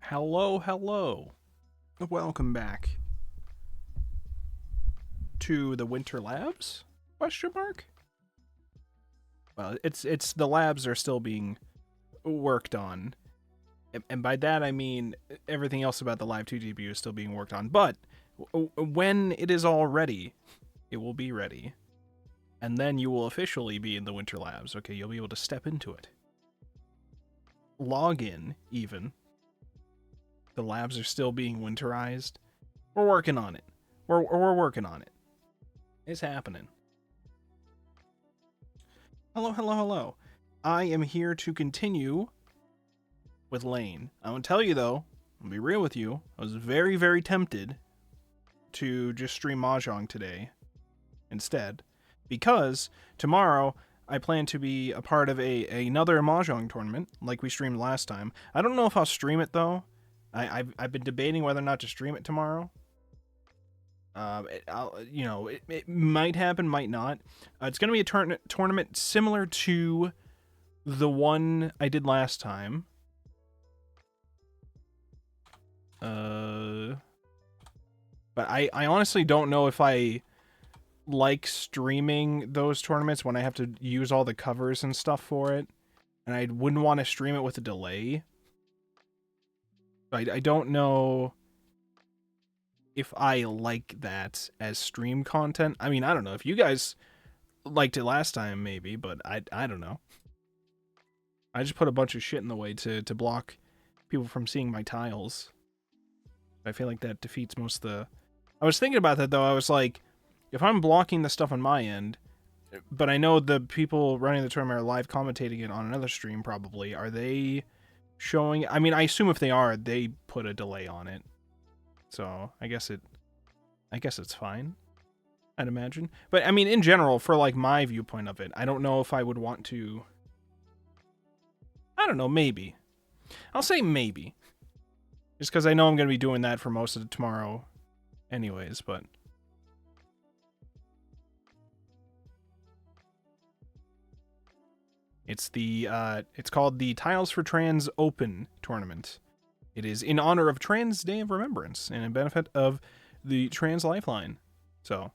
Hello, hello. Welcome back to the Winter Labs? Question mark? Well, it's the labs are still being worked on. And by that I mean everything else about the Live 2 GPU is still being worked on. But when it is all ready, it will be ready. And then you will officially be in the Winter Labs. Okay, you'll be able to step into it. Log in, even. The labs are still being winterized. We're working on it. We're working on it. It's happening. Hello, hello, hello. I am here to continue with Lane. I want to tell you, though, I'll be real with you, I was very, very tempted to just stream Mahjong today instead, because tomorrow I plan to be a part of another Mahjong tournament, like we streamed last time. I don't know if I'll stream it, though. I've been debating whether or not to stream it tomorrow. It might happen, might not. It's going to be a tournament similar to the one I did last time. But I honestly don't know if I like streaming those tournaments when I have to use all the covers and stuff for it. And I wouldn't want to stream it with a delay. I don't know if I like that as stream content. I mean, I don't know. If you guys liked it last time, maybe, but I don't know. I just put a bunch of shit in the way to block people from seeing my tiles. I feel like that defeats most of the... I was thinking about that, though. I was like, if I'm blocking the stuff on my end, but I know the people running the tournament are live commentating it on another stream, probably, are they showing... I mean, I assume if they are, they put a delay on it. So, I guess it's fine, I'd imagine. But, I mean, in general, for, like, my viewpoint of it, I don't know if I would want to... I don't know, maybe. I'll say maybe. Just because I know I'm going to be doing that for most of tomorrow anyways, but... It's called the Tiles for Trans Open Tournament. It is in honor of Trans Day of Remembrance and in benefit of the Trans Lifeline. So,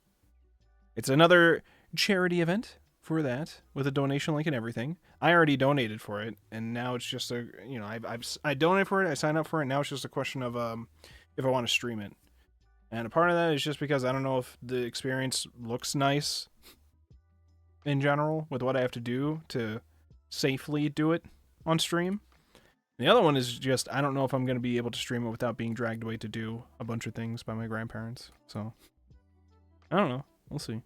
it's another charity event for that with a donation link and everything. I already donated for it, and now it's just I donated for it, I signed up for it, now it's just a question of if I want to stream it. And a part of that is just because I don't know if the experience looks nice in general with what I have to do to safely do it on stream. The other one is just, I don't know if I'm going to be able to stream it without being dragged away to do a bunch of things by my grandparents. So, I don't know. We'll see.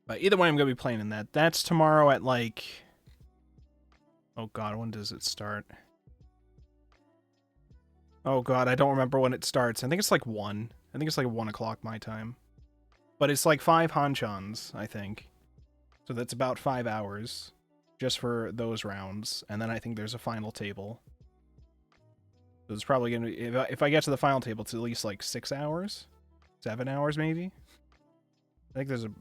But either way, I'm going to be playing in that. That's tomorrow at like... Oh god, when does it start? Oh god, I don't remember when it starts. I think it's like 1. I think it's like 1 o'clock my time. But it's like 5 Hanchans, I think. So that's about 5 hours just for those rounds. And then I think there's a final table. So it's probably going to be... If I get to the final table, it's at least like 6 hours? 7 hours, maybe? I think there's a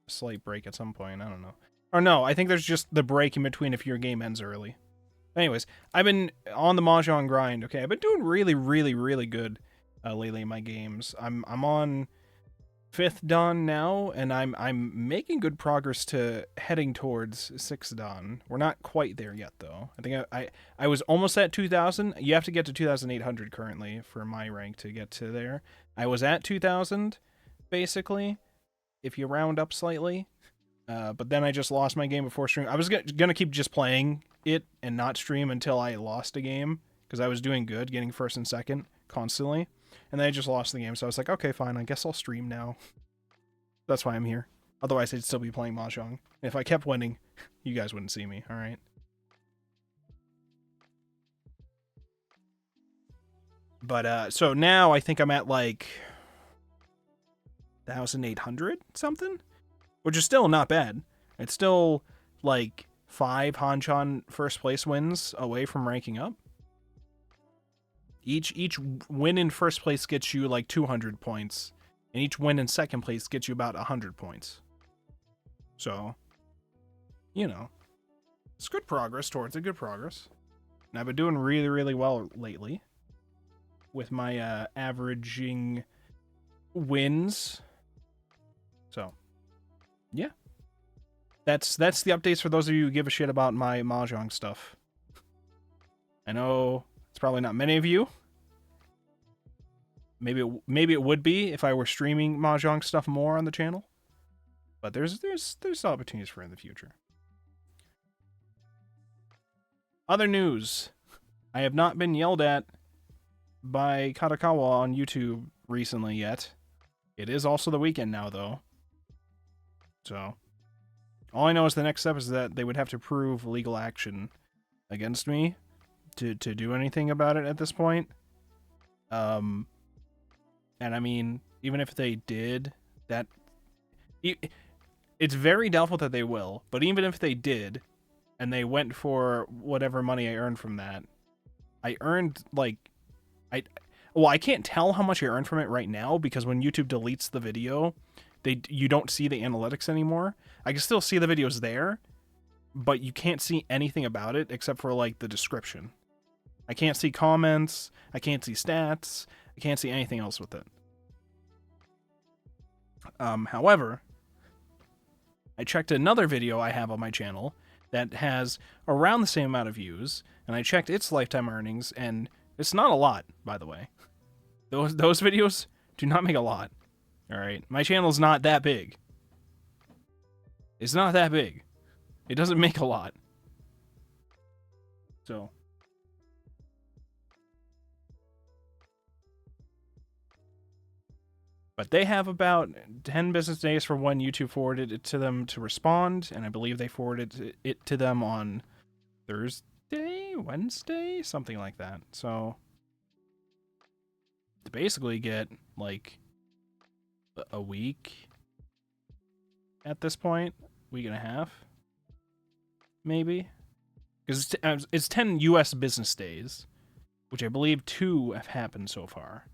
slight break at some point. I don't know. Or no, I think there's just the break in between if your game ends early. Anyways, I've been on the Mahjong grind. Okay, I've been doing really, really, really good lately in my games. I'm on 5th Dan now, and I'm making good progress to heading towards 6th Dan. We're not quite there yet, though. I think I was almost at 2,000. You have to get to 2,800 currently for my rank to get to there. I was at 2,000, basically, if you round up slightly. But then I just lost my game before stream. I was gonna keep just playing it and not stream until I lost a game, because I was doing good, getting 1st and 2nd constantly. And then I just lost the game, so I was like, okay, fine, I guess I'll stream now. That's why I'm here. Otherwise, I'd still be playing Mahjong. And if I kept winning, you guys wouldn't see me, alright? But, so now I think I'm at, like, 1,800 something? Which is still not bad. It's still, like, 5 Hanchan first place wins away from ranking up. Each win in first place gets you like 200 points, and each win in second place gets you about 100 points. So, you know, It's good progress towards it, good progress. And I've been doing really, really well lately with my averaging wins. So, yeah. That's the updates for those of you who give a shit about my mahjong stuff. I know it's probably not many of you. Maybe it would be if I were streaming mahjong stuff more on the channel. But there's opportunities for it in the future. Other news. I have not been yelled at by Katakawa on YouTube recently yet. It is also the weekend now, though. So, all I know is the next step is that they would have to prove legal action against me to do anything about it at this point. And I mean, even if they did, that... It's very doubtful that they will, but even if they did, and they went for whatever money I earned from that, I earned, like... I can't tell how much I earned from it right now, because when YouTube deletes the video, you don't see the analytics anymore. I can still see the videos there, but you can't see anything about it except for, like, the description. I can't see comments, I can't see stats, I can't see anything else with it. However, I checked another video I have on my channel that has around the same amount of views, and I checked its lifetime earnings, and it's not a lot, by the way. Those videos do not make a lot. Alright? My channel's not that big. It's not that big. It doesn't make a lot. So... But they have about 10 business days from when YouTube forwarded it to them to respond, and I believe they forwarded it to them on Thursday, Wednesday, something like that. So, to basically get, like, a week at this point, week and a half, maybe? Because it's 10 US business days, which I believe 2 have happened so far.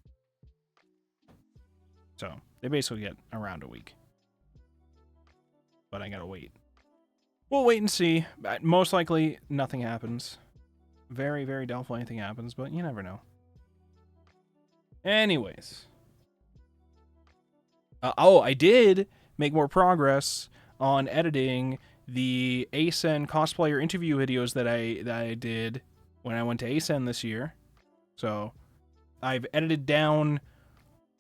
So, they basically get around a week. But I gotta wait. We'll wait and see. Most likely, nothing happens. Very, very doubtful anything happens, but you never know. Anyways. I did make more progress on editing the ASEN cosplayer interview videos that I did when I went to ASEN this year. So, I've edited down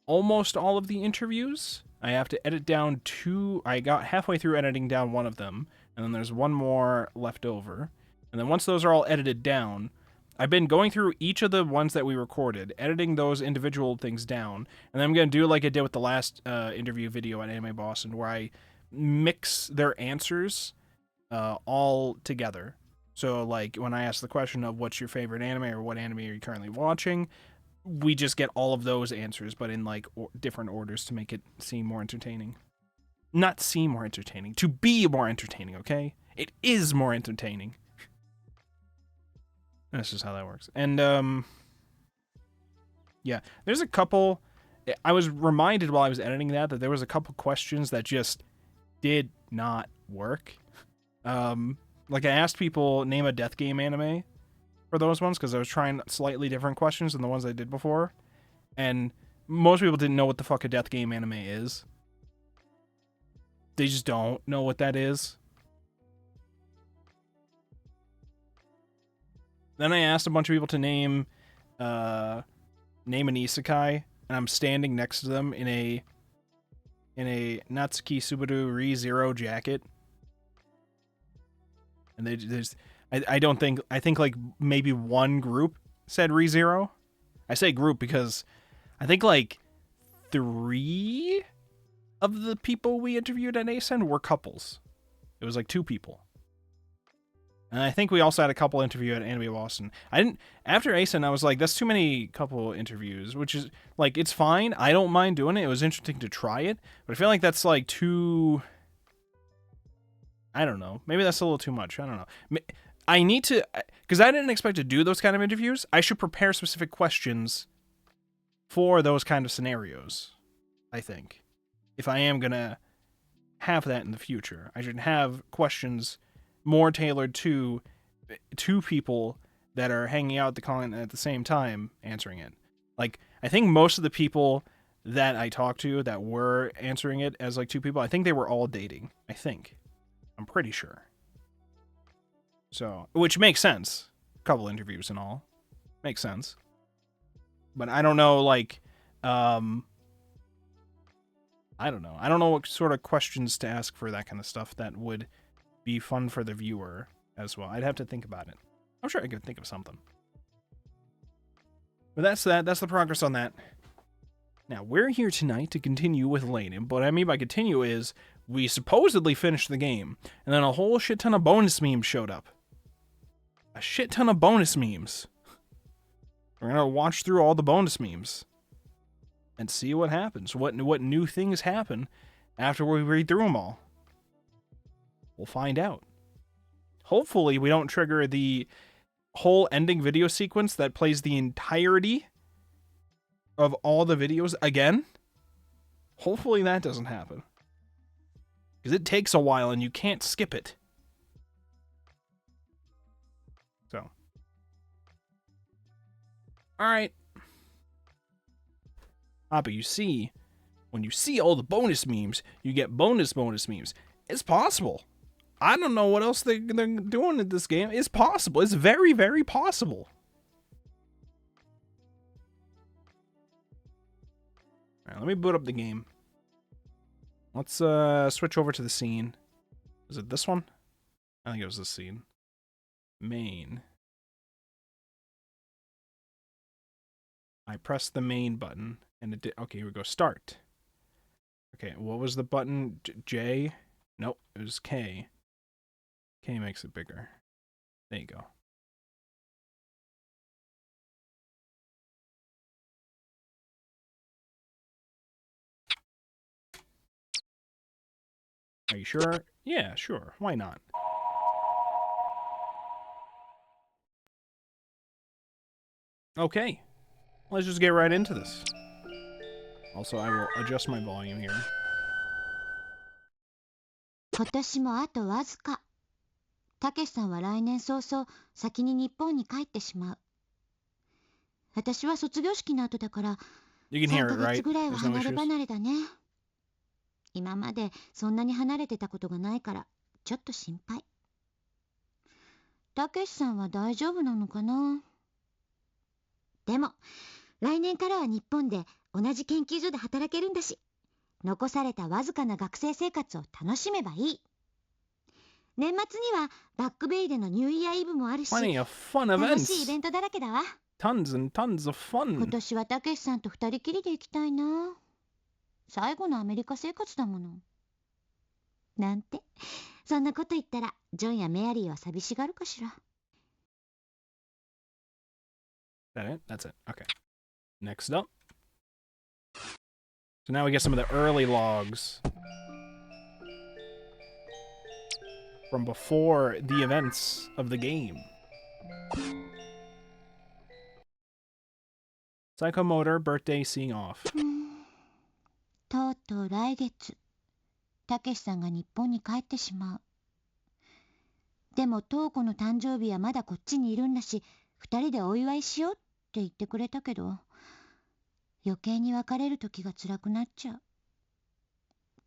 almost all of the interviews. I have to edit down 2. I got halfway through editing down one of them, and then there's one more left over. And then once those are all edited down, I've been going through each of the ones that we recorded, editing those individual things down, and then I'm going to do like I did with the last interview video at Anime Boston, where I mix their answers all together. So, like, when I ask the question of what's your favorite anime or what anime are you currently watching, we just get all of those answers, but in, like, different orders to make it seem more entertaining. Not seem more entertaining. To be more entertaining, okay? It is more entertaining. That's just how that works. And, yeah. There's a couple... I was reminded while I was editing that there was a couple questions that just did not work. Like, I asked people, name a death game anime for those ones, because I was trying slightly different questions than the ones I did before, and most people didn't know what the fuck a death game anime is. They just don't know what that is. Then I asked a bunch of people to name an isekai, and I'm standing next to them in a Natsuki Subaru ReZero jacket, and I think like maybe one group said ReZero. I say group because I think like 3 of the people we interviewed at ASEN were couples. It was like 2 people. And I think we also had a couple interview at Anime Boston. After ASEN, I was like, that's too many couple interviews, which is, like, it's fine. I don't mind doing it. It was interesting to try it. But I feel like that's, like, too... I don't know. Maybe that's a little too much. I don't know. I need to... Because I didn't expect to do those kind of interviews. I should prepare specific questions for those kind of scenarios, I think. If I am going to have that in the future. I should have questions more tailored to two people that are hanging out at the con at the same time answering it. Like, I think most of the people that I talked to that were answering it as like two people, I think they were all dating. I think. I'm pretty sure. So, which makes sense. A couple interviews and all. Makes sense. But I don't know, like, I don't know. I don't know what sort of questions to ask for that kind of stuff that would be fun for the viewer as well. I'd have to think about it. I'm sure I could think of something. But that's that. That's the progress on that. Now, we're here tonight to continue with Lane. And what I mean by continue is we supposedly finished the game, and then a whole shit ton of bonus memes showed up. A shit ton of bonus memes. We're going to watch through all the bonus memes and see what happens. What new things happen after we read through them all. We'll find out. Hopefully, we don't trigger the whole ending video sequence that plays the entirety of all the videos again. Hopefully that doesn't happen. Because it takes a while and you can't skip it. So. Alright. But you see, when you see all the bonus memes, you get bonus memes. It's possible. I don't know what else they're doing in this game. It's possible. It's very, very possible. Alright, let me boot up the game. Let's switch over to the scene. Is it this one? I think it was this scene. Main. I pressed the main button, and it did. Okay, here we go. Start. Okay, what was the button? J? Nope, it was K. K makes it bigger. There you go. Are you sure? Yeah, sure. Why not? Okay. Let's just get right into this. Also, I will adjust my volume here. 今年もあとわずか。たけしさんは来年早々先に日本に帰ってしまう。私は卒業式の後だから3ヶ月ぐらいは離れ離れだね。今までそんなに離れてたことがないからちょっと心配。たけしさんは大丈夫なのかな。でも来年からは日本で同じ研究所で働けるんだし、残されたわずかな学生生活を楽しめばいい。年末にはバックベイでのニューイヤーイブもあるし、楽しいイベントだらけだわ。Tons and tons of fun. 今年はたけしさんと二人きりで行きたいな。最後のアメリカ生活だもの。なんて、そんなこと言ったらジョンやメアリーは寂しがるかしら。That it? That's it. Okay. Next up. So now we get some of the early logs from before the events of the game. Psychomotor birthday seeing off. とうとう来月、たけしさんが日本に帰ってしまう。でもトウコの誕生日はまだこっちにいるんだし、二人でお祝いしようって言ってくれたけど、余計に別れる時が辛くなっちゃう。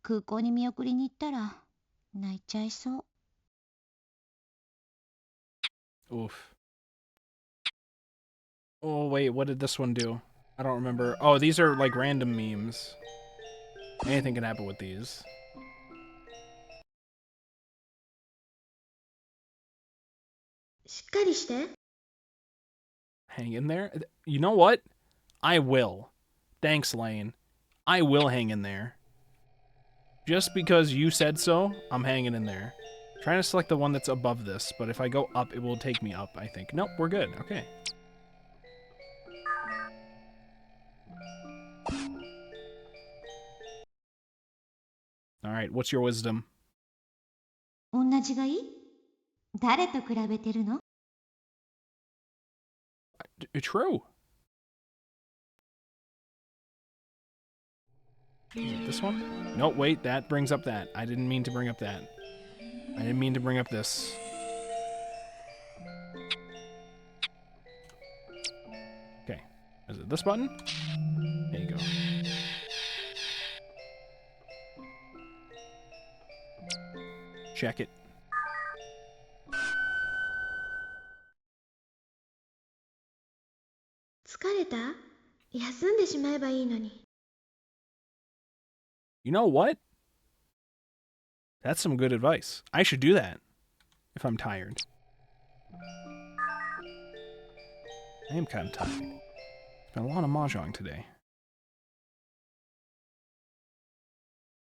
空港に見送りに行ったら泣いちゃいそう。Oof. Oh, wait, what did this one do? I don't remember. Oh, these are like random memes. Anything can happen with these. Hang in there? You know what? I will. Thanks, Lane. I will hang in there. Just because you said so, I'm hanging in there. I'm trying to select the one that's above this, but if I go up, it will take me up, I think. Nope, we're good. Okay. Alright, what's your wisdom? 同じがいい？誰と比べてるの？ True. This one? No, wait, that brings up that. I didn't mean to bring up that. I didn't mean to bring up this. Is it this button? There you go. Check it. 疲れた？休んでしまえばいいのに。You know what? That's some good advice. I should do that if I'm tired. I am kind of tired. It's been a lot of mahjong today.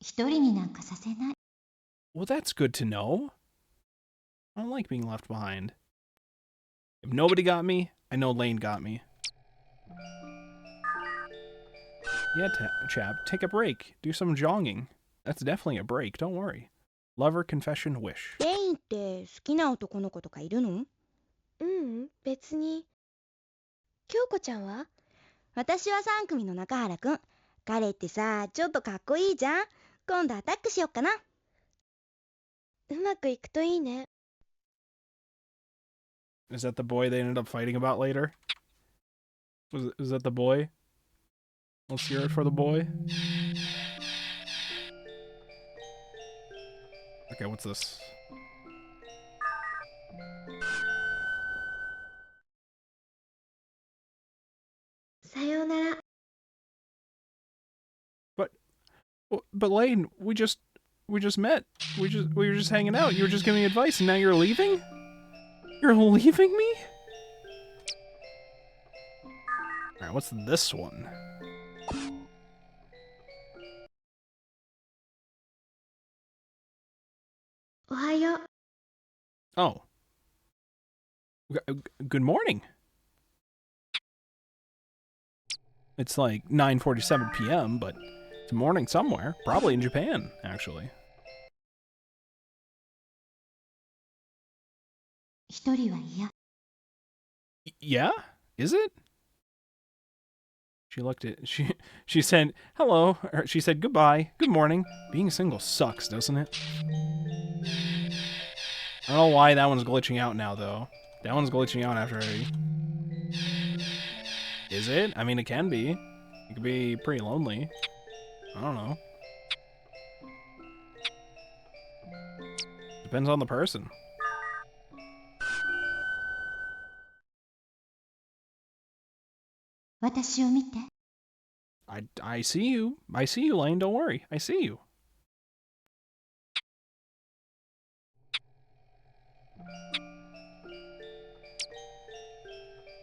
一人になんかさせない。Well, that's good to know. I don't like being left behind. If nobody got me, I know Lane got me. Yeah, chap, take a break. Do some jogging. That's definitely a break, don't worry. Lover, confession, wish. レインって好きな男の子とかいるの？別に。京子ちゃんは？私は3組の中原くん。彼ってさ、ちょっとかっこいいじゃん。今度アタックしよっかな。うまくいくといいね。Is that the boy they ended up fighting about later? Was that the boy? Let's hear it for the boy. Okay, what's this? Sayonara. But Lane, we just met. We were just hanging out. You were just giving me advice, and now you're leaving? You're leaving me? All right, what's this one? Ohayo. Oh. Good morning. It's like 9:47 p.m., but it's morning somewhere. Probably in Japan, actually. 一人は嫌。Yeah? Is it? She looked at she said hello, or she said goodbye, good morning. Being single sucks, doesn't it? I don't know why that one's glitching out now though. That one's glitching out after I... Is it? I mean, it can be. It could be pretty lonely. I don't know. Depends on the person. I see you. I see you, Lane. Don't worry. I see you.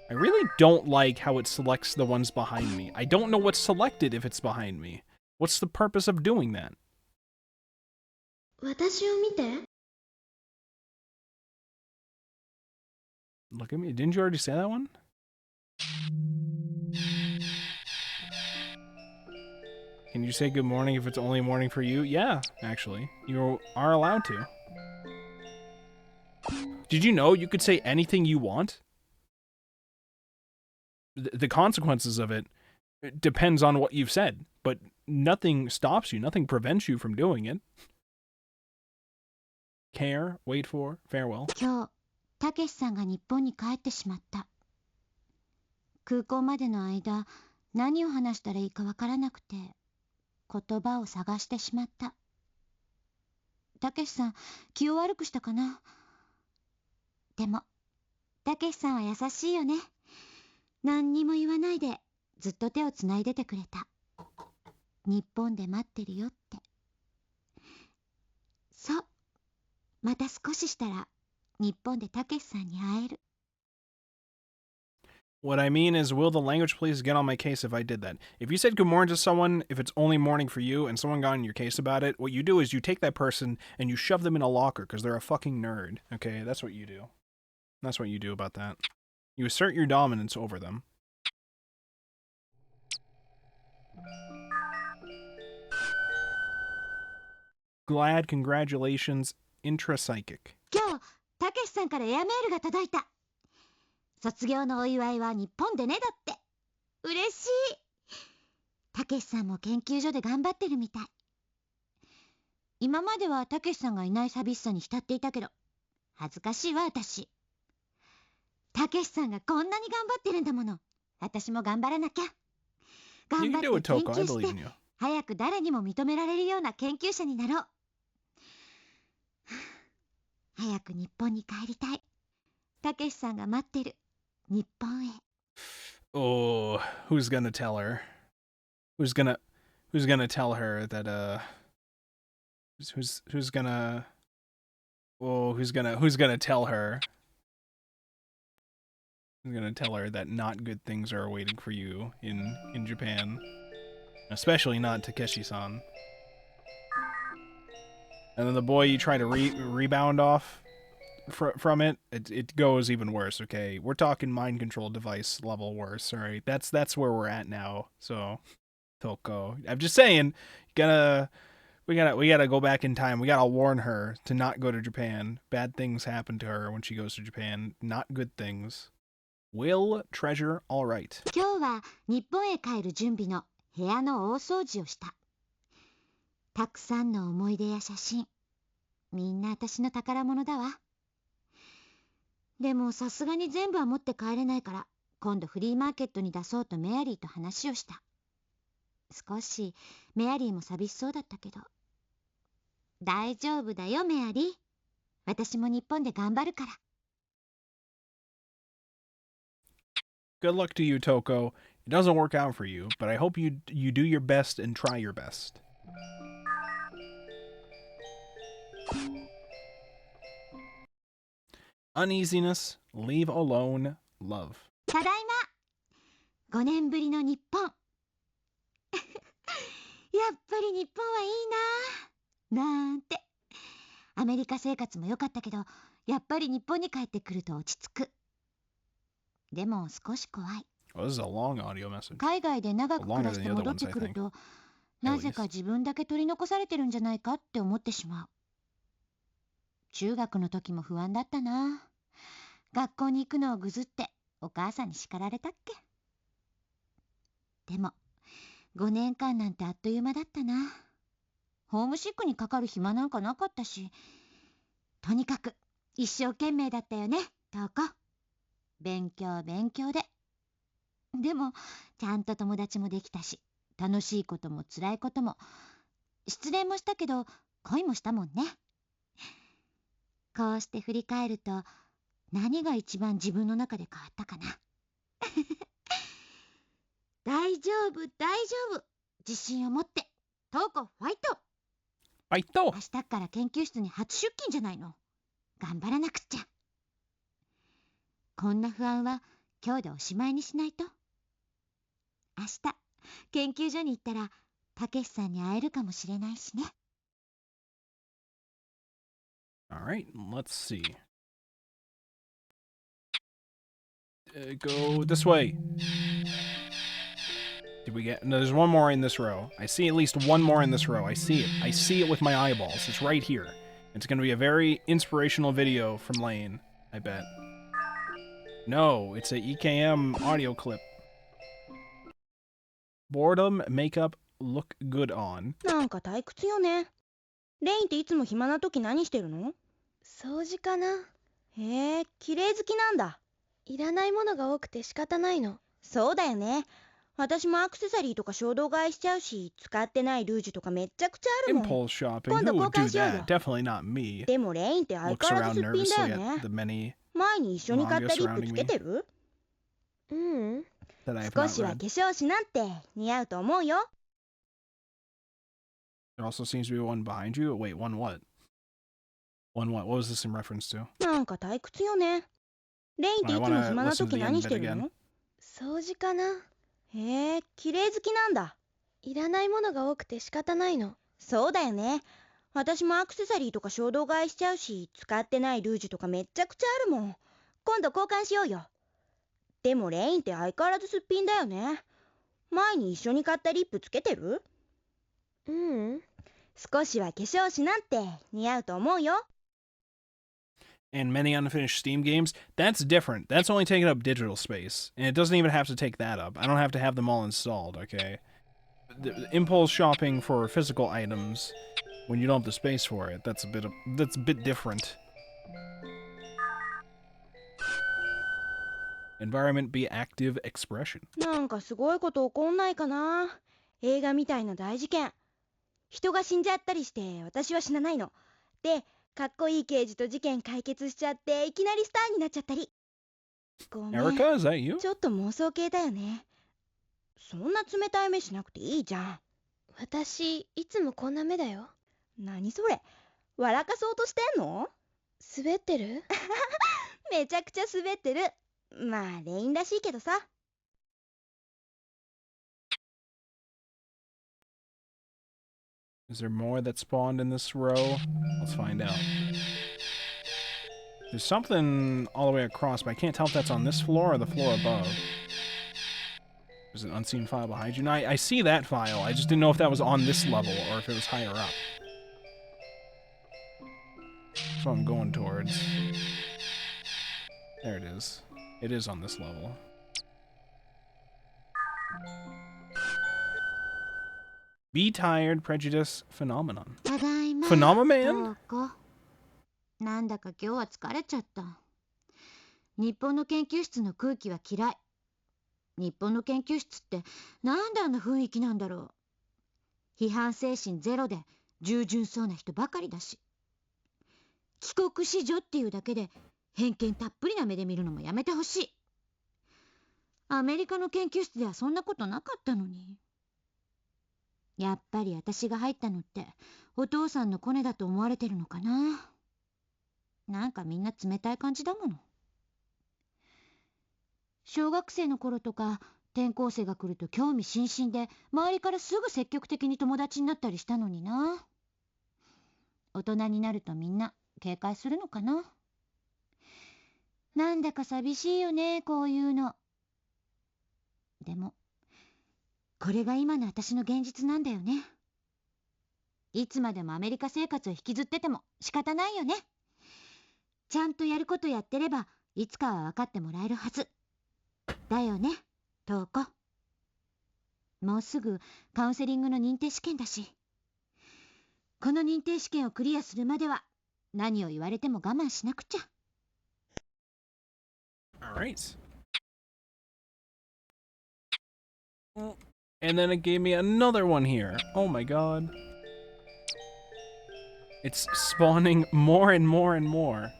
I really don't like how it selects the ones behind me. I don't know what's selected if it's behind me. What's the purpose of doing that? 私を見て。Look at me. Didn't you already say that one? Can you say good morning if it's only morning for you? Yeah, actually. You are allowed to. Did you know you could say anything you want? The consequences of it depends on what you've said, but nothing stops you, nothing prevents you from doing it. Care, wait for, farewell. 今日、たけしさんが日本に帰ってしまった。空港までの間、何を話したらいいかわからなくて、言葉を探してしまった。たけしさん、気を悪くしたかな。でも、たけしさんは優しいよね。何にも言わないで、ずっと手をつないでてくれた。日本で待ってるよって。そう。また少ししたら、日本でたけしさんに会える。What I mean is, will the language please get on my case if I did that? If you said good morning to someone, if it's only morning for you, and someone got on your case about it, what you do is you take that person and you shove them in a locker because they're a fucking nerd. Okay, that's what you do. That's what you do about that. You assert your dominance over them. Glad, congratulations, intrapsychic. 今日、たけしさんからエアメールが届いた。卒業のお祝いは日本でねだって。嬉しい。たけしさんも研究所で頑張ってるみたい。今まではたけしさんがいない寂しさに浸っていたけど、恥ずかしいわ私。たけしさんがこんなに頑張ってるんだもの。私も頑張らなきゃ。 You 頑 can 張 do って it, 研 Toko. I 究し believe て in you. 早く誰にも認められるような研究者になろう。早く日本に帰りたい。たけしさんが待ってる。日本へ。 Oh, who's gonna tell her? Who's gonna tell her that who's gonna tell her? Who's gonna tell her that not good things are waiting for you in Japan? Especially not Takeshi-san. And then the boy you try to rebound off from it goes even worse. Okay, we're talking mind control device level worse. All right, that's where we're at now. So, Toko, I'm just saying, we gotta go back in time. We gotta warn her to not go to Japan. Bad things happen to her when she goes to Japan. Not good things. Will treasure all right. 今日は日本へ帰る準備の部屋の大掃除をした。たくさんの思い出や写真。みんな私の宝物だわ。でもさすがに全部は持って帰れないから、今度フリーマーケットに出そうとメアリーと話をした。少しメアリーも寂しそうだったけど。大丈夫だよメアリー。私も日本で頑張るから。Good luck to you, Toko. It doesn't work out for you, but I hope you do your best and try your best. Uneasiness, leave alone, love. ただいま。5年ぶりの日本。やっぱり日本はいいな。なんて。アメリカ生活も良かったけど、やっぱり日本に帰ってくると落ち着く。でも少し怖い。Oh, this is a long audio message. 海外で長く暮らして戻ってくると、なぜか自分だけ取り残されてるんじゃないかって思ってしまう。中学の時も不安だったな。学校に行くのをぐずってお母さんに叱られたっけ。でも5年間なんてあっという間だったな。ホームシックにかかる暇なんかなかったし、とにかく一生懸命だったよね、トウコ。勉強勉強で。でもちゃんと友達もできたし、楽しいことも辛いことも、失恋もしたけど恋もしたもんね。こうして振り返ると、何が一番自分の中で変わったかな。大丈夫大丈夫、自信を持って。トウコファイト。ファイト。明日から研究室に初出勤じゃないの。頑張らなくっちゃ。こんな不安は今日でおしまいにしないと。明日研究所に行ったらたけしさんに会えるかもしれないしね。All right, let's see. Go this way. Did we get... No, there's one more in this row. I see at least one more in this row. I see it. I see it with my eyeballs. It's right here. It's going to be a very inspirational video from Lane, I bet. No, it's a EKM audio clip. Boredom, makeup, look good on. なんか退屈よね。レインっていつも暇な時何してるの？掃除かな。へえ、綺麗好きなんだ。いらないものが多くて仕方ないの。そうだよね。私もアクセサリーとか衝動買いしちゃうし、使ってないルージュとかめっちゃくちゃあるもん。 Impulse shopping. 今度 Who 交 would do 換しようよ。 that? Definitely not me. でもレインって相 Looks 変わらず around すっぴんだ nervously よ at the ね。 many 前に一緒に買ったリップつけてる？うん。 that I have 少 not しは化 read. 粧しなんて似合うと思うよ。 There also seems to be one behind you. Wait, one what? One what? What was this in reference to? なんか退屈よね。レインっていつも暇な時何してるの？掃除かな。へえ、綺麗好きなんだ。いらないものが多くて仕方ないの。そうだよね。私もアクセサリーとか衝動買いしちゃうし、使ってないルージュとかめっちゃくちゃあるもん。今度交換しようよ。でもレインって相変わらずすっぴんだよね。前に一緒に買ったリップつけてる？うん。少しは化粧しなんて似合うと思うよ。 And many unfinished Steam games, that's different. That's only taking up digital space. And it doesn't even have to take that up. I don't have to have them all installed, okay? The impulse shopping for physical items, when you don't have the space for it, that's a bit different. Environment be active expression. なんかすごいこと起こんないかな。映画みたいな大事件。人が死んじゃったりして私は死なないの。で、かっこいい刑事と事件解決しちゃっていきなりスターになっちゃったり。ごめん。 Erica, is that you? ちょっと妄想系だよね。そんな冷たい目しなくていいじゃん。私、いつもこんな目だよ。何それ、笑かそうとしてんの？滑ってる？めちゃくちゃ滑ってる。まあレインらしいけどさ。Is there more that spawned in this row? Let's find out. There's something all the way across, but I can't tell if that's on this floor or the floor above. There's an unseen file behind you. Now, I see that file. I just didn't know if that was on this level or if it was higher up. That's what I'm going towards. There it is. It is on this level. Be tired, prejudice, phenomenon. ただいま。 Phenomenon? こなんだか今日は疲れちゃった。日本の研究室の空気は嫌い。日本の研究室ってなんであんな雰囲気なんだろう。批判精神ゼロで従順そうな人ばかりだし。帰国子女っていうだけで偏見たっぷりな目で見るのもやめてほしい。アメリカの研究室ではそんなことなかったのに。やっぱり私が入ったのってお父さんのコネだと思われてるのかな。なんかみんな冷たい感じだもの。小学生の頃とか転校生が来ると興味津々で周りからすぐ積極的に友達になったりしたのにな。大人になるとみんな警戒するのかな。なんだか寂しいよね、こういうの。でもこれが今の私の現実なんだよね。いつまでもアメリカ生活を引きずってても仕方ないよね。ちゃんとやることやってればいつかは分かってもらえるはずだよね、トウコ。もうすぐカウンセリングの認定試験だし、この認定試験をクリアするまでは何を言われても我慢しなくちゃ。 Alright. And then it gave me another one here. Oh my god. It's spawning more and more and more.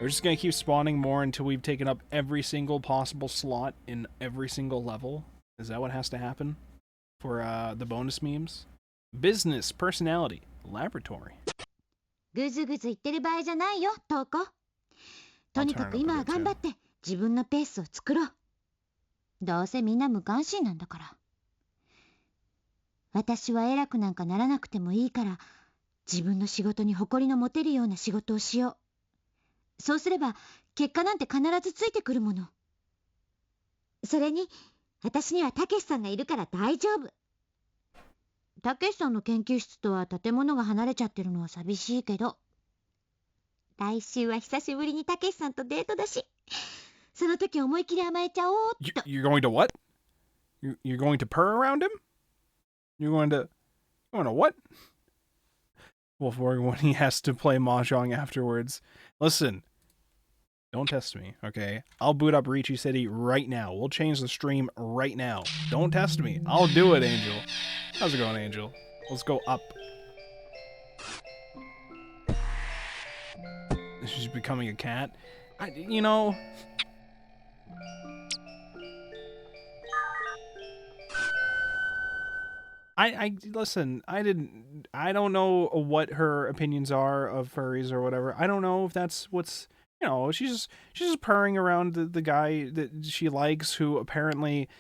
We're just gonna keep spawning more until we've taken up every single possible slot in every single level. Is that what has to happen for the bonus memes? Business, personality, laboratory. ぐずぐず言ってる場合じゃないよ、トウコ。とにかく今は頑張って自分のペースを作ろう。どうせみんな無関心なんだから。私は偉くなんかならなくてもいいから自分の仕事に誇りの持てるような仕事をしよう。そうすれば結果なんて必ずついてくるもの。それに私にはたけしさんがいるから大丈夫。たけしさんの研究室とは建物が離れちゃってるのは寂しいけど、来週は久しぶりにたけしさんとデートだし、その時思い切り甘えちゃおうっと。You're going to what? You're going to purr around him? You're going to what? Wolfborg when he has to play mahjong afterwards. Listen, don't test me, okay? I'll boot up Ricci City right now. We'll change the stream right now. Don't test me. I'll do it, Angel. How's it going, Angel? Let's go up. She's becoming a cat. You know... listen, I don't know what her opinions are of furries or whatever. I don't know if that's what's, you know, she's just purring around the guy that she likes, who apparently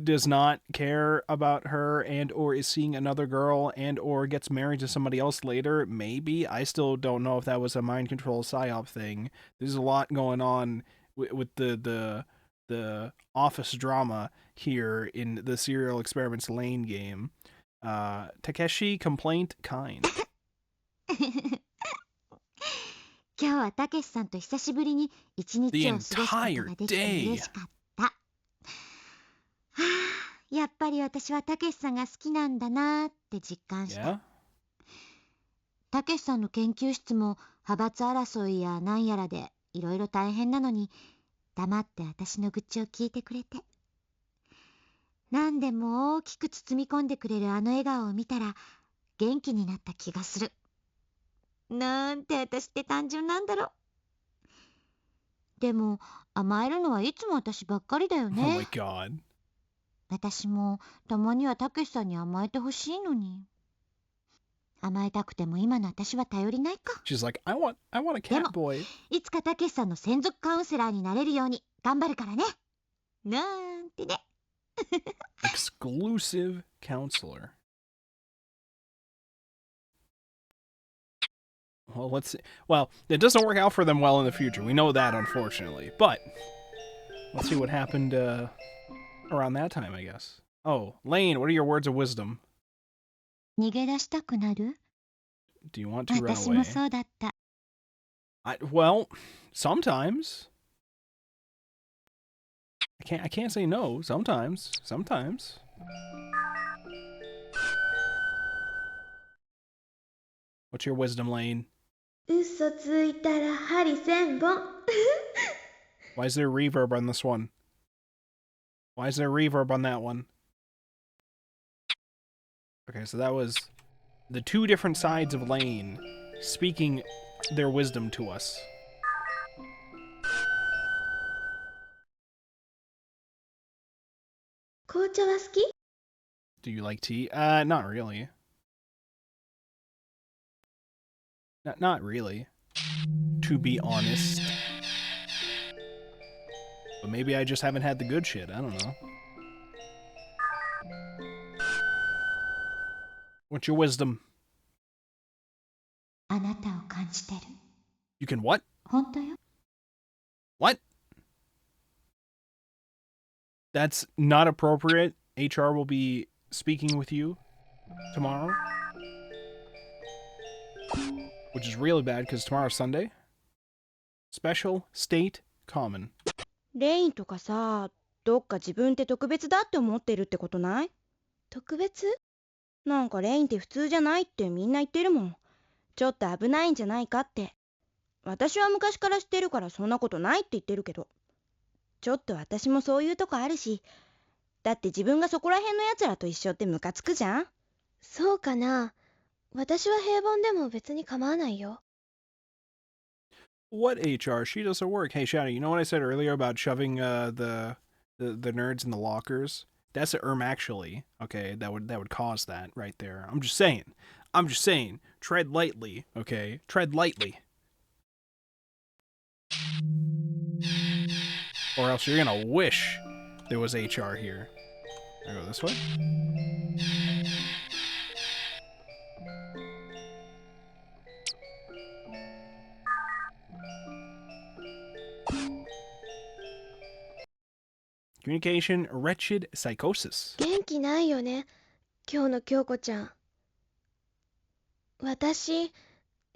does not care about her and or is seeing another girl and or gets married to somebody else later. Maybe. I still don't know if that was a mind control psyop thing. There's a lot going on with the office drama here in the Serial Experiments Lain game. Takeshi complaint kind. 今日はたけしさんと久しぶりに一日を過ごすことができて嬉しかった。はあ、やっぱり私はたけしさんが好きなんだなって実感した。たけしさんの研究室も派閥争いやなんやらでいろいろ大変なのに、黙って私の愚痴を聞いてくれて。何でも大きく包み込んでくれるあの笑顔を見たら元気になった気がする。なんて私って単純なんだろう。でも甘えるのはいつも私ばっかりだよ Oh my ね。 god. 私もたまにはたけしさんに甘えてほしいのに。甘えたくても今の私は頼りないか。 She's like, I want a cat boy. いつかたけしさんの専属カウンセラーになれるように頑張るからね。なんてね。Exclusive counselor. Well, let's see. Well, it doesn't work out for them well in the future. We know that, unfortunately. But let's see what happened around that time, I guess. Oh, Lane, what are your words of wisdom? 逃げ出したくなる？ Do you want to run 私も away? そうだった。 Well, sometimes. I can't say no. Sometimes. What's your wisdom, Lane? 嘘ついたら針千本。 Why is there reverb on this one? Why is there reverb on that one? Okay, so that was the two different sides of Lane speaking their wisdom to us. « 紅茶は好き？ Do you like tea? Not really. Not really. To be honest. But maybe I just haven't had the good shit. I don't know. What's your wisdom? あなたを感じてる。 You can what? 本当よ。 What? That's not appropriate. HR will be speaking with you tomorrow. Which is really bad because tomorrow's Sunday. Special, state, common. レインとかさ、どっか自分って特別だって思ってるってことない？特別？なんかレインって普通じゃないってみんな言ってるもん。ちょっと危ないんじゃないかって。私は昔から知ってるからそんなことないって言ってるけど。ちょっと私もそういうとこあるし。だって自分がそこら辺のやつらと一緒ってムカつくじゃん？そうかな。私は平凡でも別に構わないよ。 What HR? She does her work. Hey, Shadow, you know what I said earlier about shoving the nerds in the lockers? That's a actually. Okay, that would cause that right there. I'm just saying. Tread lightly, okay? Tread lightly. Or else you're gonna wish there was HR here. I go this way. Communication, wretched psychosis. 元気ないよね、今日の京子ちゃん。私、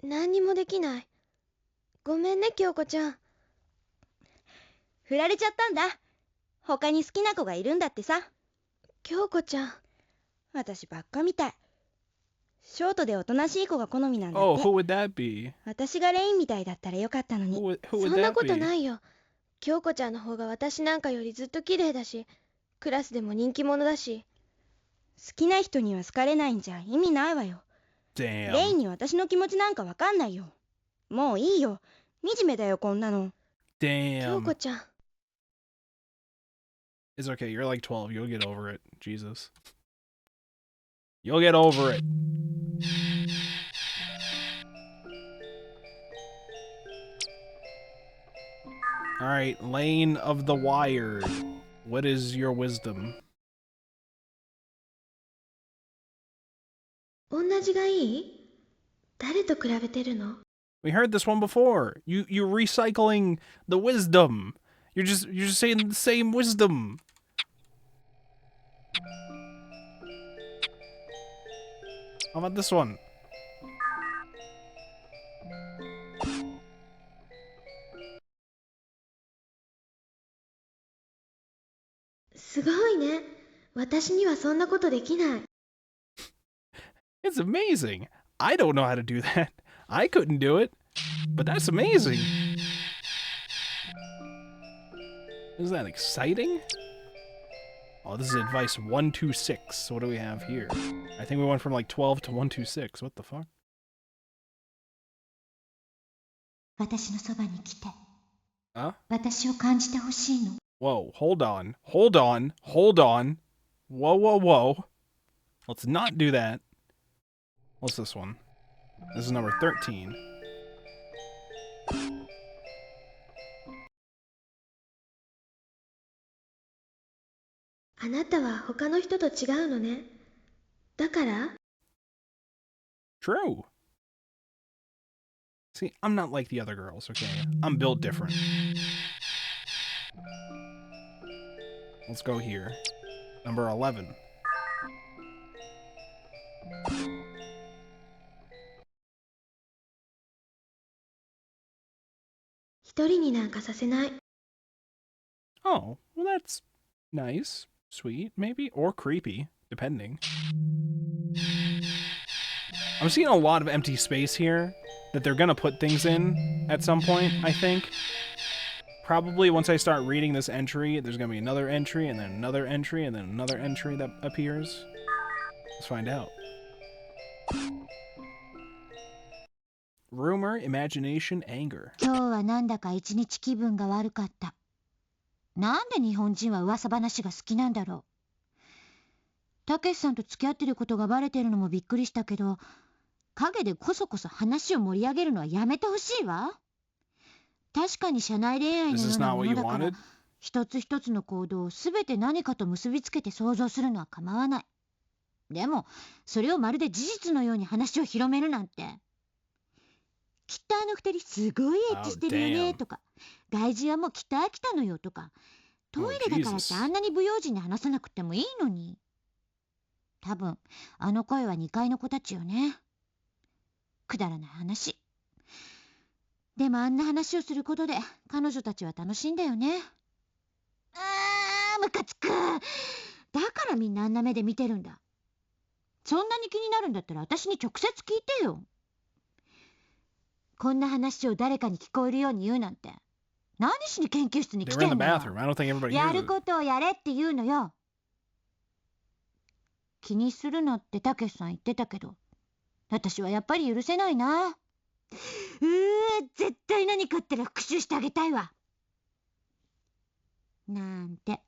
何にもできない。ごめんね、京子ちゃん。振られちゃったんだ。他に好きな子がいるんだってさ。京子ちゃん。私ばっかみたい。ショートでおとなしい子が好みなんだって。Oh, who would that be? 私がレインみたいだったらよかったのに。Who そ would んな that こと be? ないよ。京子ちゃんの方が私なんかよりずっと綺麗だし、クラスでも人気者だし。好きな人には好かれないんじゃ意味ないわよ。レイン Damn. に私の気持ちなんかわかんないよ。もういいよ。惨めだよこんなの。京 Damn. 子ちゃん。 It's okay, you're like 12. You'll get over it. Jesus. You'll get over it. Alright, Lane of the Wired. What is your wisdom? 同じがいい？誰と比べてるの？ We heard this one before. You're recycling the wisdom. You're just saying the same wisdom. How about this one? すごいね。私にはそんなことできない。 It's amazing. I don't know how to do that. I couldn't do it. But that's amazing. Isn't that exciting? Oh, this is advice 126. What do we have here? I think we went from like 12 to 126. What the fuck? 私のそばに来て。Huh? 私を感じてほしいの。Whoa, hold on. Hold on. Hold on. Whoa, whoa, whoa. Let's not do that. What's this one? This is number 13. あなたは他の人と違うのね。だから True. See, I'm not like the other girls, okay? I'm built different. Let's go here. Number 11. 一人になんかさせない。 Oh, well that's nice, sweet, maybe, or creepy, depending. I'm seeing a lot of empty space here that they're gonna put things in at some point, I think. Probably once I start reading this entry, there's gonna be another entry, and then another entry, and then another entry that appears. Let's find out. Rumor, imagination, anger. 今日はなんだか一日気分が悪かった。なんで日本人は噂話が好きなんだろう。たけしさんと付き合ってることがバレてるのもびっくりしたけど、陰でこそこそ話を盛り上げるのはやめてほしいわ。確かに社内恋愛のようなものだから、一つ一つの行動をすべて何かと結びつけて想像するのは構わない。でも、それをまるで事実のように話を広めるなんて。きっとあの二人すごいエッチしてるよねとか、外人はもうきっと飽きたのよとか、トイレだからってあんなに不用心に話さなくてもいいのに。多分、あの声は2階の子たちよね。くだらない話。でもあんな話をすることで彼女たちは楽しいんだよね。ムカつく。だからみんなあんな目で見てるんだ。そんなに気になるんだったら私に直接聞いてよ。こんな話を誰かに聞こえるように言うなんて。何しに研究室に来てんのよ。やることをやれって言うのよ。気にするなってたけしさん言ってたけど、私はやっぱり許せないな。絶対何かあったら復讐してあげたいわ。なんて。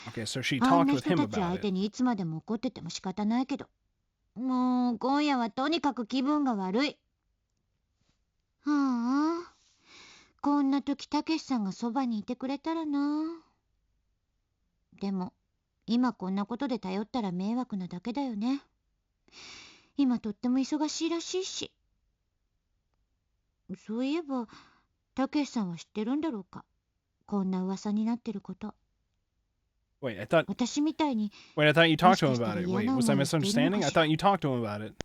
Okay, so she あん talked な with 人 him たち about 相 it. 手にいつまでも怒ってても仕方ないけど、もう今夜はとにかく気分が悪い。はあ、こんな時たけしさんがそばにいてくれたらな。でも今こんなことで頼ったら迷惑なだけだよね。今とっても忙しいらしいし。そういえばたけしさんは知ってるんだろうか、こんな噂になってること。 Wait, I thought 私みたいに Wait, I thought you talked to him もしかした about ら it. 嫌 Wait, な was I 思いをしているの misunderstanding? か I しら。 thought you talked to him about it.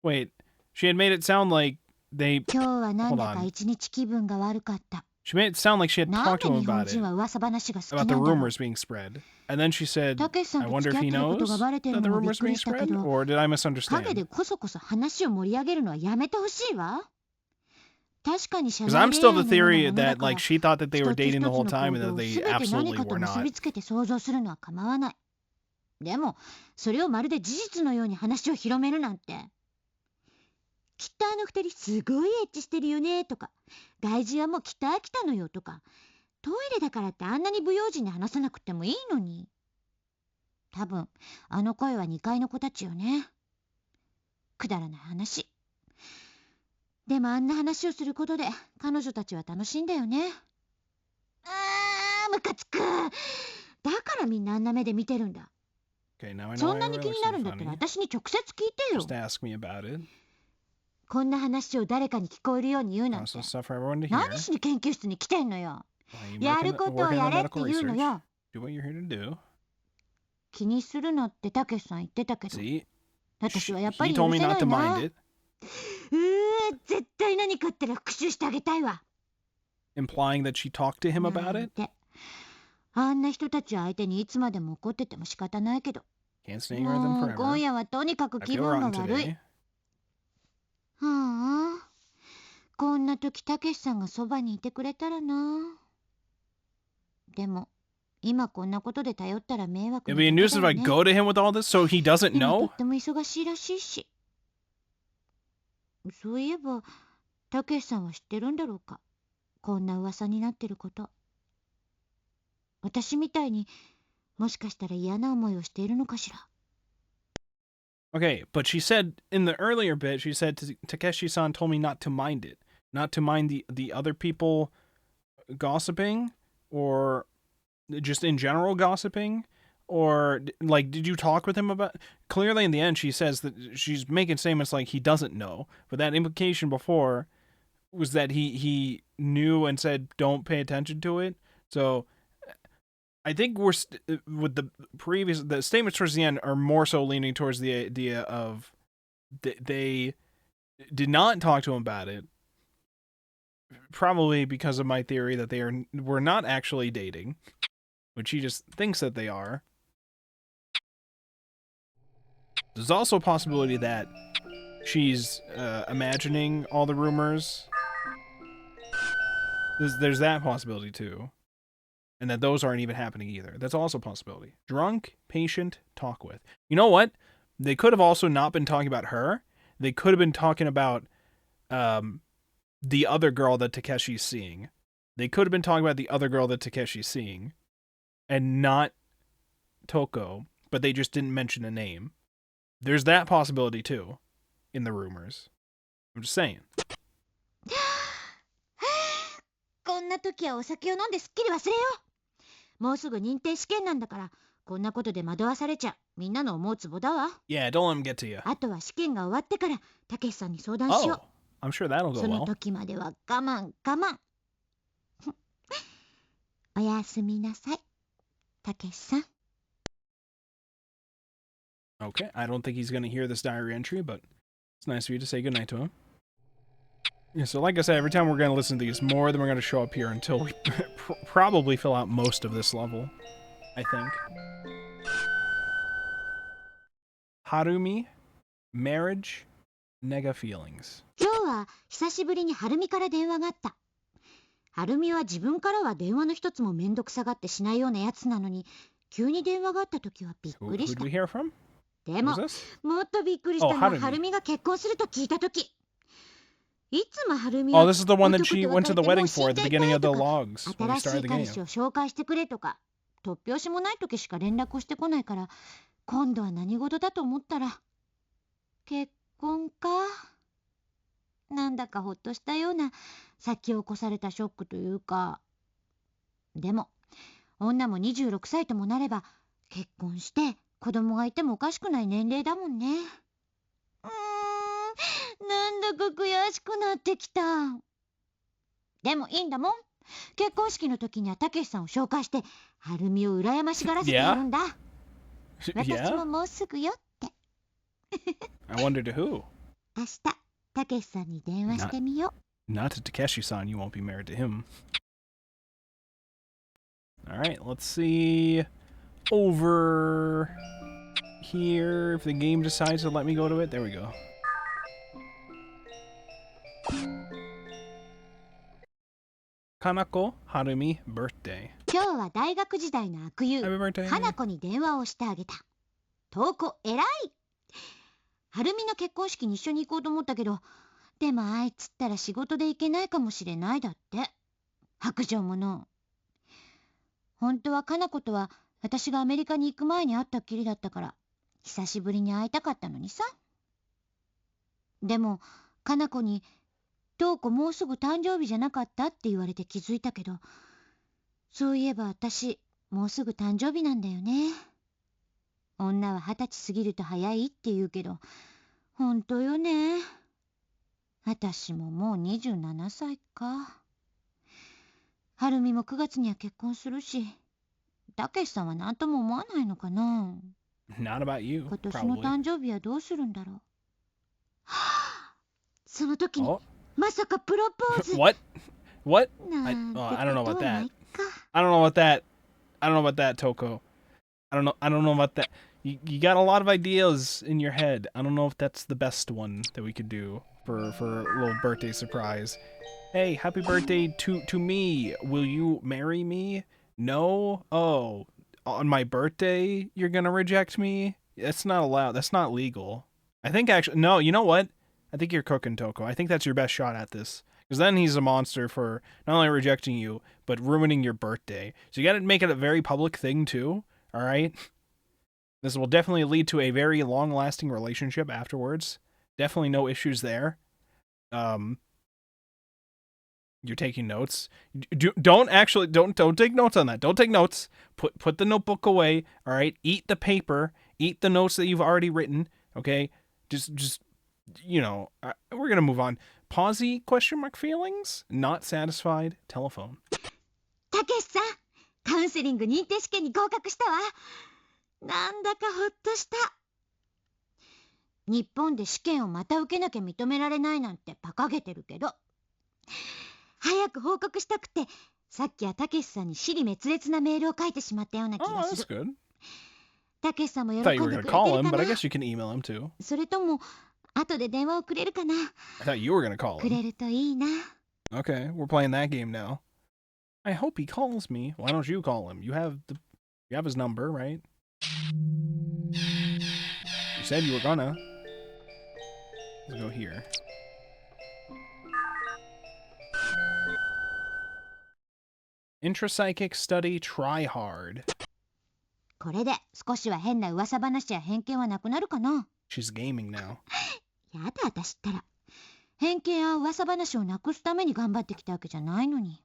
Wait. She had made it sound like they 今日はなん Hold だか on. 一日気分が悪かった。 She made it sound like she had なん talked で to him 日本 about 人 it, は噂話が好き about なん the だろう。 rumors being spread. And then she said, たけしさん I と wonder 付 if き he 合ってることが knows バレて that る the のもびっ rumors くり being したけ spread? ど、 Or did I 陰 misunderstand? でこそこそ話を盛り上げるのはやめてほしいわ。確かに社 Because 内 I'm 恋 still 愛 the のような theory ものだ that から、 like she thought that they 一 were つ dating 一 the つ whole の time 行 and 動 that を they すべて何 absolutely かと were 結び not. つけて想像するのは構わない。でもそれをまるで事実のように話を広めるなんて。きっとあの二人すごいエッチしてるよねとか、外人はもうきっと飽きたのよとか、トイレだからってあんなに不用心に話さなくてもいいのに。多分あの声は2階の子たちよね。くだらない話。でもあんな話をすることで彼女たちは楽しいんだよね。ムカつく。だからみんなあんな目で見てるんだ。 Okay, now I know そ why んなに everyone 気に looks な so るんだったら funny. 私に直接聞いてよ。 Just ask me about it. こんな話を誰かに聞こえるように言うなんて。 Also stuff for everyone to hear. 何しに研究室に来てんのよ。 Why you やる work ことを in や the れって medical 言うの research. よ。 Do what you're here to do. 気にするなってたけしさん言ってたけど、 See? 私はやっぱ He り told 許 me せ not な to い mind な。 it, 絶対何かあったら復讐してあげたいわ。 implying that she talked to him な about ん it. て。あんな人たち相手にいつまでも怒ってても仕方ないけど、 Can't stay around them もう forever. 今夜はとにかく I 気 feel 分が rotten 悪い。 today. はあ、こんな時たけしさんがそばにいてくれたらな。でも、今こんなことで頼ったら迷惑 It'd な be a こと nuisance だ if よ I ね。 go to him with all this, so he doesn't 今と know? っても忙しいらしいし。そういえば、たけしさんは知ってるんだろうか。こんな噂になってること。私みたいにもしかしたら嫌な思いをしているのかしら。 Okay, but she said in the earlier bit, she said Takeshi-san told me not to mind it. Not to mind the other people gossiping, or just in general gossiping, or like, did you talk with him about? Clearly in the end she says that she's making statements like he doesn't know, but that implication before was that he knew and said don't pay attention to it. So I think we're with the statements towards the end are more so leaning towards the idea of they did not talk to him about it, probably because of my theory that were not actually dating, which he just thinks that they are. There's also a possibility that she's imagining all the rumors. There's that possibility too. And that those aren't even happening either. That's also a possibility. Drunk, patient, talk with. You know what? They could have also not been talking about her. They could have been talking about the other girl that Takeshi's seeing. They could have been talking about the other girl that Takeshi's seeing. And not Toko. But they just didn't mention a name. There's that possibility too. In the rumors. I'm just saying. こんな時はお酒を飲んですっきり忘れよう。もうすぐ認定試験なんだから、こんなことで惑わされちゃみんなの思うツボだわ。Yeah, don't let him get to you. あとは試験が終わってからたけしさんに相談しよう。I'm sure that'll go その well. 時までは我慢我慢。おやすみなさい、たけしさん。 Okay, I don't think he's going to hear this diary entry, but it's nice of you to say goodnight to him. Yeah, so like I said, every time we're going to listen to these, more than we're going to show up here until we probably fill out most of this level, I think. Harumi, marriage, nega feelings. 今日は久しぶりにはるみから電話があった。はるみは自分からは電話の一つもめんどくさがってしないようなやつなのに、急に電話があった時はびっ Who くりし did た。 we hear from? でも Who's this? もっとびっくりしたのは Oh, はるみが結婚すると聞いた時。いつもはるみ Oh, は this is the one that 男 she と went to 別 the れても wedding う for 死 at ん the じゃい beginning た of the いとか、 logs when we 新し started い the 彼 game. 氏を紹介してくれとか、突拍子もない時しか連絡をしてこないから、今度は何事だと思ったら結婚か。なんだかほっとしたような先を越されたショックというか。でも女も26歳ともなれば結婚して子供がいてもおかしくない年齢だもんね。なんだか悔しくなってきた。でもいいんだもん。結婚式の時にはたけしさんを紹介してはるみを羨ましがらせてやるんだ。私 Yeah? ももうすぐよって。 I wonder to who? 明日たけしさんに電話してみよう。 Not to Takeshi-san, you won't be married to him. Alright, let's see. Over here, if the game decides to let me go to it. There we go. Kanako Harumi birthday. 今日は大学時代の悪友 Happy birthday. 花子に電話をしてあげた。瞳子偉い。はるみの結婚式に一緒に行こうと思ったけど、でもあいつったら仕事で行けないかもしれないだって。白状者。本当はかな子とは私がアメリカに行く前に会ったっきりだったから、久しぶりに会いたかったのにさ。でもかな子に瞳子もうすぐ誕生日じゃなかったって言われて気づいたけど、そういえば私もうすぐ誕生日なんだよね。女は20歳過ぎると早いって言うけど、本当よね。私ももう27歳か。はるみも9月には結婚するし、たけしさんは何とも思わないのかな。 Not about you, 今年の probably. 誕生日はどうするんだろう。その時に Oh, まさかプロポーズ what? What? なん I don't know て about ことはな that. いか。 I don't know about that. I don't know about that, Toko. I don't know about that. You got a lot of ideas in your head. I don't know if that's the best one that we could do for a little birthday surprise. Hey, happy birthday to me. Will you marry me? No? Oh, on my birthday, you're gonna reject me? That's not allowed. That's not legal. I think actually, no, you know what? I think you're cooking, Toko. I think that's your best shot at this. Because then he's a monster for not only rejecting you, but ruining your birthday. So you gotta make it a very public thing, too. Alright? This will definitely lead to a very long-lasting relationship afterwards. Definitely no issues there. You're taking notes. Don't take notes on that. Don't take notes. Put the notebook away. All right. Eat the paper. Eat the notes that you've already written. Okay. Just we're gonna move on. Pausey ? Feelings not satisfied. Telephone. たけしさん、カウンセリング認定試験に合格したわ。なんだかほっとした。日本で試験をまた受けなきゃ認められないなんて馬鹿げてるけど。早く報告したくて、さっきはたけしさんに支離滅裂なメールを書いてしまったような気がする。たけしさんも喜んでくれてるかな。それとも後で電話をくれるかな。くれるといいな。Okay, we're playing that game now. I hope he calls me. Why don't you call him? You have his number, right? You said you were gonna. Let's go here. Intrapsychic study try hard. これで少しは変な噂話や偏見はなくなるかな。She's gaming now. やだ、私ったら。偏見や噂話をなくすために頑張ってきたわけじゃないのに。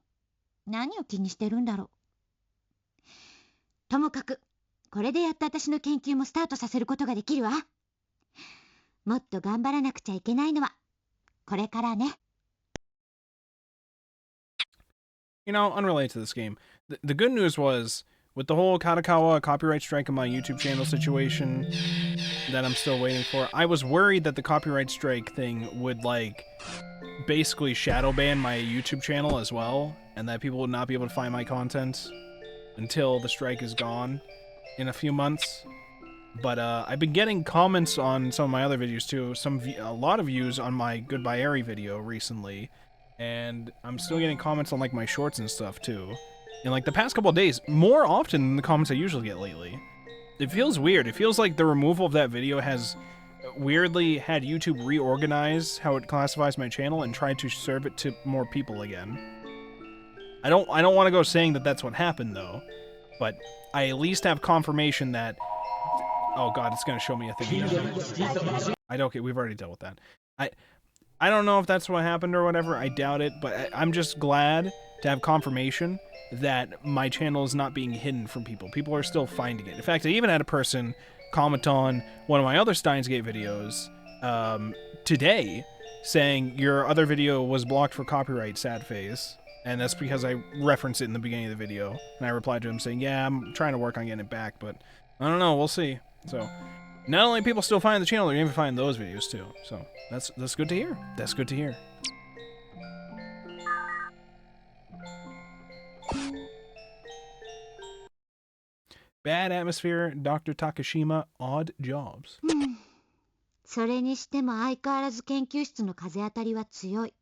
何を気にしてるんだろう。ともかく、これでやっと私の研究もスタートさせることができるわ。もっと頑張らなくちゃいけないのは、これからね。You know, unrelated to this game, the good news was, with the whole Katakawa copyright strike on my YouTube channel situation that I'm still waiting for, I was worried that the copyright strike thing would, basically shadow ban my YouTube channel as well, and that people would not be able to find my content until the strike is gone in a few months. But I've been getting comments on some of my other videos too, a lot of views on my Goodbye Airy video recently, and I'm still getting comments on my shorts and stuff too. In the past couple of days, more often than the comments I usually get lately. It feels weird. It feels like the removal of that video has weirdly had YouTube reorganize how it classifies my channel and try to serve it to more people again. I don't want to go saying that that's what happened though, but I at least have confirmation that. Oh god, it's gonna show me a thing. Okay, we've already dealt with that. I don't know if that's what happened or whatever. I doubt it, but I'm just glad to have confirmation that my channel is not being hidden from people. People are still finding it. In fact, I even had a person comment on one of my other Steins Gate videos today, saying your other video was blocked for copyright, sad face. And that's because I referenced it in the beginning of the video. And I replied to him saying, yeah, I'm trying to work on getting it back, but I don't know, we'll see. So, not only people still find the channel, they're even find those videos too. So, that's good to hear. That's good to hear. Bad atmosphere, Dr. Takashima, odd jobs. それにしても相変わらず研究室の風当たりは強い。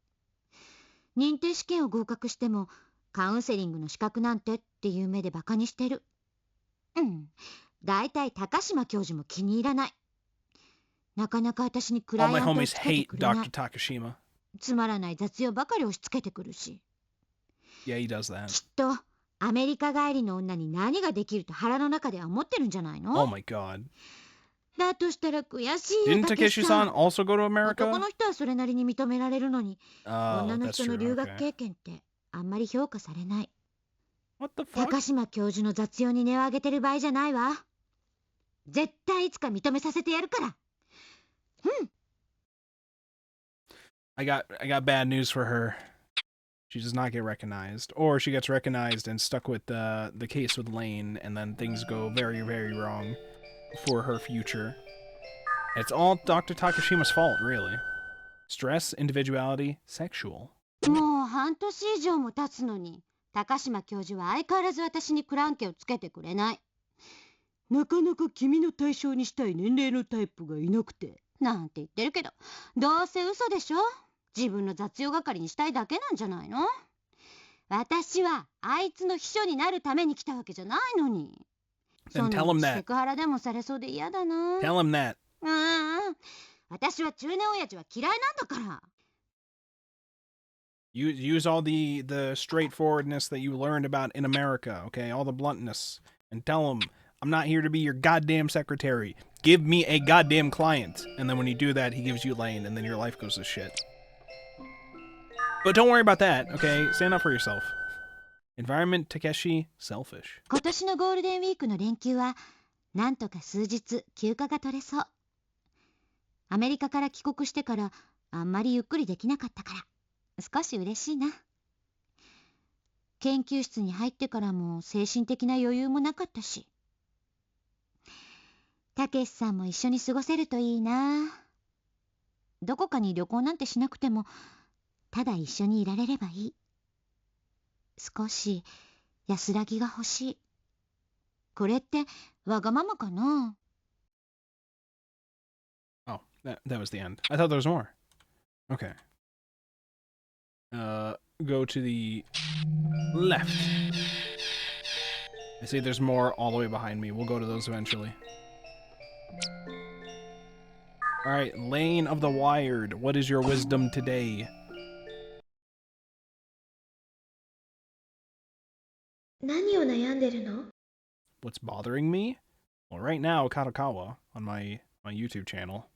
認定試験を合格してもカウンセリングの資格なんてっていう目でバカにしてる。だいたい高島教授も気に入らない。なかなか私にクライアントをつけてくれない。つまらない雑用ばかり押し付けてくるし。Yeah, he does that. きっとアメリカ帰りの女に何ができると腹の中では思ってるんじゃないの？ Oh my god. だとしたら悔しいよ。 Didn't Takeshi-san also go to America? 男の人はそれなりに認められるのに、女の人の留学経験ってあんまり評価されない。What the fuck? 高島教授の雑用に値を上げてる場合じゃないわ。絶対いつか認めさせてやるから。I got bad news for her. She does not get recognized, or she gets recognized and stuck with the case with Lane, and then things go very, very wrong for her future. It's all Dr. Takashima's fault, really. Stress, individuality, sexual. もう半年以上も経つのに、高島教授は相変わらず私にクランケをつけてくれない。なかなか君の対象にしたい年齢のタイプがいなくて。なんて言ってるけど、どうせ嘘でしょ？自分の雑用係にしたいだけなんじゃないの？私はあいつの秘書になるために来たわけじゃないのに。 Then tell him that. セクハラでもされそうで嫌だな。 Tell him that. 私は中年親父は嫌いなんだから。 Use all the straightforwardness that you learned about in America, okay? All the bluntness. And tell him, I'm not here to be your goddamn secretary. Give me a goddamn client. And then when you do that, he gives you Lane, and then your life goes to shit. But don't worry about that, okay? Stand up for yourself. Environment, Takeshi, selfish. 今年のゴールデンウィークの連休はなんとか数日休暇が取れそう。アメリカから帰国してからあんまりゆっくりできなかったから少し嬉しいな。研究室に入ってからも精神的な余裕もなかったし、たけしさんも一緒に過ごせるといいな。どこかに旅行なんてしなくてもただ一緒にいられればいい。少し安らぎが欲しい。これってわがままかな。 Oh, that was the end. I thought there was more. Okay. Go to the left. I see there's more all the way behind me. We'll go to those eventually. Alright, Lane of the Wired. What is your wisdom today? 何を悩んでるの？ What's bothering me? Well, right now, Kadokawa on my YouTube channel.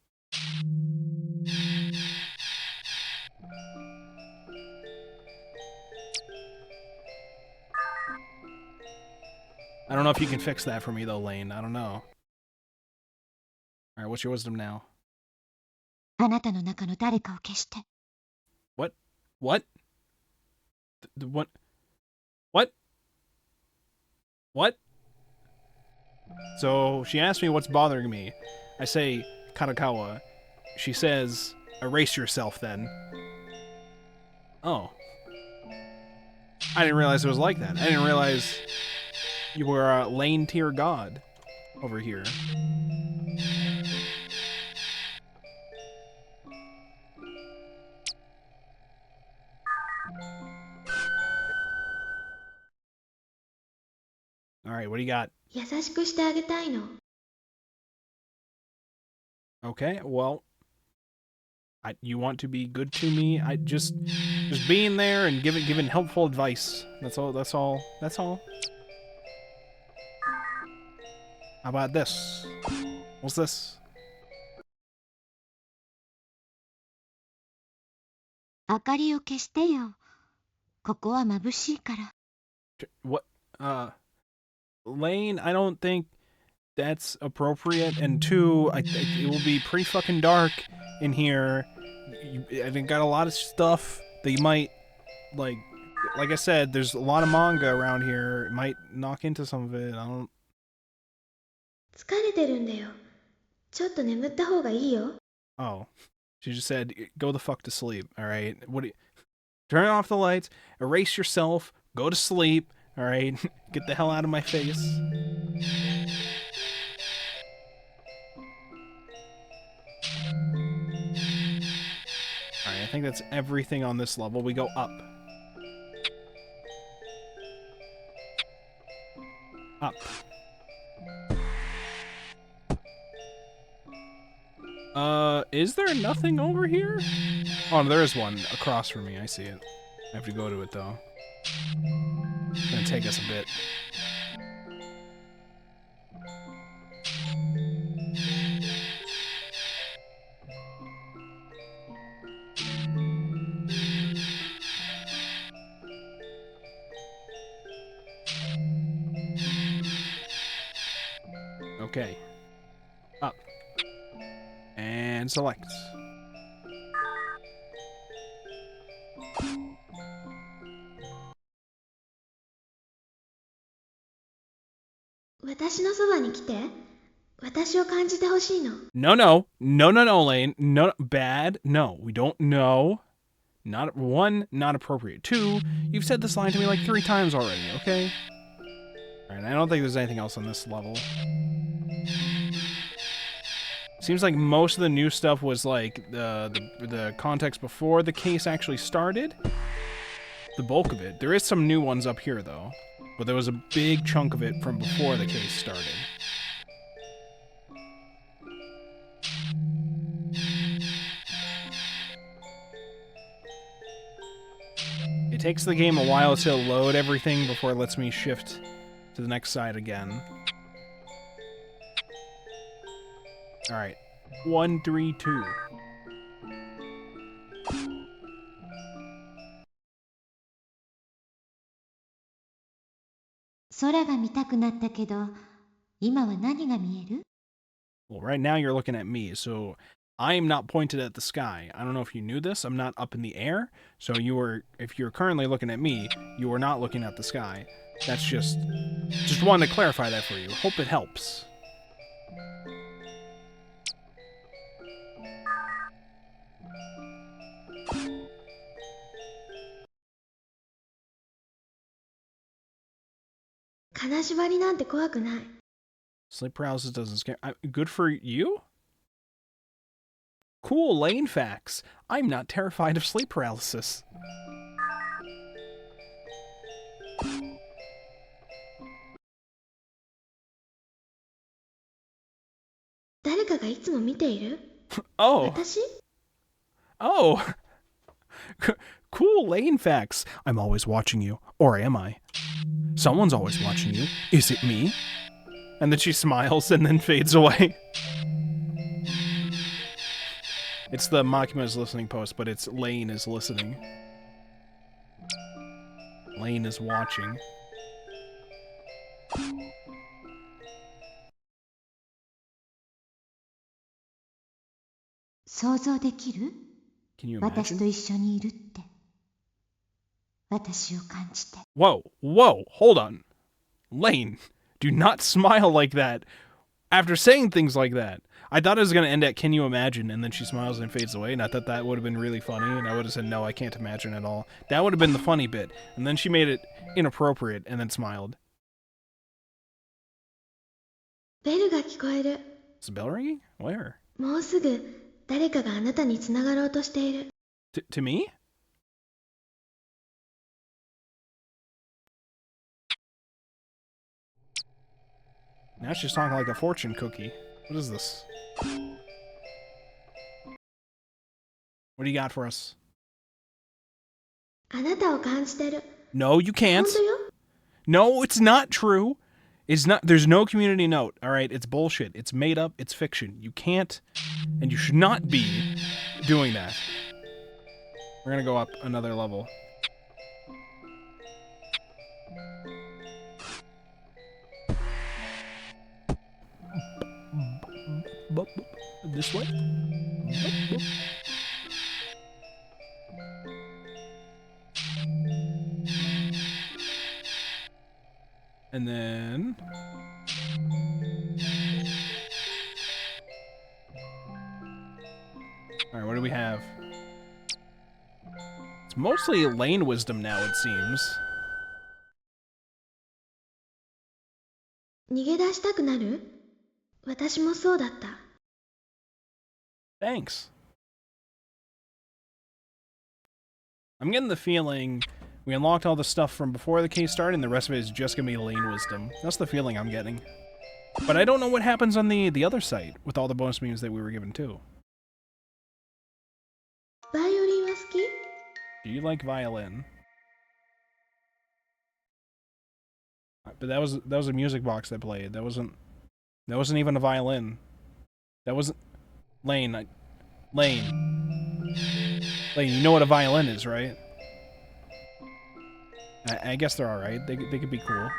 I don't know if you can fix that for me though, Lane. I don't know. Alright, what's your wisdom now? あなたの中の誰かを消して。 What? What? What? What? What? So she asked me what's bothering me. I say, Kadokawa. She says, erase yourself then. Oh. I didn't realize it was like that. I didn't realize you were a Lane tier god over here. Alright, what do you got? 優しくしてあげたいの。 Okay, well, you want to be good to me. I just being there and giving helpful advice. That's all. How about this? What's this? 明かりを消してよ。ここは眩しいから。 What? Lane, I don't think that's appropriate. And two, I think it will be pretty fucking dark in here. I think got a lot of stuff that you might like I said, there's a lot of manga around here. It might knock into some of it. I don't. 疲れてるんだよ。ちょっと眠った方がいいよ。 Oh, she just said, "Go the fuck to sleep." All right. What do you? Turn off the lights. Erase yourself. Go to sleep. All right. Get the hell out of my face. Alright, I think that's everything on this level. We go up. Up. Is there nothing over here? Oh, there is one across from me. I see it. I have to go to it, though. It's gonna take us a bit. Okay. Up. And select. 私のそばに来て。私を感じてほしいの。 No, Lane. No, bad. No, we don't know. Not one, not appropriate. Two, you've said this line to me like 3 times already, okay? Alright, I don't think there's anything else on this level. Seems like most of the new stuff was like the context before the case actually started. the bulk of it. There is some new ones up here, though. But there was a big chunk of it from before the case started. It takes the game a while to load everything before it lets me shift to the next side again. Alright. 1, 3, 2.空が見たくなったけど、今は何が見える? Well, right now you're looking at me, so I'm not pointed at the sky. I don't know if you knew this. I'm not up in the air. So if you're currently looking at me, you are not looking at the sky. That's just wanted to clarify that for you. Hope it helps. Sleep paralysis doesn't scare. Good for you? Cool Lane facts. I'm not terrified of sleep paralysis. Oh. Oh. Cool Lane facts. I'm always watching you. Or am I? Someone's always watching you. Is it me? And then she smiles and then fades away. It's the Makima's listening post, but it's Lane is listening. Lane is watching. Can you imagine? Whoa, whoa, hold on. Lane, do not smile like that after saying things like that. I thought it was going to end at "Can you imagine?" and then she smiles and fades away, and I thought that would have been really funny, and I would have said, no, I can't imagine at all. That would have been the funny bit, and then she made it inappropriate and then smiled. Is the bell ringing? Where? To me? Now she's talking like a fortune cookie. What is this? What do you got for us? No, you can't. No, it's not true. It's not. There's no community note. All right, it's bullshit. It's made up. It's fiction. You can't, and you should not be doing that. We're gonna go up another level. This way? And then... Alright, what do we have? It's mostly Lane wisdom now, it seems. Thanks. I'm getting the feeling we unlocked all the stuff from before the case started and the rest of it is just gonna be Lane wisdom. That's the feeling I'm getting. But I don't know what happens on the other site with all the bonus memes that we were given too. Do you like violin? But that was a music box that played. That wasn't even a violin. That wasn't Lane. Lane, you know what a violin is, right? I guess they're alright. They could be cool.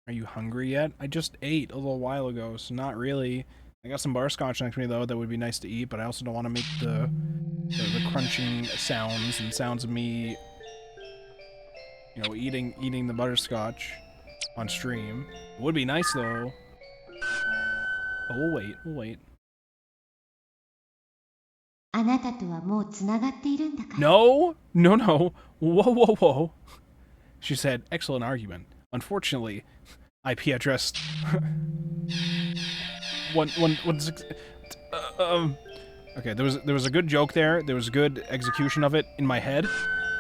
Are you hungry yet? I just ate a little while ago, so not really. I got some butterscotch next to me though that would be nice to eat, but I also don't want to make the crunching sounds and sounds of me, you know, eating the butterscotch on stream. It would be nice though. But we'll wait. No. Whoa. She said, excellent argument. Unfortunately, IP address... Okay, there was a good joke there. There was a good execution of it in my head.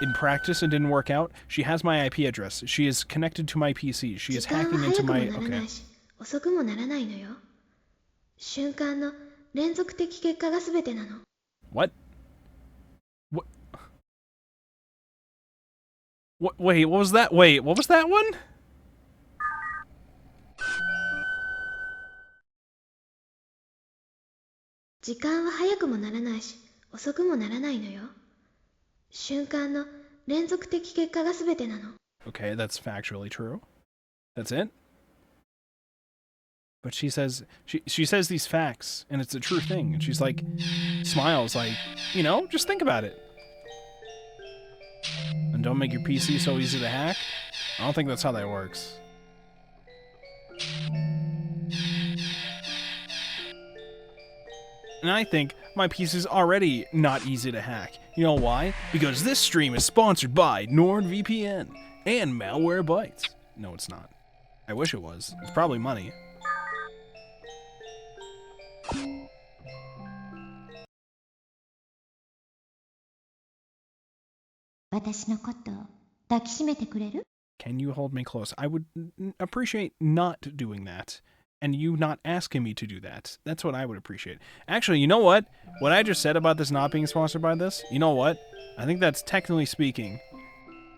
In practice, it didn't work out. She has my IP address. She is connected to my PC. She is 時間は hacking into 早くも my... ならな Okay. いし、遅くもならないのよ。瞬間の連続的結果が全てなの。What? What? Wait, what was that? Wait, what was that one? "時間は早くもならないし、遅くもならないのよ。瞬間の連続的結果が全てなの。Okay, that's factually true. That's it? But she says these facts, and it's a true thing. And she's like, smiles like, you know, just think about it. And don't make your PC so easy to hack. I don't think that's how that works. And I think my PC is already not easy to hack. You know why? Because this stream is sponsored by NordVPN and Malwarebytes. No, it's not. I wish it was. It's probably money. 私のこと抱きしめてくれる？ Can you hold me close? I would appreciate not doing that. And you not asking me to do that. That's what I would appreciate. Actually, you know what? What I just said about this not being sponsored by this, you know what? I think that's technically speaking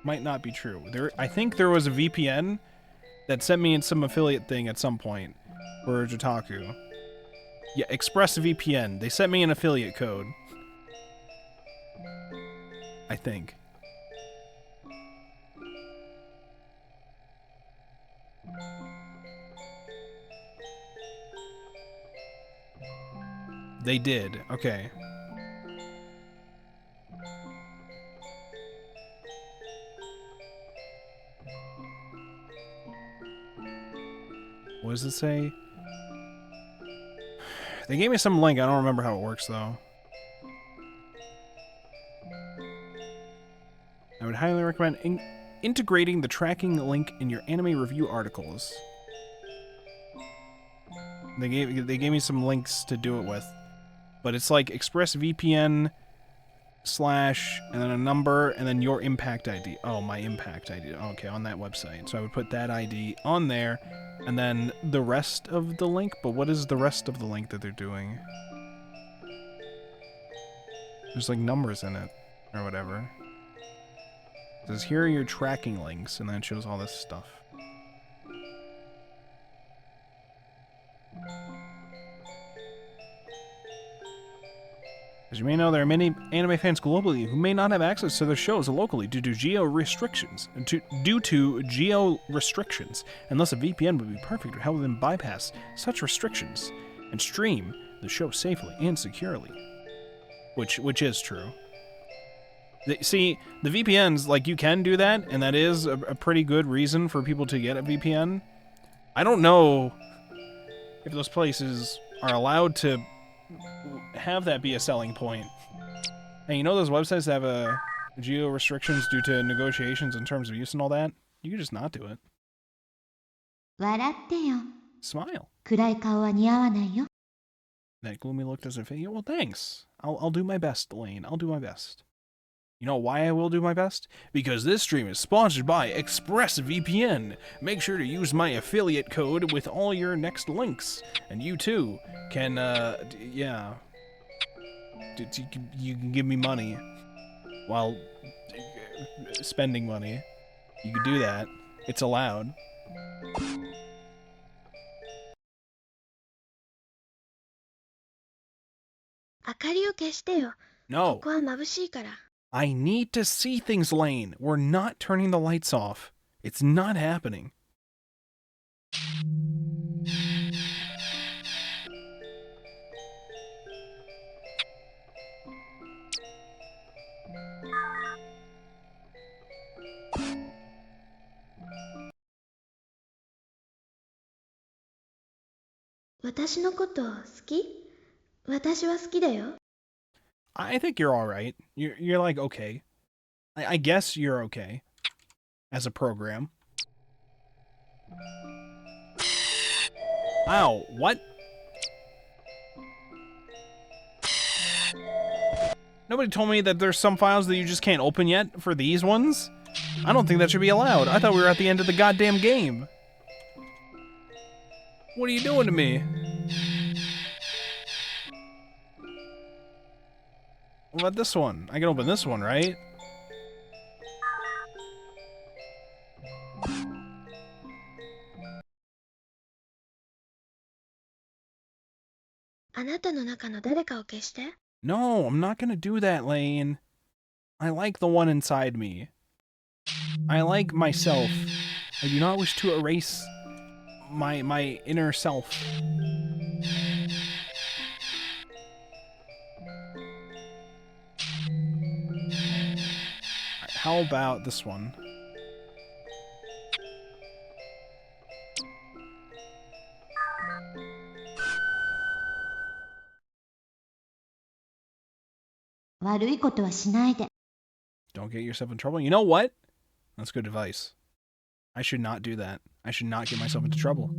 might not be true. I think there was a VPN that sent me in some affiliate thing at some point for Jotaku. Yeah, ExpressVPN. They sent me an affiliate code. I think. They did. Okay. What does it say? They gave me some link. I don't remember how it works, though. I would highly recommend integrating the tracking link in your anime review articles. They gave me some links to do it with. But it's like ExpressVPN / and then a number and then your impact ID. Oh, my impact ID. Okay, on that website. So I would put that ID on there and then the rest of the link. But what is the rest of the link that they're doing? There's like numbers in it or whatever. It says here are your tracking links and then it shows all this stuff. As you may know, there are many anime fans globally who may not have access to their shows locally due to geo restrictions. And thus a VPN would be perfect to help them bypass such restrictions and stream the show safely and securely. Which is true. See, the VPNs, like, you can do that, and that is a pretty good reason for people to get a VPN. I don't know if those places are allowed to have that be a selling point. And you know those websites that have geo restrictions due to negotiations in terms of use and all that? You can just not do it. 笑ってよ。 Smile. 暗い顔は似合わないよ。 That gloomy look doesn't fit you. Well, thanks. I'll do my best, Lane. I'll do my best. You know why I will do my best? Because this stream is sponsored by ExpressVPN. Make sure to use my affiliate code with all your next links. And you too can, yeah. You can give me money while spending money. You can do that. It's allowed. 明かりを消してよ。 No. ここは眩しいから。 I need to see things, Lane. We're not turning the lights off. It's not happening. "私のこと好き?私は好きだよ。 I think you're all right. You're like okay. I guess you're okay as a program. Ow! What? Nobody told me that there's some files that you just can't open yet for these ones. I don't think that should be allowed. I thought we were at the end of the goddamn game. What are you doing to me? What about this one? I can open this one, right? No, I'm not gonna do that, Lane. I like the one inside me. I like myself. I do not wish to erase my inner self. Right, how about this one?悪いことはしないで。 Don't get yourself in trouble. You know what? That's good advice. I should not do that. I should not get myself into trouble.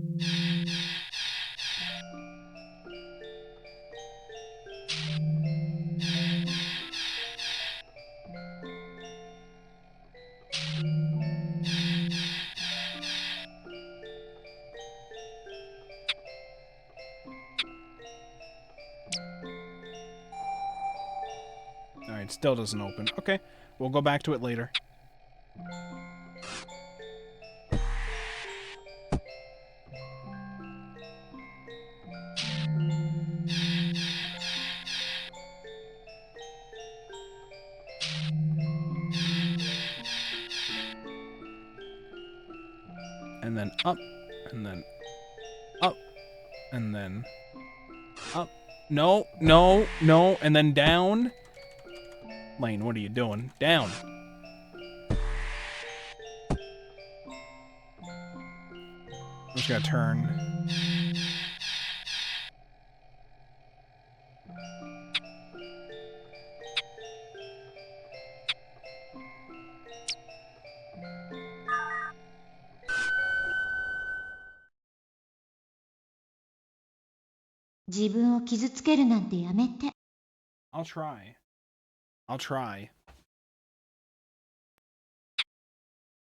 Alright, still doesn't open. Okay, we'll go back to it later. And then up, and then up, and then up. No, no, no, and then down. Lane, what are you doing? Down. I'm just gonna turn.自分を傷つけるなんてやめて。 I'll try. I'll try.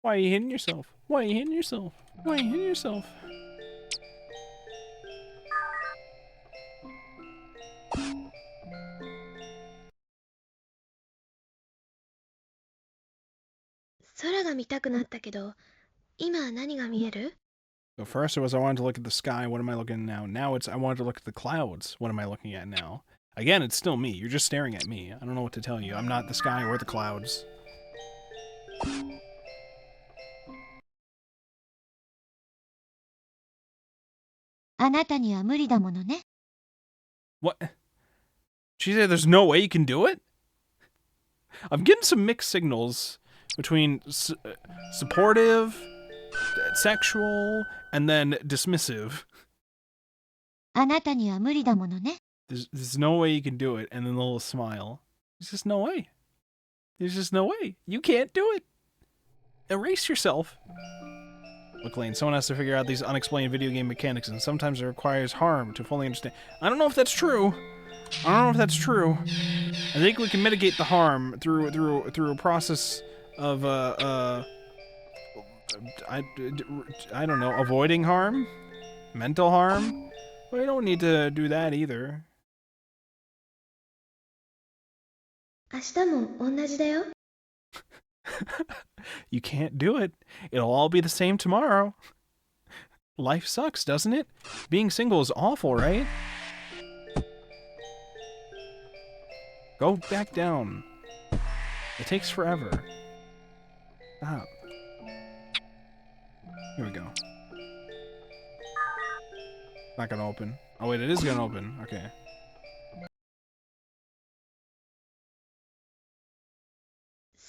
Why are you hitting yourself? Why are you hitting yourself? Why are you hitting yourself? So first it was I wanted to look at the sky. What am I looking at now? Now it's I wanted to look at the clouds. What am I looking at now? Again, it's still me. You're just staring at me. I don't know what to tell you. I'm not the sky or the clouds. あなたには無理だものね。 What? She said there's no way you can do it? I'm getting some mixed signals between supportive, sexual, and then dismissive. あなたには無理だものね。 There's no way you can do it, and then the little smile. There's just no way. There's just no way. You can't do it. Erase yourself. Look, Lane, someone has to figure out these unexplained video game mechanics, and sometimes it requires harm to fully understand. I don't know if that's true. I don't know if that's true. I think we can mitigate the harm through a process of I don't know, avoiding harm, mental harm. We don't need to do that either. 明日も同じだよ。 You can't do it. It'll all be the same tomorrow. Life sucks, doesn't it? Being single is awful, right? Go back down. It takes forever. Stop. Here we go. Not gonna open. Oh wait, it is gonna open. Okay.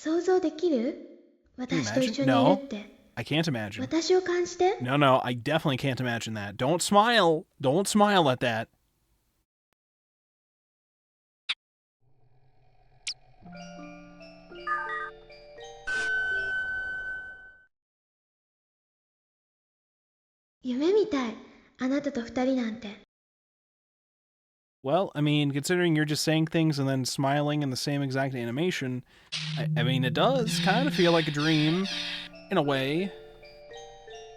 想像できる？ Can you 私と一緒 imagine? にい No. るって。 I can't imagine. 私を感じて。 No, no, I definitely can't imagine that. Don't smile. Don't smile at that. 夢みたい。あなたと二人なんて。Well, I mean, considering you're just saying things and then smiling in the same exact animation, I mean, it does kind of feel like a dream, in a way.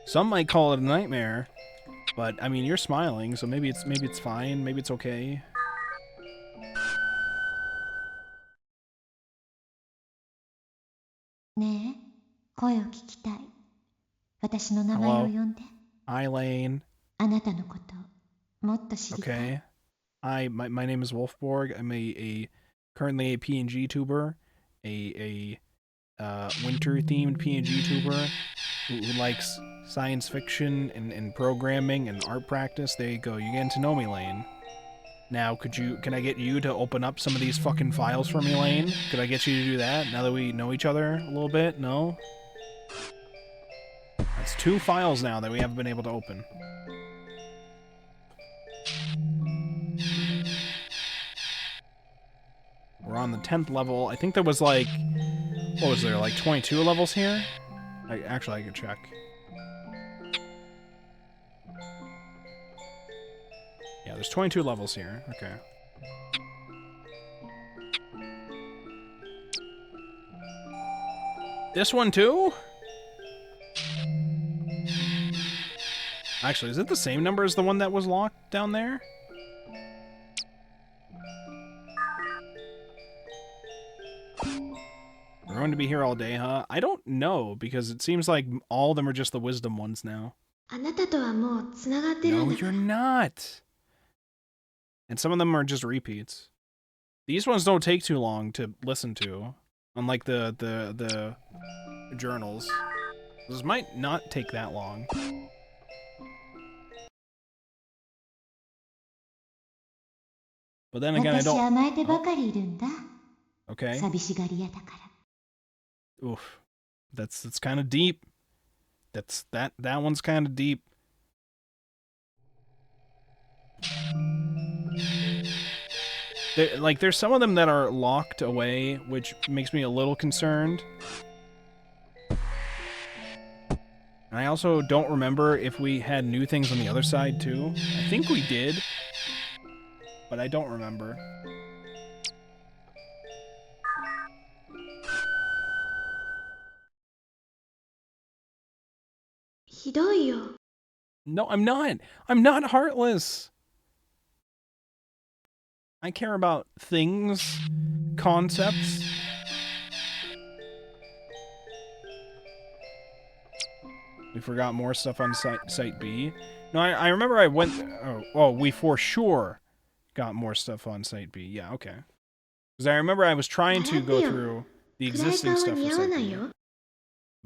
Some might call it a nightmare, but I mean, you're smiling, so maybe it's fine, maybe it's okay. Hello. Hi, Lane. Okay. My name is Wolfborg. I'm currently a PNG tuber, a winter-themed PNG tuber who likes science fiction and programming and art practice. There you go. You're getting to know me, Lane. Now, can I get you to open up some of these fucking files for me, Lane? Could I get you to do that now that we know each other a little bit? No? That's 2 files now that we haven't been able to open. We're on the 10th level. I think there was like... What was there, like 22 levels here? Actually, I could check. Yeah, there's 22 levels here. Okay. This one too? Actually, is it the same number as the one that was locked down there? We're going to be here all day, huh? I don't know, because it seems like all of them are just the wisdom ones now. No, you're not. And some of them are just repeats. These ones don't take too long to listen to, unlike the journals. This might not take that long. But then again, I don't... Oh. Okay. Oof. That's kind of deep. That one's kind of deep. There's some of them that are locked away, which makes me a little concerned. And I also don't remember if we had new things on the other side, too. I think we did, but I don't remember. No, I'm not. I'm not heartless. I care about things, concepts. We forgot more stuff on site B. No, I remember I went... Oh, we for sure got more stuff on site B. Yeah, okay. Because I remember I was trying to go through the existing stuff for site B.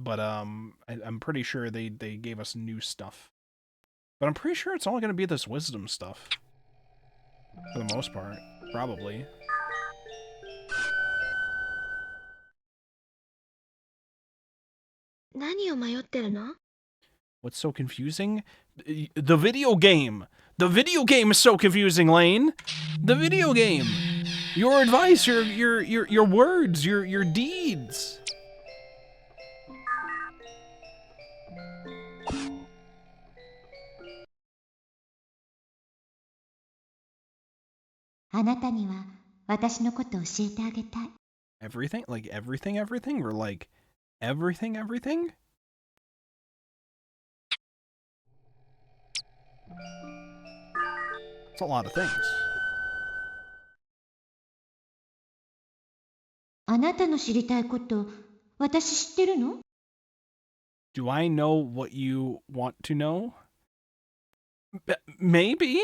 But, I'm pretty sure they gave us new stuff. But I'm pretty sure it's all going to be this wisdom stuff. For the most part. Probably. What's so confusing? The video game! The video game is so confusing, Lane! The video game! Your advice, your words, your deeds! Everything? Like everything? Or like everything? It's a lot of things. Do I know what you want to know? Maybe?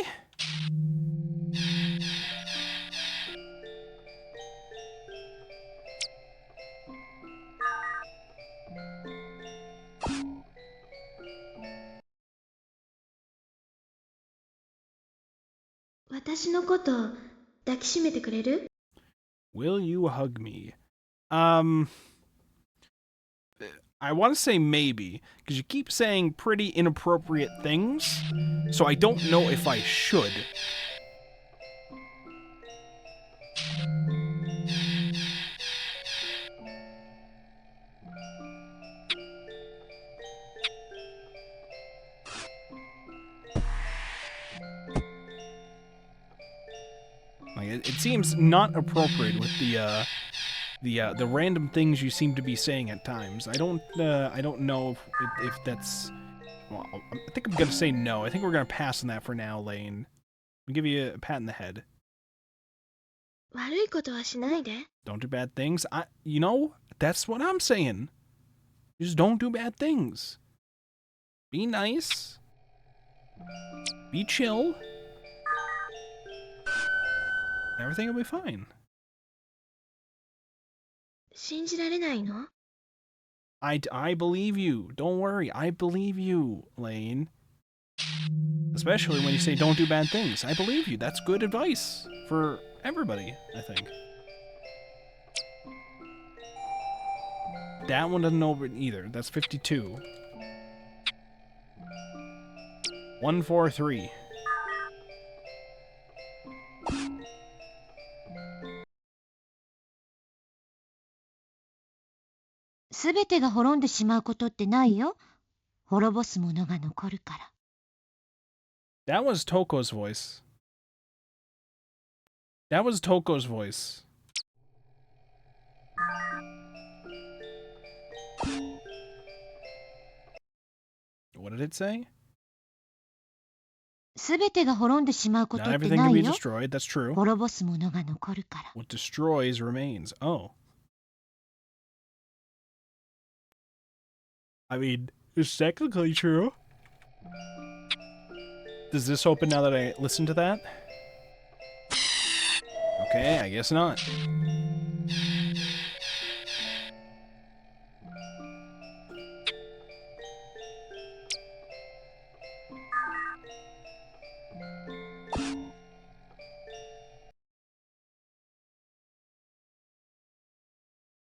Will you hug me? I want to say maybe, because you keep saying pretty inappropriate things, so I don't know if I should. it seems not appropriate with the random things you seem to be saying at times. I don't know if that's. Well, I think I'm gonna say no. I think we're gonna pass on that for now, Lane. I'll give you a pat in the head. 悪いことはしないで。 Don't do bad things. You know, that's what I'm saying. Just don't do bad things. Be nice. Be chill. Everything will be fine. 信じられないの？ I believe you. Don't worry. I believe you, Lane. Especially when you say don't do bad things. I believe you. That's good advice for everybody, I think. That one doesn't know either. That's 52. 143. すべてが滅んでしまうことってないよ。滅ぼすものが残るから。That was Toko's voice. That was Toko's voice. What did it say? すべてが滅んでしまうこと Not って everything な can be いよ。 destroyed. That's true. 滅ぼすものが残るから。 What destroys remains. Oh. I mean, it's technically true. Does this open now that I listen to that? Okay, I guess not.「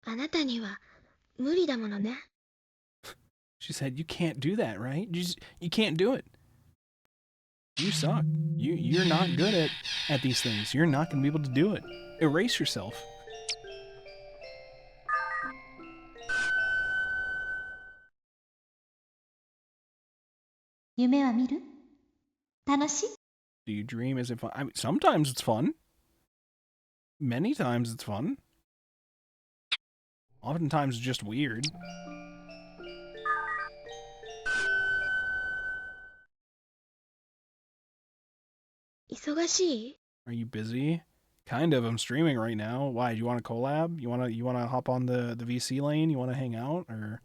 あなたには無理だものね。 She said, "You can't do that, right? You can't do it. You suck. You're not good at these things. You're not gonna be able to do it. Erase yourself." 夢は見る？楽しい？ Do you dream? Is it fun? I mean, sometimes it's fun. Many times it's fun. Oftentimes it's just weird. 忙しい？ Are you busy? Kind of. I'm streaming right now. Why? Do you want to collab? You wanna hop on the VC lane? You wanna hang out? Or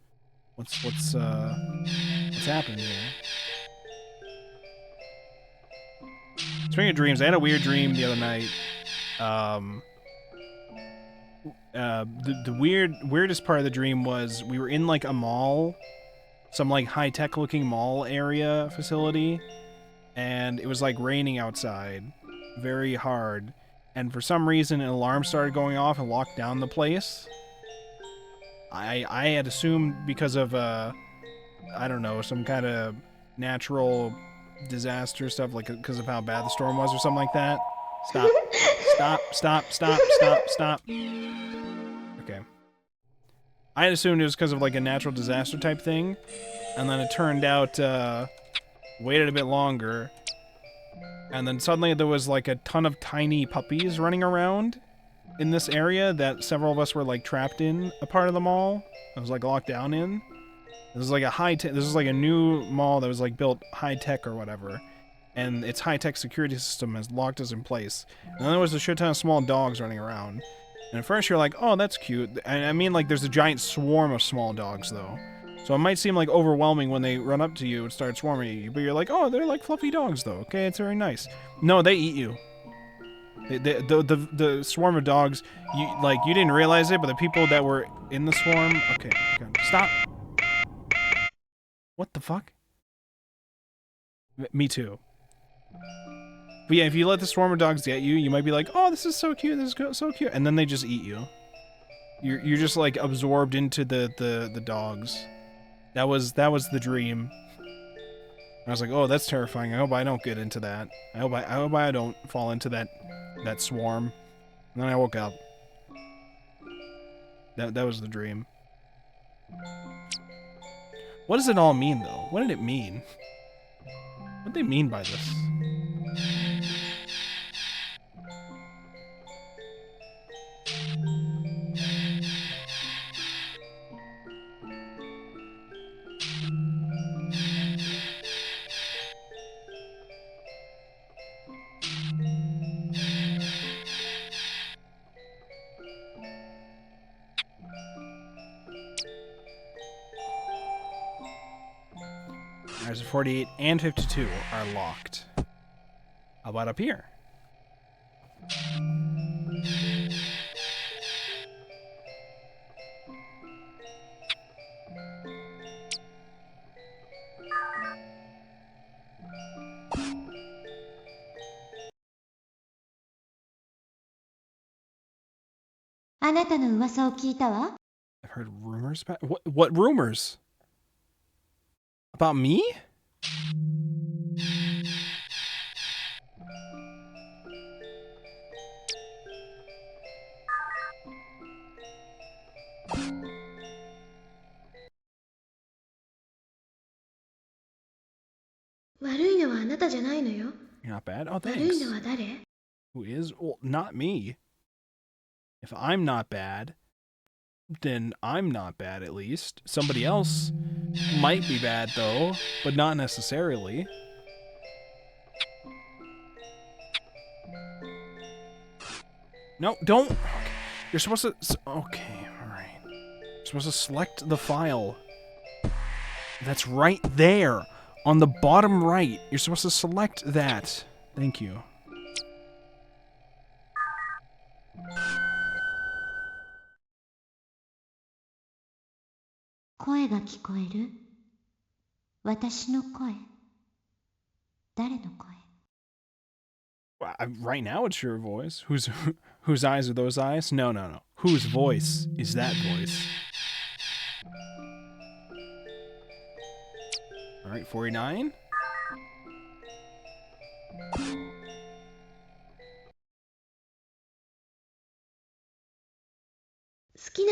what's happening here? Speaking of dreams, I had a weird dream the other night. The weirdest part of the dream was we were in like a mall, some like high-tech looking mall area facility, and it was like raining outside very hard, and for some reason an alarm started going off and locked down the place. I had assumed because of I don't know, some kind of natural disaster stuff, like because of how bad the storm was or something like that. Stop. Okay. I had assumed it was because of like a natural disaster type thing, and then it turned out, waited a bit longer, and then suddenly there was like a ton of tiny puppies running around in this area that several of us were like trapped in a part of the mall. It was like locked down in. This is like this is like a new mall that was like built high tech or whatever, and its high tech security system has locked us in place. And then there was a shit ton of small dogs running around. And at first you're like, oh, that's cute. And I mean, like, there's a giant swarm of small dogs, though. So it might seem, like, overwhelming when they run up to you and start swarming at you. But you're like, oh, they're like fluffy dogs, though. Okay, it's very nice. No, they eat you. The swarm of dogs, you didn't realize it, but the people that were in the swarm... Okay, stop. What the fuck? Me too. But yeah, if you let the swarm of dogs get you, you might be like, oh, this is so cute, this is so cute, and then they just eat you. You're just like absorbed into the dogs. That was the dream. I was like, oh, that's terrifying. I hope I don't get into that. I hope I don't fall into that swarm. And then I woke up. That was the dream. What does it all mean, though? What did it mean? What do they mean by this? Alright, so 48 and 52 are locked. How about up here? I've heard rumors about what rumors? About me? You're not bad. Oh, 悪い thanks. のは誰? Who is? Well, not me. If I'm not bad, then I'm not bad at least. Somebody else might be bad though, but not necessarily. No, don't. Okay. You're supposed to. Okay, alright. You're supposed to select the file. That's right there. On the bottom right. You're supposed to select that. Thank you. Right now it's your voice. Whose eyes are those eyes? No, no, no. Whose voice is that voice? Alright, 49.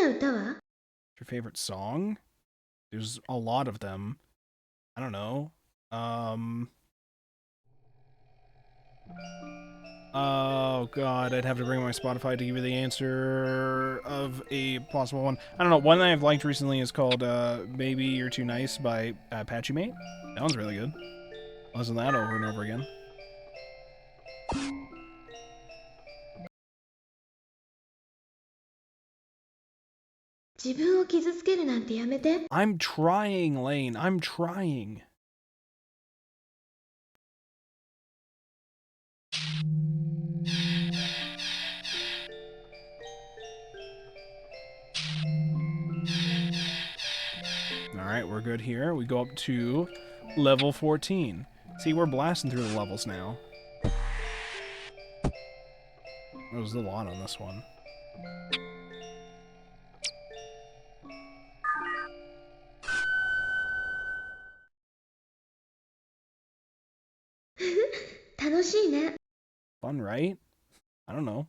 Your favorite song? There's a lot of them. I don't know. Oh god, I'd have to bring my Spotify to give you the answer of a possible one. I don't know, one that I've liked recently is called Maybe You're Too Nice by Apache Mate. That one's really good. Listen to that over and over again. I'm trying, Lane. I'm trying. Alright, we're good here. We go up to level 14. See, we're blasting through the levels now. There was a lot on this one. Fun, right? I don't know.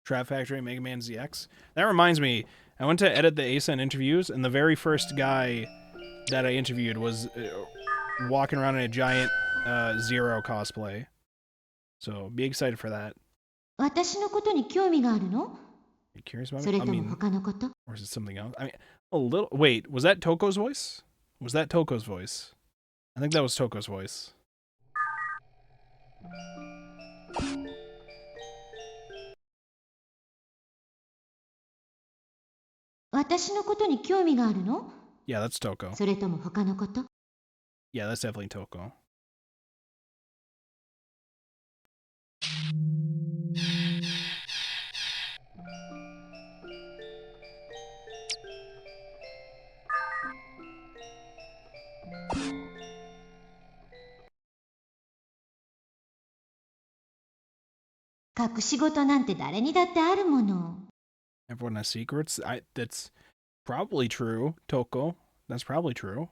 Trap Factory, Mega Man ZX. That reminds me, I went to edit the ASEN interviews, and the very first guy that I interviewed was walking around in a giant Zero cosplay. So be excited for that. Are you curious about me? I mean, or is it something else? I mean, a little. Wait, was that Toko's voice? Was that Toko's voice? I think that was Toko's voice. Yeah, that's Toko. Yeah, that's definitely Toko. Everyone has secrets? That's probably true, Toko. That's probably true.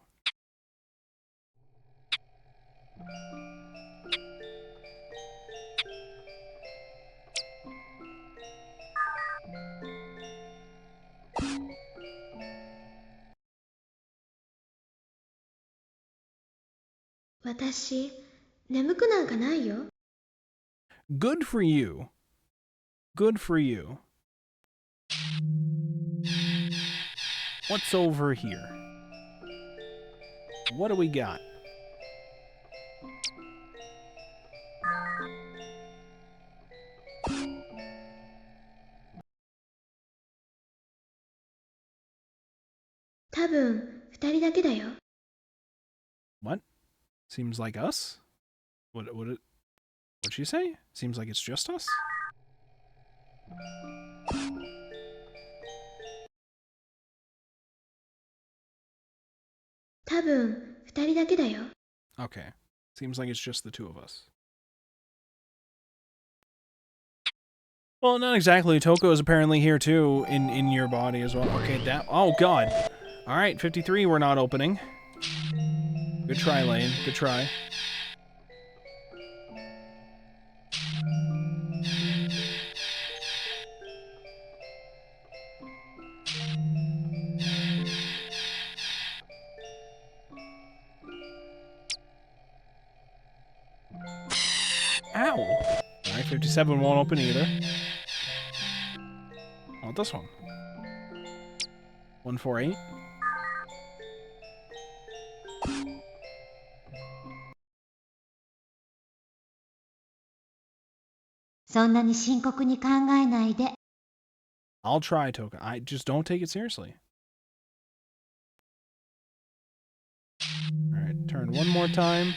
Good for you. Good for you. What's over here? What do we got? What? Seems like us? What'd she say? Seems like it's just us?多分2人だけだよ。 Okay. Seems like it's just the two of us. Well, not exactly. Toko is apparently here too, in your body as well. Okay, that. Oh god. All right, 53. We're not opening. Good try, Lane. Good try. Ow. All right, 57 won't open either. Oh, this one. 148.そんなに深刻に考えないで。 I'll try, Toko. I just don't take it seriously. All right, turn one more time.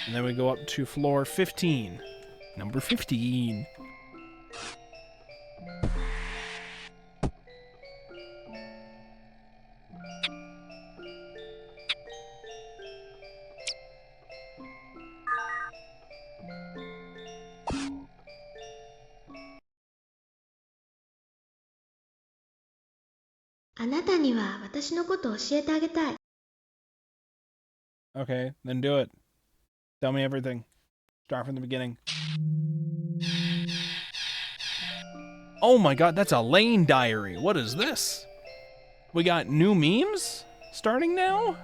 And then we go up to floor 15. Number 15.あなたには私のことを教えてあげたい。 Okay, then do it. Tell me everything. Start from the beginning. Oh my god, that's a Lane diary. What is this? We got new memes starting now?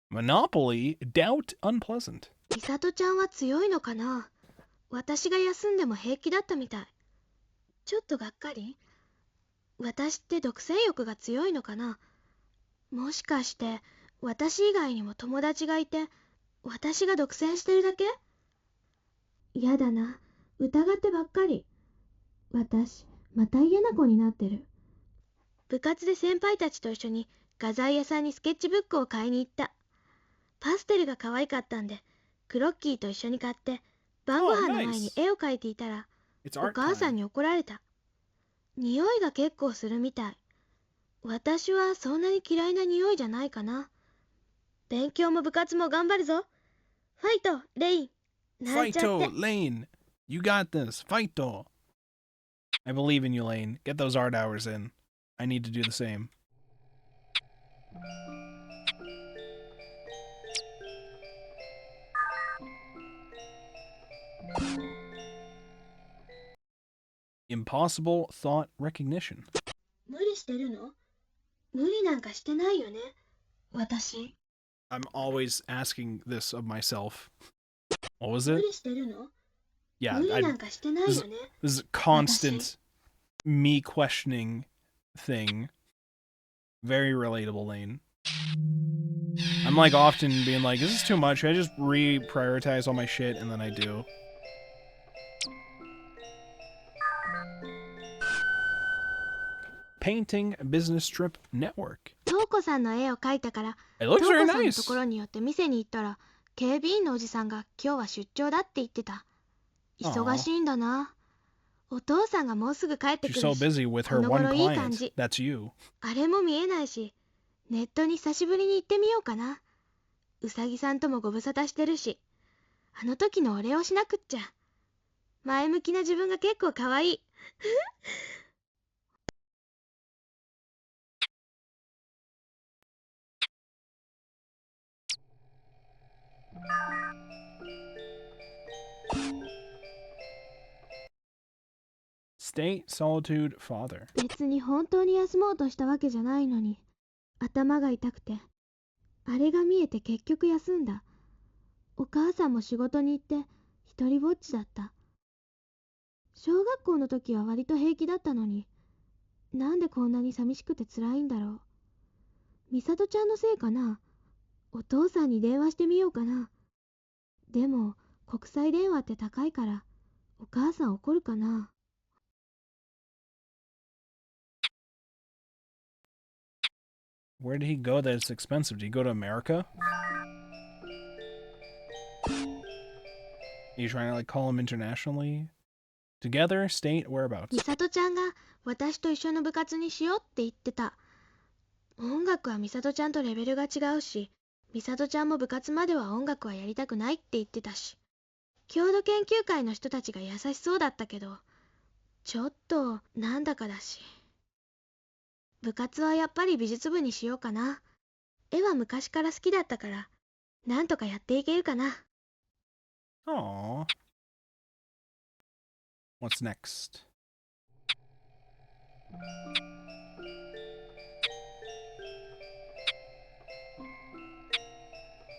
Monopoly, doubt unpleasant. 美里ちゃんは強いのかな。私が休んでも平気だったみたい。ちょっとがっかり。私って独占欲が強いのかな。もしかして私以外にも友達がいて、私が独占してるだけ？やだな、疑ってばっかり。私また嫌な子になってる。部活で先輩たちと一緒に画材屋さんにスケッチブックを買いに行った。パステルが可愛かったんで、クロッキーと一緒に買って晩ご飯の前に絵を描いていたら、お母さんに怒られた。匂いが結構するみたい。私はそんなに嫌いな匂いじゃないかな。勉強も部活も頑張るぞ。ファイト、レイン。なんちゃって。 Fighto, Lane. You got this. Fighto. I believe in you, Lane. Get those art hours in. I need to do the same. Impossible thought recognition. 無理してるの？無理なんかしてないよね。私。 I'm always asking this of myself. What was 無 it? 理してるの？ Yeah, 無理なんかしてないよね。 this is a constant me questioning thing. Very relatable, Lane. I'm like often being like, is this too much? Should I just reprioritize all my shit? And then I do. Painting business trip network. トウコさんの絵を描いたから、 It トウ looks コ very さんの nice. ところによって店に行ったら、警備員のおじさんが今日は出張だって言ってた。忙しいんだな。お父さんがもうすぐ帰ってく She's る so し、 busy with her この one 頃いい感 client. じ。 That's you. あれも見えないし、ネットに久しぶりに行ってみようかな。うさぎさんともご無沙汰してるし、あの時のお礼をしなくっちゃ。前向きな自分が結構可愛い。State solitude father. 別に本当に休もうとしたわけじゃないのに、頭が痛くて、あれが見えて結局休んだ。お母さんも仕事に行って一人ぼっちだった。小学校の時は割と平気だったのに、なんでこんなに寂しくて辛いんだろう。美里ちゃんのせいかな。お父さんに電話してみようかな。でも国際電話って高いから、お母さん怒るかな。Where did he go that it's expensive? Did he go to America? Are you trying to like call him internationally? Together? State? Whereabouts? 美里ちゃんが私と一緒の部活にしようって言ってた。音楽は美里ちゃんとレベルが違うし、美里ちゃんも部活までは音楽はやりたくないって言ってたし、郷土研究会の人たちが優しそうだったけど、ちょっとなんだかだし。部活はやっぱり美術部にしようかな。絵は昔から好きだったから、なんとかやっていけるかな。Aww. What's next?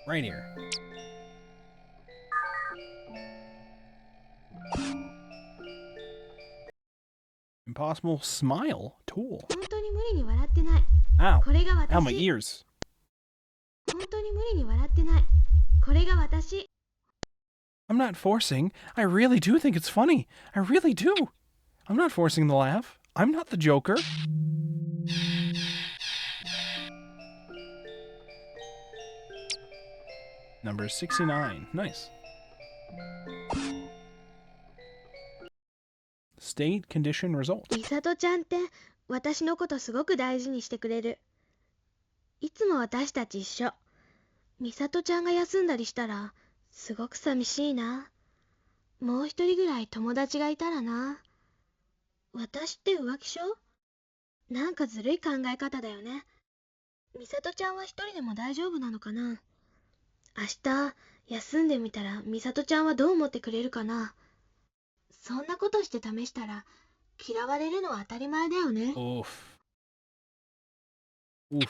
Right here. Impossible smile tool. 本当に無理に笑ってない。 Ow. これが Ow, my 私。 ears. 本当に無理に笑ってない。これが私。 I'm not forcing. I really do think it's funny. I really do. I'm not forcing the laugh. I'm not the Joker. Number 69. Nice. State condition result. 美里ちゃんって私のことすごく大事にしてくれる。いつも私たち一緒。美里ちゃんが休んだりしたらすごく寂しいな。もう一人ぐらい友達がいたらな。私って浮気症？なんかずるい考え方だよね。美里ちゃんは一人でも大丈夫なのかな。明日休んでみたら美里ちゃんはどう思ってくれるかな。そんなことして試したら嫌われるのは当たり前だよね。 Oof. Oof.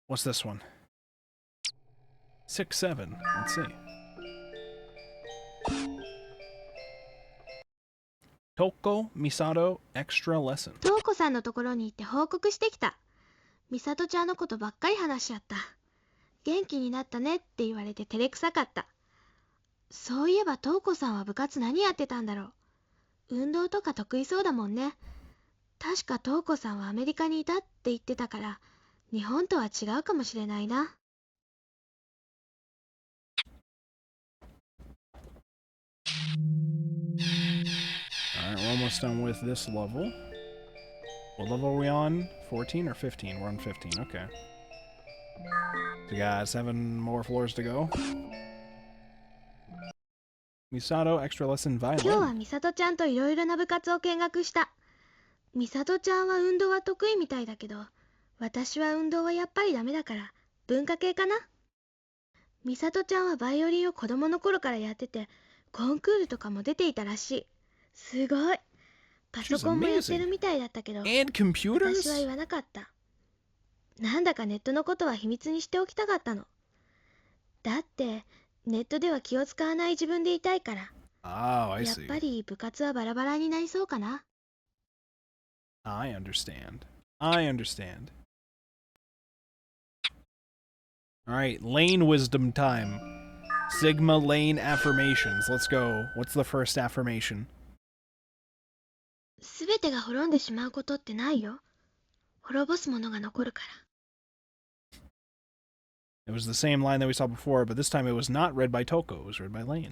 What's this one? 6, 7. Let's see. Toko Misato extra lesson. 瞳子さんのところに行って報告してきた。美里ちゃんのことばっかり話し合った。元気になったねって言われて照れくさかった。そういえば瞳子さんは部活何やってたんだろう。運動とか得意そうだもんね。確か瞳子さんはアメリカにいたって言ってたから、日本とは違うかもしれないな。Alright, we're almost done with this level. What level are we on? 14 or 15? We're on 15, okay. So we got 7 more floors to go. Misato extra lesson 今日は violin. 美里ちゃんといろいろな部活を見学した。美里ちゃんは運動は得意みたいだけど、私は運動はやっぱりダメだから文化系かな。美里ちゃんはバイオリンを子供の頃からやってて、コンクールとかも出ていたらしい。すごい。パソコンもやってるみたいだったけど、 And 私は computers? 言わなかった。なんだかネットのことは秘密にしておきたかったの。だってネットでは気を使わない自分でいたいから。 Oh, I やっ see. ぱり部活はバラバラになりそうかな。 I understand. I understand. Alright, Lane wisdom time. Sigma Lane affirmations. Let's go. What's the first affirmation? すべてが滅んでしまうことってないよ。滅ぼすものが残るから。 It was the same line that we saw before, but this time it was not read by Toko, it was read by Lane.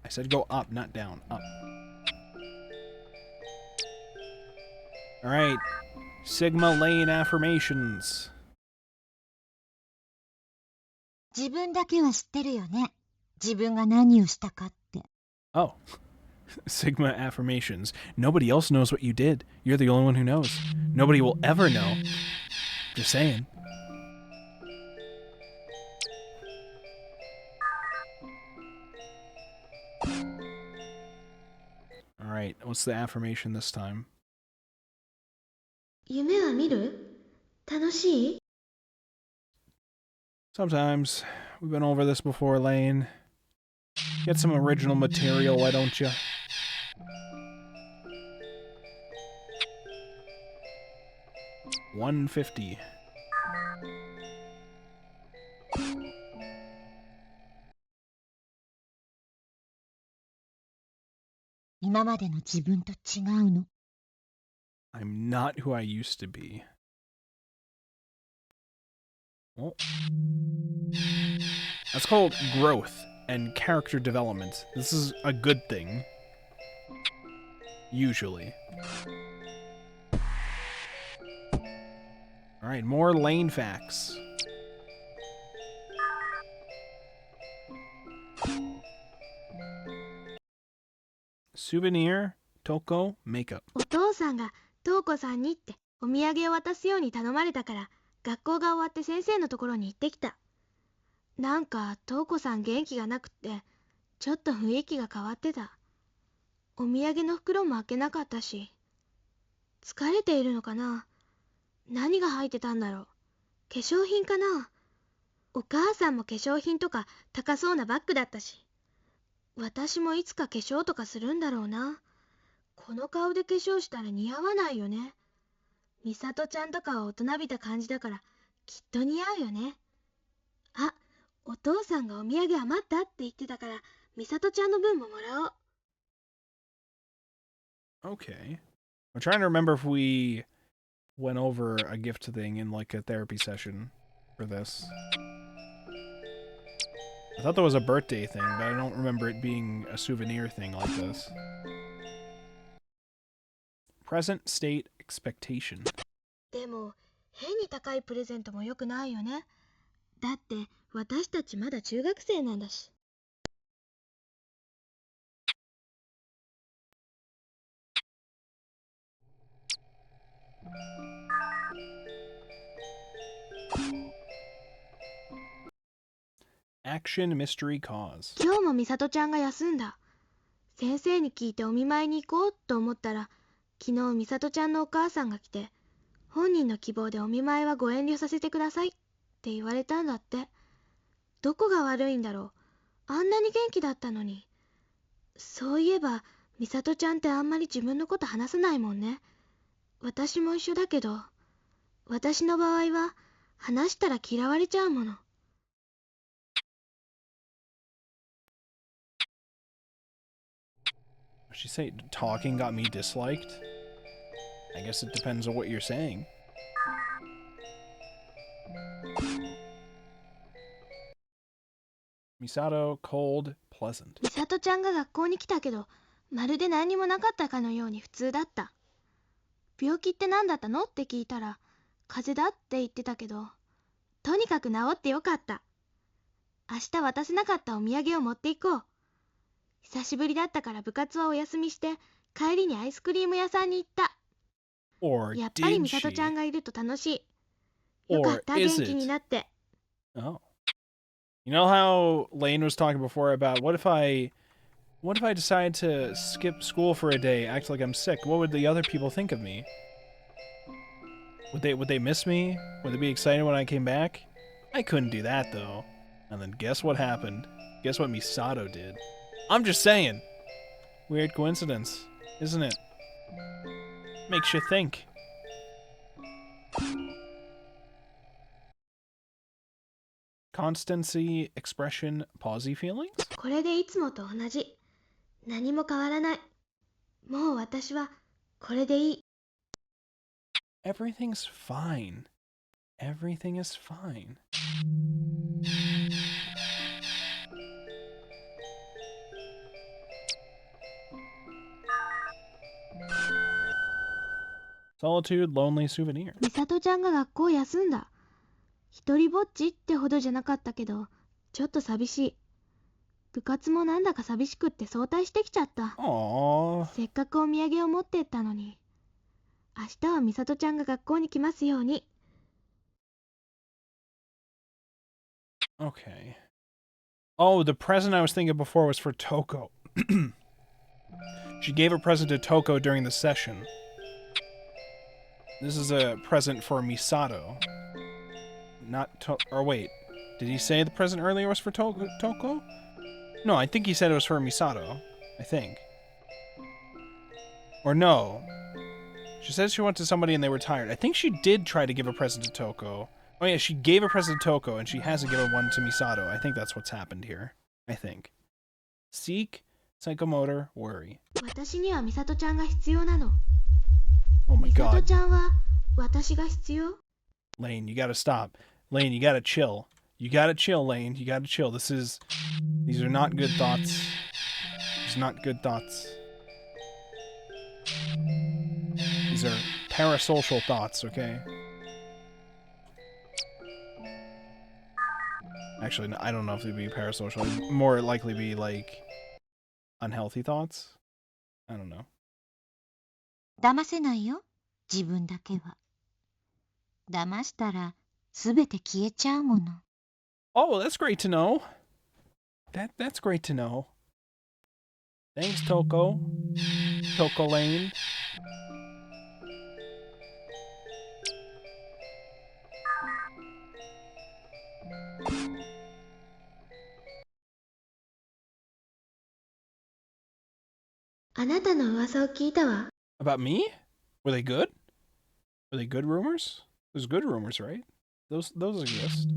I said go up, not down. Up. Alright. Sigma Lane affirmations. 自分だけは知ってるよね。自分が何をしたかって。Oh. Sigma affirmations. Nobody else knows what you did. You're the only one who knows. Nobody will ever know. Just saying. Alright, what's the affirmation this time? 夢は見る？楽しい？ Sometimes. We've been over this before, Lane. Get some original material, why don't you? $150. 今までの自分と違うの。 I'm not who I used to be. Oh. That's called growth and character development. This is a good thing. Usually. Alright, more Lane facts. Souvenir, Toko, makeup. お父さんが瞳子さんにってお土産を渡すように頼まれたから学校が終わって先生のところに行ってきた。なんか瞳子さん元気がなくってちょっと雰囲気が変わってた。お土産の袋も開けなかったし疲れているのかな。何が入ってたんだろう。化粧品かな。お母さんも化粧品とか高そうなバッグだったし私もいつか化粧とかするんだろうな。この顔で化粧したら似合わないよね。美里ちゃんとかは大人びた感じだからきっと似合うよね。あ、お父さんがお土産余ったって言ってたから美里ちゃんの分ももらおう。Okay. I'm trying to remember if we went over a gift thing in like a therapy session for this. I thought there was a birthday thing, but I don't remember it being a souvenir thing like this. Present state expectation. でも変に高いプレゼントも良くないよね。だって私たちまだ中学生なんだし。Action mystery cause. 今日も美里ちゃんが休んだ。先生に聞いてお見舞いに行こうと思ったら昨日美里ちゃんのお母さんが来て本人の希望でお見舞いはご遠慮させてくださいって言われたんだって。どこが悪いんだろう。あんなに元気だったのに。そういえば美里ちゃんってあんまり自分のこと話さないもんね。私も一緒だけど私の場合は話したら嫌われちゃうもの。She say talking got me disliked? I guess it depends on what you're saying. Misato, cold, pleasant. 美里ちゃんが学校に来たけどまるで何にもなかったかのように普通だった。病気って何だったのって聞いたら風邪だって言ってたけどとにかく治ってよかった。明日渡せなかったお土産を持っていこう。久しぶりだったから部活はお休みして帰りにアイスクリーム屋さんに行った。 Or やっぱり did 美里 she? ちゃんがいると楽しい。よか Or った元 is 気に it? なって。 Oh. You know how Lane was talking before about what if I decide to skip school for a day, act like I'm sick? What would the other people think of me? Would they miss me? Would they be excited when I came back? I couldn't do that though. And then guess what happened? Guess what Misato did? I'm just saying. Weird coincidence, isn't it? Makes you think. Constancy, expression, pausey feelings? これでいつもと同じ。何も変わらない。もう私はこれでいい。 Everything's fine. Everything is fine. Solitude, lonely souvenir. 美里ちゃんが学校休んだ。一人ぼっちってほどじゃなかったけどちょっと寂しい。部活もなんだか寂しくって早退してきちゃった。 Aww. せっかくお土産を持ってったのに。明日は美里ちゃんが学校に来ますように。 Okay. Oh, the present I was thinking before was for Toko. She gave a present to Toko during the session. This is a present for Misato. Not or wait, did he say the present earlier was for Toko? No, I think he said it was for Misato. I think. Or no. She said she went to somebody and they were tired. I think she did try to give a present to Toko. Oh yeah, she gave a present to Toko and she hasn't given one to Misato. I think that's what's happened here. I think. Seek, psychomotor, worry. 私には美里ちゃんが必要なの。 Oh my 美里 god. ちゃんは私が必要。 Lane, you gotta stop. Lane, you gotta chill. You gotta chill, Lane. You gotta chill. These are not good thoughts. These are not good thoughts. These are parasocial thoughts, okay? Actually, I don't know if they'd be parasocial. It'd more likely be, like, unhealthy thoughts. I don't know. 騙せないよ、自分だけは。騙したら、すべて消えちゃうもの。Oh, well, that's great to know. That's great to know. Thanks, Toko. Toko Lane. About me? Were they good? Were they good rumors? There's good rumors, right? Those exist.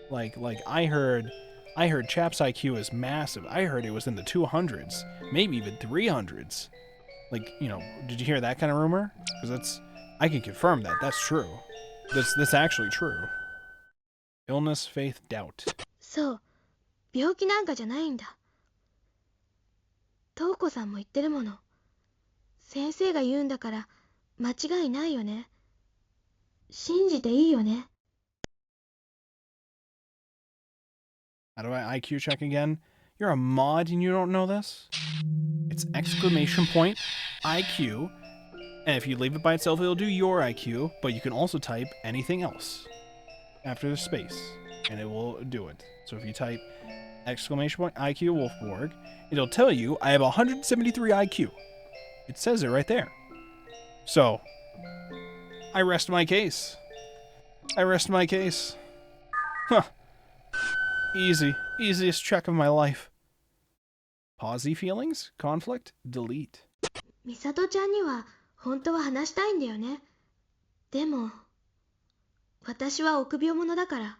Like I heard Chap's IQ is massive. I heard it was in the 200s, maybe even 300s. Like, you know, did you hear that kind of rumor? Because I can confirm that. That's true. That's actually true. Illness, faith, doubt. そう、病気なんかじゃないんだ。瞳子さんも言ってるもの。先生が言うんだから間違いないよね。信じていいよね。How do I IQ check again? You're a mod and you don't know this? It's exclamation point IQ, and if you leave it by itself, it'll do your IQ, but you can also type anything else after the space, and it will do it. So if you type exclamation point IQ Wolfborg, it'll tell you I have 173 IQ. It says it right there. So, I rest my case. I rest my case. Huh. Easy. Easiest check of my life. Pausey feelings? Conflict? Delete. 美里ちゃんには本当は話したいんだよね。でも、私は臆病者だから。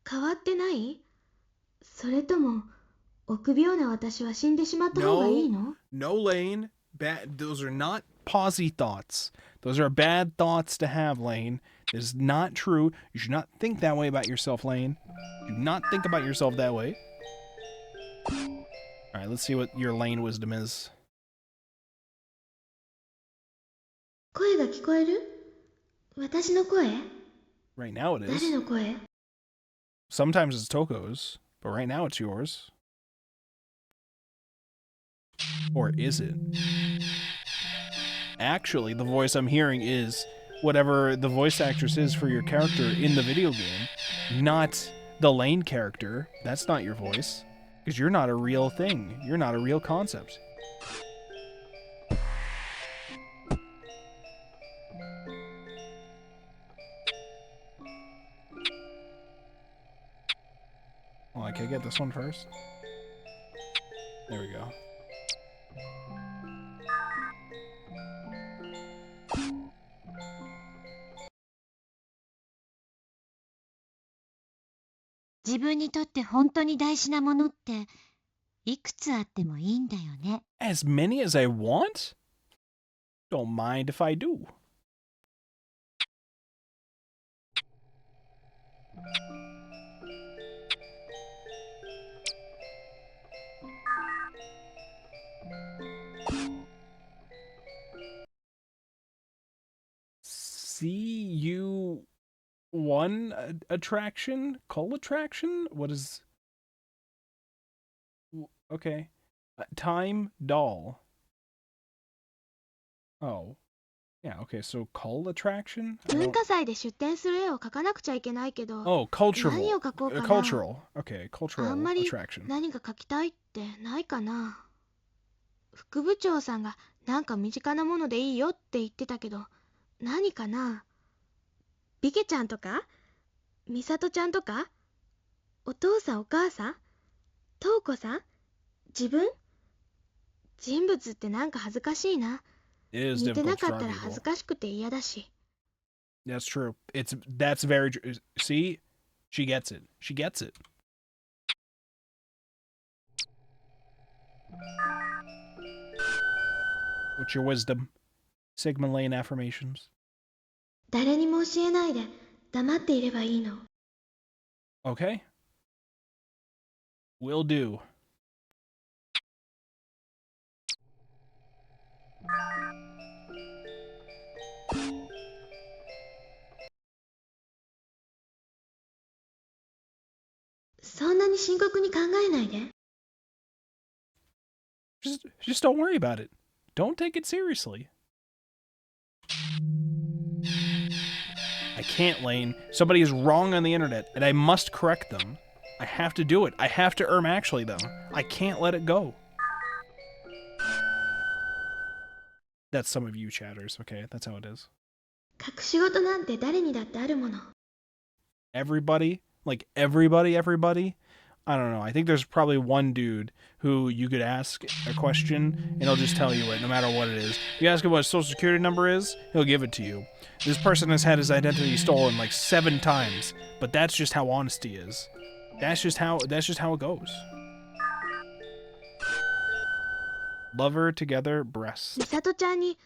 変わってない？それとも、臆病な私は死んでしまった方がいいの？ No, Lane. Those are not Pausey thoughts. Those are bad thoughts to have, Lane. It is not true. You should not think that way about yourself, Lane. Do not think about yourself that way. Alright, let's see what your Lane wisdom is. 声が聞こえる？私の声？ Right now it 誰 is. の声？ Sometimes it's Toko's, but right now it's yours. Or is it? Actually, the voice I'm hearing is whatever the voice actress is for your character in the video game, not the Lane character. That's not your voice, because you're not a real thing. You're not a real concept. Well, can I get this one first? There we go. "自分にとって本当に大事なものっていくつあってもいいんだよね。As many as I want? Don't mind if I do. CU1 attraction? Cull attraction? What is... Okay. Time doll. Oh. Yeah, okay, so cull attraction? 文化祭で出展する絵を描かなくちゃいけないけど、 Oh, cultural. 何を描こうかな。 Cultural. Okay, あ cultural んまり attraction. 何か描きたいってないかな。副部長さんがなんか身近なものでいいよって言ってたけど、何かな。ビケちゃんとかミサトちゃんとかお父さんお母さんトウコさん自分人物ってなんか恥ずかしいな。 It is 似てな difficult か for ったら other 恥ず people. かしくて嫌だし。 That's true. That's very true. See? She gets it. She gets it. What's your wisdom? Sigma Lane affirmations. 誰にも教えないで黙っていればいいの。Okay. Will do. そんなに深刻に考えないで。Just don't worry about it. Don't take it seriously. I can't, Lane. Somebody is wrong on the internet, and I must correct them. I have to do it. I have to actually them. I can't let it go. That's some of you chatters, okay? That's how it is. 隠し事なんて誰にだってあるもの。Everybody, like everybody, I don't know. I think there's probably one dude who you could ask a question and he'll just tell you it, no matter what it is. You ask him what his social security number is, he'll give it to you. This person has had his identity stolen like 7 times, but that's just how honesty is. That's just how it goes. Lover together breasts. 美里ちゃんに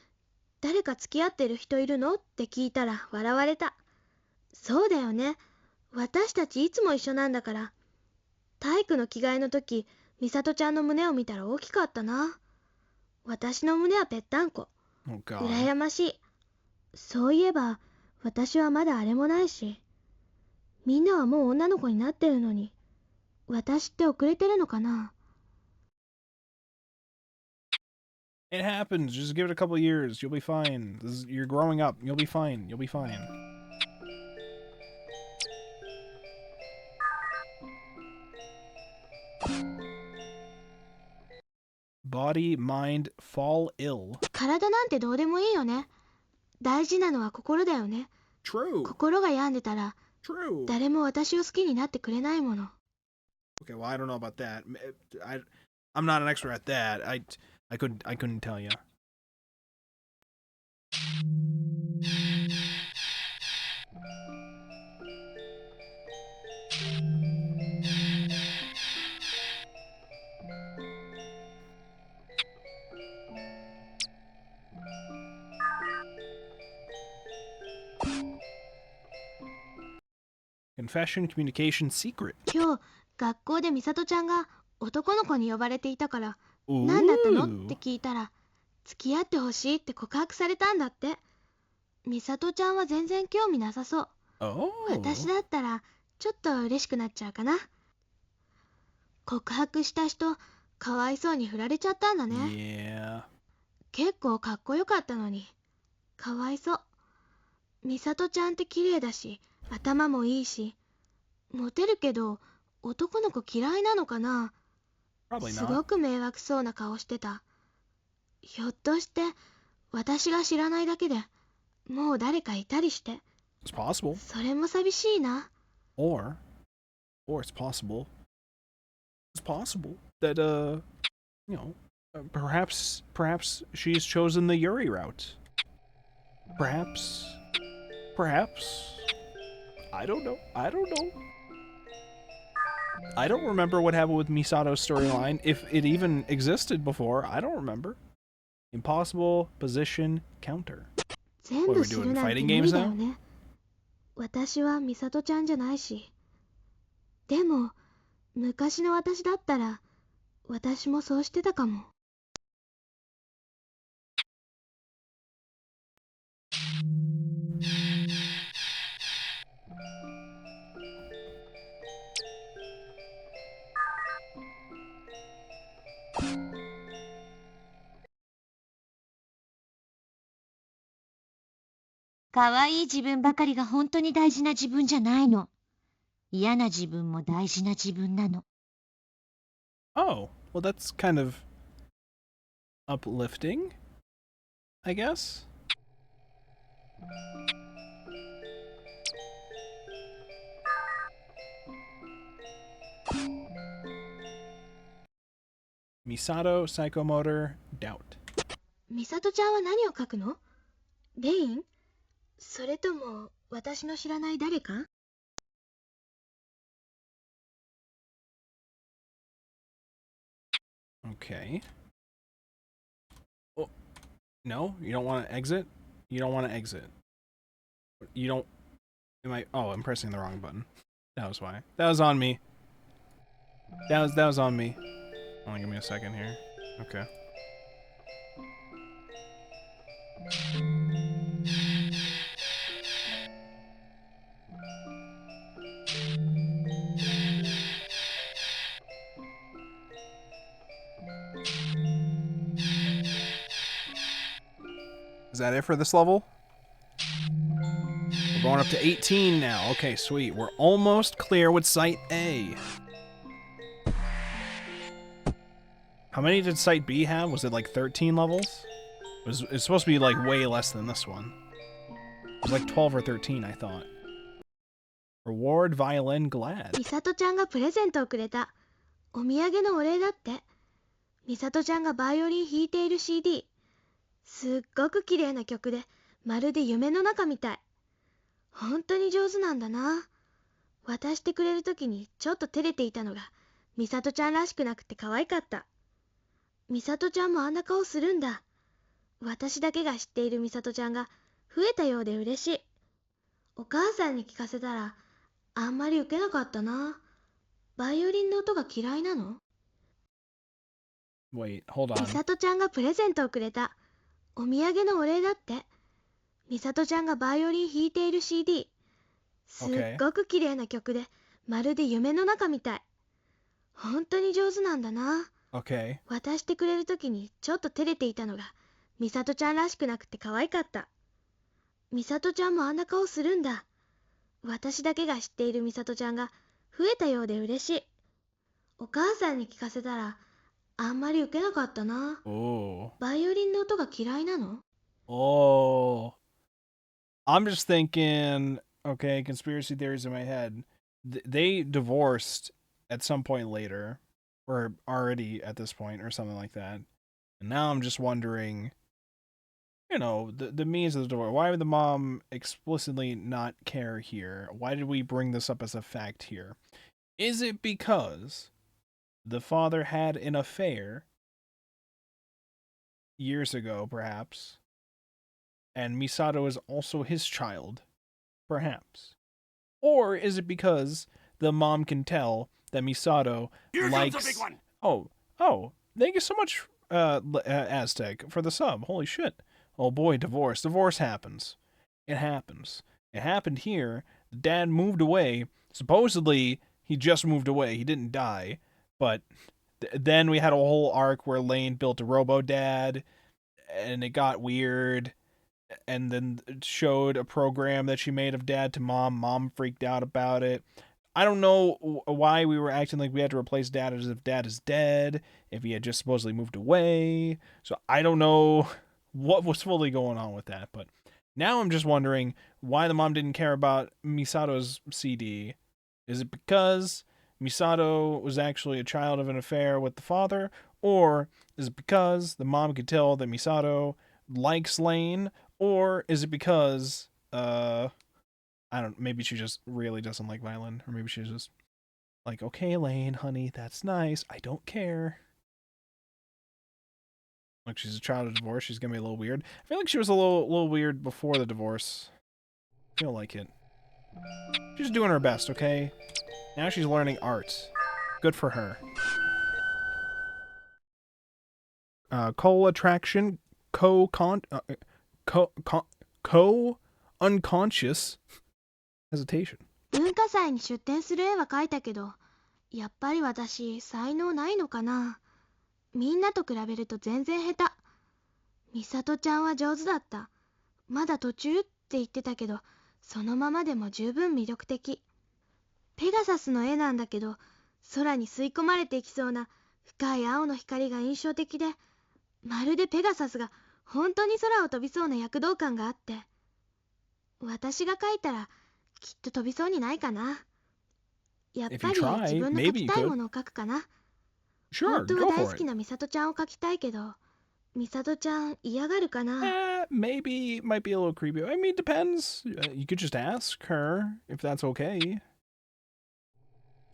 誰か付き合ってる人いるのって聞いたら笑われた。そうだよね。私たちいつも一緒なんだから。体育の着替えの時、美里ちゃんの胸を見たら大きかったな。私の胸はぺったんこ。Oh god. 羨ましい。そういえば、私はまだあれもないし。みんなはもう女の子になってるのに、私って遅れてるのかな。It happens. Just give it a couple years. You'll be fine. You're growing up. You'll be fine. You'll be fine. Body, mind, fall ill. 体なんてどうでもいいよね。大事なのは心だよね。 True. 心が病んでたら、 True. 誰も私を好きになってくれないもの。 Okay, well, I don't know about that. I'm not an expert at that. I couldn't tell you. Confession, communication, secret. 今日、学校で美里ちゃんが男の子に呼ばれていたから、 Ooh. 何だったのって聞いたら、付き合ってほしいって告白されたんだって。美里ちゃんは全然興味なさそう。 Oh. 私だったらちょっと嬉しくなっちゃうかな。告白した人、かわいそうに振られちゃったんだね。 Yeah. 結構かっこよかったのに、かわいそう。美里ちゃんって綺麗だし、頭もいいし、モテるけど男の子嫌いなのかな。 Probably す not. ごく迷惑そうな顔してた。ひょっとして私が知らないだけでもう誰かいたりして。 It's possible. それも寂しいな。 Or it's possible. It's possible that you know, perhaps she's chosen the Yuri route. Perhaps. I don't know. I don't remember what happened with Misato's storyline. If it even existed before, I don't remember. Impossible position counter. 全部知るなんて fighting 無 games 理だ now? よね。私は美里ちゃんじゃないし。でも昔の私だったら私もそうしてたかも。かわいい自分ばかりが本当に大事な自分じゃないの。嫌な自分も大事な自分なの。 Oh, well, that's kind of uplifting, I guess. Misato, psychomotor, doubt. 美里ちゃんは何を書くの？レイン？それとも私の知らない誰か？ Okay. Oh, no, you don't want to exit? You don't want to exit. You don't... Am I... Oh, I'm pressing the wrong button. That was why. That was on me. That was on me. Only give me a second here. Okay. Is that it for this level? We're going up to 18 now. Okay, sweet. We're almost clear with Site A. How many did Site B have? Was it like 13 levels? It's supposed to be like way less than this one. It was like 12 or 13, I thought. Reward violin glad. 美里ちゃんがプレゼントをくれた。お土産のお礼だって。美里ちゃんがバイオリン弾いている CD。すっごく綺麗な曲で、まるで夢の中みたい。本当に上手なんだな。渡してくれるときにちょっと照れていたのが、美里ちゃんらしくなくて可愛かった。美里ちゃんもあんな顔するんだ。私だけが知っている美里ちゃんが増えたようで嬉しい。お母さんに聞かせたら、あんまり受けなかったな。バイオリンの音が嫌いなの？ Wait, hold 美 on. 里ちゃんがプレゼントをくれた。お土産のお礼だって。美里ちゃんがバイオリン弾いている CD。すっごく綺麗な曲で、まるで夢の中みたい。本当に上手なんだな。Okay. 渡してくれるときにちょっと照れていたのが、美里ちゃんらしくなくて可愛かった。美里ちゃんもあんな顔するんだ。私だけが知っている美里ちゃんが増えたようで嬉しい。お母さんに聞かせたら、あんまり受けなかったな。Oh. バイオリンの音が嫌いなの？ Oh. I'm just thinking, okay, conspiracy theories in my head. They divorced at some point later, or already at this point, or something like that. And now I'm just wondering, you know, the means of the divorce. Why would the mom explicitly not care here? Why did we bring this up as a fact here? Is it because the father had an affair years ago, perhaps, and Misato is also his child, perhaps? Or is it because the mom can tell that Misato likes... A big one. Oh, thank you so much, Aztec, for the sub. Holy shit. Oh boy, divorce. Divorce happens. It happens. It happened here. The dad moved away. Supposedly, he just moved away. He didn't die. But then we had a whole arc where Lane built a robo-dad, and it got weird. And then it showed a program that she made of dad to mom. Mom freaked out about it. I don't know why we were acting like we had to replace dad as if dad is dead, if he had just supposedly moved away. So I don't know what was fully going on with that. But now I'm just wondering why the mom didn't care about Misato's CD. Is it because Misato was actually a child of an affair with the father? Or is it because the mom could tell that Misato likes Lane? Or is it because, I don't, maybe she just really doesn't like violin, or maybe she's just like, okay, Lane, honey, that's nice. I don't care. Like, she's a child of divorce. She's gonna be a little weird. I feel like she was a little weird before the divorce. I feel like it. She's doing her best, okay? Now she's learning art. Good for her. Co-attraction, co-unconscious hesitation. 文化祭に出展する絵は描いたけど、やっぱり私才能ないのかな。みんなと比べると全然下手。美里ちゃんは上手だった。まだ途中って言ってたけど、そのままでも十分魅力的。ペガサスの絵なんだけど、空に吸い込まれていきそうな深い青の光が印象的で、まるでペガサスが本当に空を飛びそうな躍動感があって。私が描いたらきっと飛びそうにないかな。やっぱり自分の描きたいものを描くかな。本当は大好きな美里ちゃんを描きたいけど、美里ちゃん嫌がるかな。Maybe it might be a little creepy. I mean, depends. You could just ask her if that's okay. This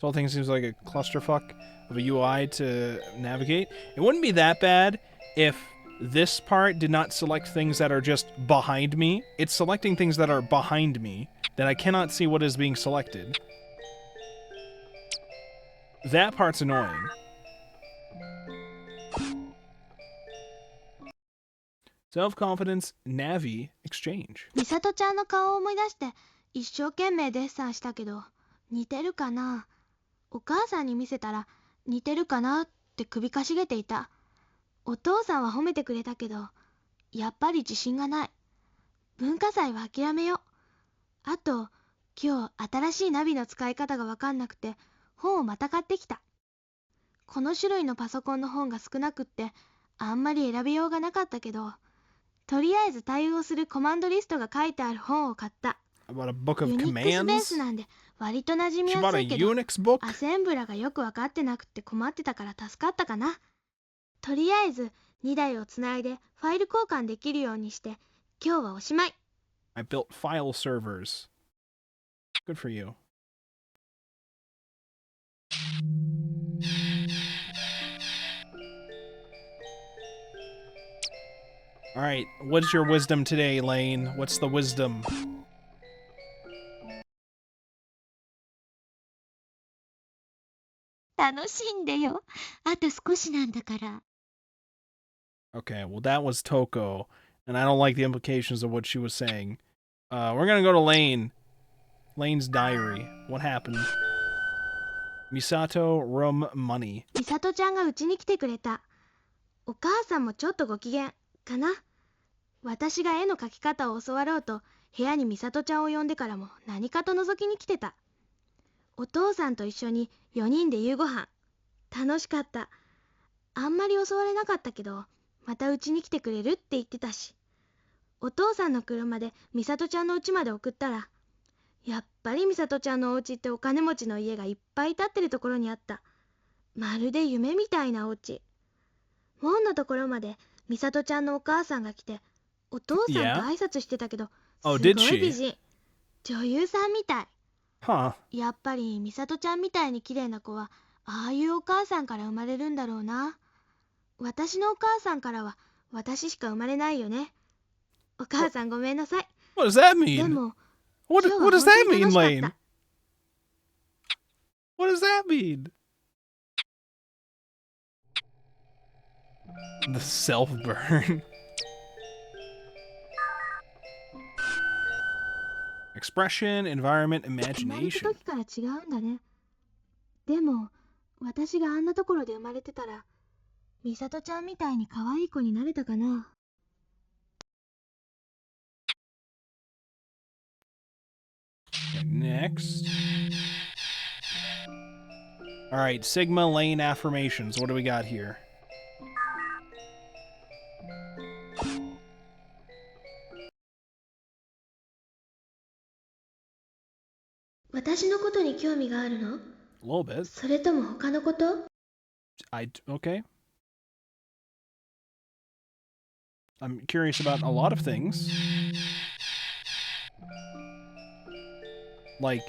whole thing seems like a clusterfuck of a UI to navigate. It wouldn't be that bad if this part did not select things that are just behind me. It's selecting things that are behind me that I cannot see what is being selected. That part's annoying. Self-confidence, Navi, exchange. 美里ちゃんの顔を思い出して一生懸命デッサンしたけど似てるかな。お母さんに見せたら似てるかなって首かしげていた。お父さんは褒めてくれたけどやっぱり自信がない。文化祭は諦めよう。あと今日新しいナビの使い方が分かんなくて本をまた買ってきた。この種類のパソコンの本が少なくってあんまり選びようがなかったけど、とりあえず対応するコマンドリストが書いてある本を買った。About a book of ユニックスベー commands? スなんで割と馴染み She や bought す a いけど、 Unix book? アセンブラがよく分かってなくって困ってたから助かったかな。とりあえず2台をつないでファイル交換できるようにして今日はおしまい。 I built file servers. Good for you. Alright, what's your wisdom today, Lane? What's the wisdom? 楽しんでよ。あと少しなんだから。Okay, well that was Toko, and I don't like the implications of what she was saying. We're gonna go to Lane. Lane's diary. What happened? Misato, room, money. 美里ちゃんがうちに来てくれた。お母さんもちょっとご機嫌かな。私が絵の描き方を教わろうと部屋に美里ちゃんを呼んでからも何かと覗きに来てた。お父さんと一緒に4人で夕ご飯。楽しかった。あんまり教われなかったけどまたうちに来てくれるって言ってたし、お父さんの車で美里ちゃんの家まで送ったら、やっぱり美里ちゃんのお家ってお金持ちの家がいっぱい建ってるところにあった。まるで夢みたいなお家。門のところまで美里ちゃんのお母さんが来てお父さんと Yeah? 挨拶してたけど、す Oh, ご did い she? 美人。女優さんみたい。 Huh. やっぱり美里ちゃんみたいに綺麗な子はああいうお母さんから生まれるんだろうな。私のお母さんからは私しか生まれないよね。お母さんごめんなさい。 What does that で mean? も What 今日は does 本当 that に mean, 楽しかっ Lane? た。 What does that mean? The self-burn. Expression, environment, 生まれた imagination. 時から違うんだね。でも私があんなところで生まれてたら美里ちゃんみたいに可愛い子になれたかな。 Okay, next. Alright, Sigma Lane affirmations. What do we got here? 私のことに興味があるの？ A little bit. それとも他のこと？ Okay. I'm curious about a lot of things. Like,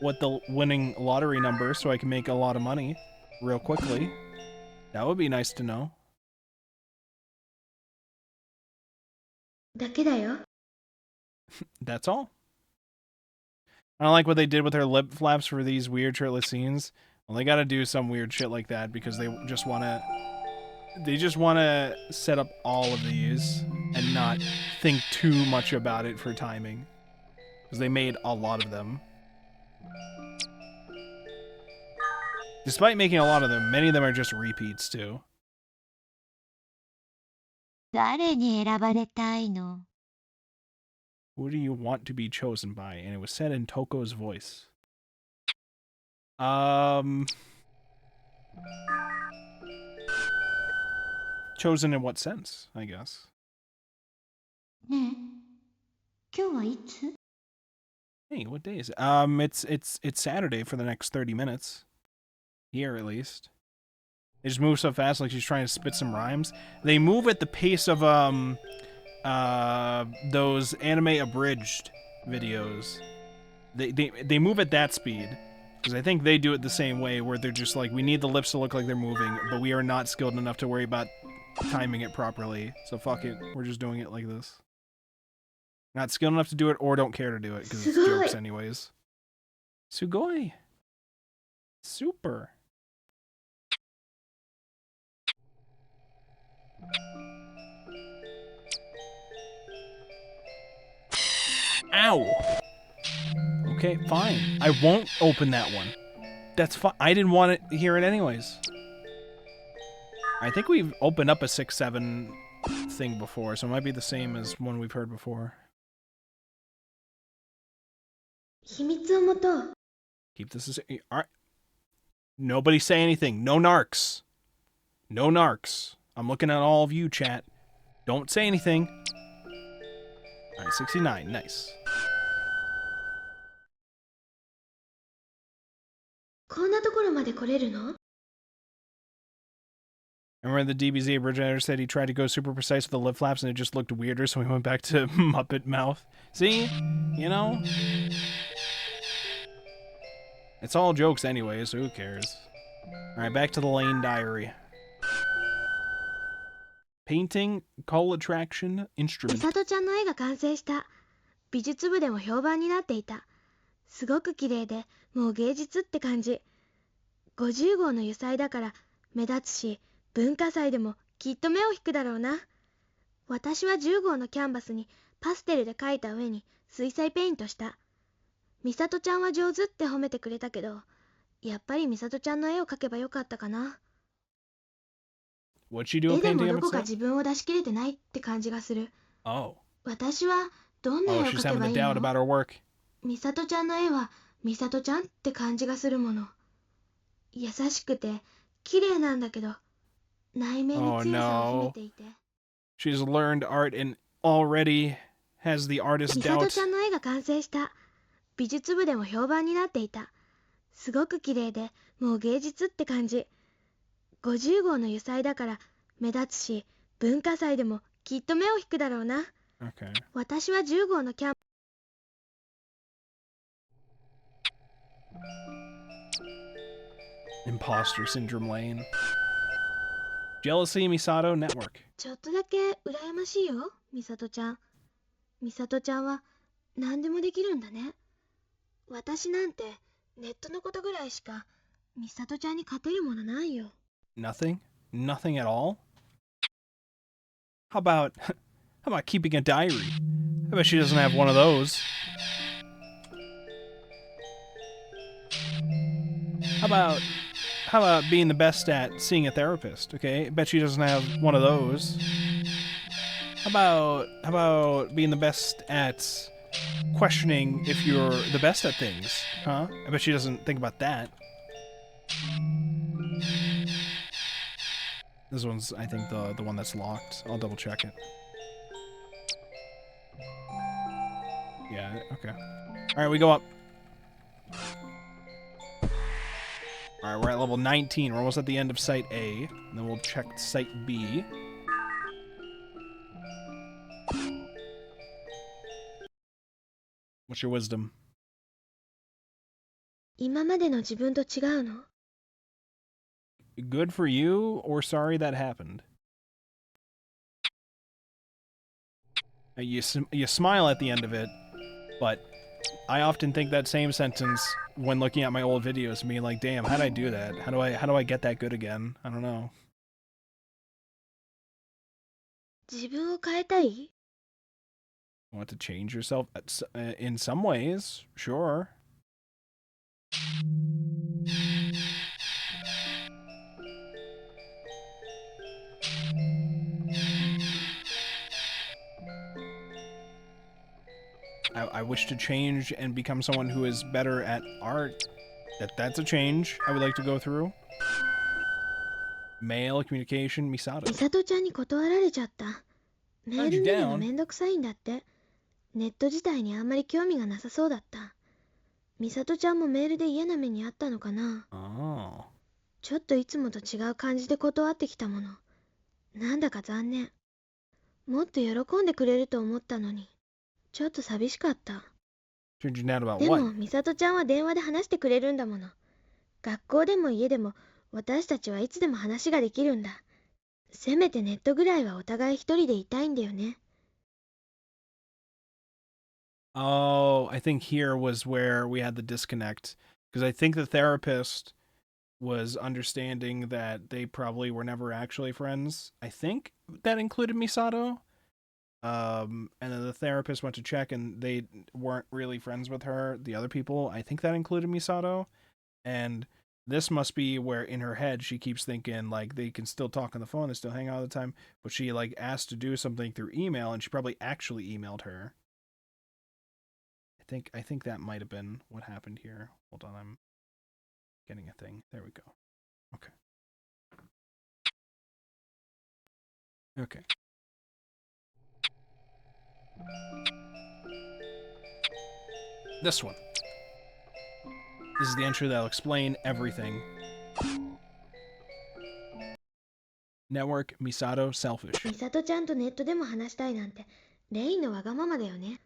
what the winning lottery number so I can make a lot of money real quickly. That would be nice to know. だけだよ。 That's all. I don't like what they did with her lip flaps for these weird shirtless scenes. Well, they gotta do some weird shit like that because they just wanna set up all of these and not think too much about it for timing. Because they made a lot of them. Despite making a lot of them, many of them are just repeats too. 誰に選ばれたいの？ Who do you want to be chosen by? And it was said in Toko's voice. Chosen in what sense, I guess? ねえ、今日はいつ？ Hey, what day is it? It's Saturday for the next 30 minutes. Here, at least. They just move so fast, like she's trying to spit some rhymes. They move at the pace of, those anime abridged videos. They move at that speed. Because I think they do it the same way, where they're just like, we need the lips to look like they're moving, but we are not skilled enough to worry about timing it properly. So fuck it. We're just doing it like this. Not skilled enough to do it or don't care to do it because it's jokes anyways. Sugoi. Super. Ow. Okay, fine. I won't open that one. That's fine. I didn't want to hear it anyways. I think we've opened up a 6-7 thing before, so it might be the same as one we've heard before. 秘密を持とう。 Keep this as... Alright. Nobody say anything. No narcs. No narcs. I'm looking at all of you, chat. Don't say anything. Alright, 69. Nice. こんなところまで来れるの？ Remember the DBZ originator said he tried to go super precise with the lip flaps and it just looked weirder, so he went back to Muppet mouth. See? You know? It's all jokes anyway, so who cares? Alright, back to the Lane Diary. Painting, call attraction, 美 instrument. 里ちゃんの絵が完成した。美術部でも評判になっていた。すごく綺麗で、もう芸術って感じ。50号の油彩だから目立つし、文化祭でもきっと目を引くだろうな。私は10号のキャンバスにパステルで描いた上に水彩ペイントした。美里ちゃんは上手って褒めてくれたけど、やっぱり美里ちゃんの絵を描けばよかったかな。 What'd she do 絵 a でも painting ど of こか itself? 自分を出し切れてないって感じがする。 Oh. 私はどんな絵 Oh, を she's 描け having ば a いい doubt の？ about her work. 美里ちゃんの絵は美里ちゃんって感じがするもの。優しくて綺麗なんだけど、内面に強さを秘めていて。She's learned art and already has the artist 美里 doubts. ちゃんの絵が完成した。美術部でも評判になっていた。すごく綺麗で、もう芸術って感じ。50号の油彩だから目立つし、文化祭でもきっと目を引くだろうな。 Okay. 私は10号のキャン Imposter Syndrome Lane. Jealousy Misato Network. ちょっとだけ羨ましいよ、美里ちゃん。美里ちゃんは何でもできるんだね。私なんてネットのことぐらいしか美里ちゃんに勝てるものないよ。 Nothing? Nothing at all? How about keeping a diary? I bet she doesn't have one of those. How about being the best at seeing a therapist, okay? I bet she doesn't have one of those. How about being the best at questioning if you're the best at things, huh? I bet she doesn't think about that. This one's, I think, the one that's locked. I'll double check it. Yeah, okay. Alright, we go up. Alright, we're at level 19. We're almost at the end of Site A. And then we'll check Site B. What's your wisdom? 今までの自分と違うの？ Good for you, or sorry that happened? You smile at the end of it, but I often think that same sentence when looking at my old videos and being like, damn, how'd I do that? How do I get that good again? I don't know. 自分を変えたい？ Want to change yourself in some ways, sure. I wish to change and become someone who is better at art. That's a change I would like to go through. Mail, communication, 美 Misato. 里ちゃんに断られちゃった。メール見るのめんどくさいんだって。ネット自体にあんまり興味がなさそうだった。美里ちゃんもメールで嫌な目にあったのかな。 Oh. ちょっといつもと違う感じで断ってきたもの。なんだか残念。もっと喜んでくれると思ったのに。ちょっと寂しかった。 Changing out about でも what? 美里ちゃんは電話で話してくれるんだもの。学校でも家でも私たちはいつでも話ができるんだ。せめてネットぐらいはお互い一人でいたいんだよね。Oh, I think here was where we had the disconnect. Because I think the therapist was understanding that they probably were never actually friends. I think that included Misato. And then the therapist went to check and they weren't really friends with her, the other people. I think that included Misato. And this must be where in her head she keeps thinking like they can still talk on the phone, they still hang out all the time, but she like asked to do something through email and she probably actually emailed her. I think that might have been what happened here. Hold on, I'm getting a thing. There we go. Okay. Okay. This one. This is the entry that'll explain everything. Network Misato selfish. ミサトちゃんとネットでも話したいなんて、レインのわがままだよね。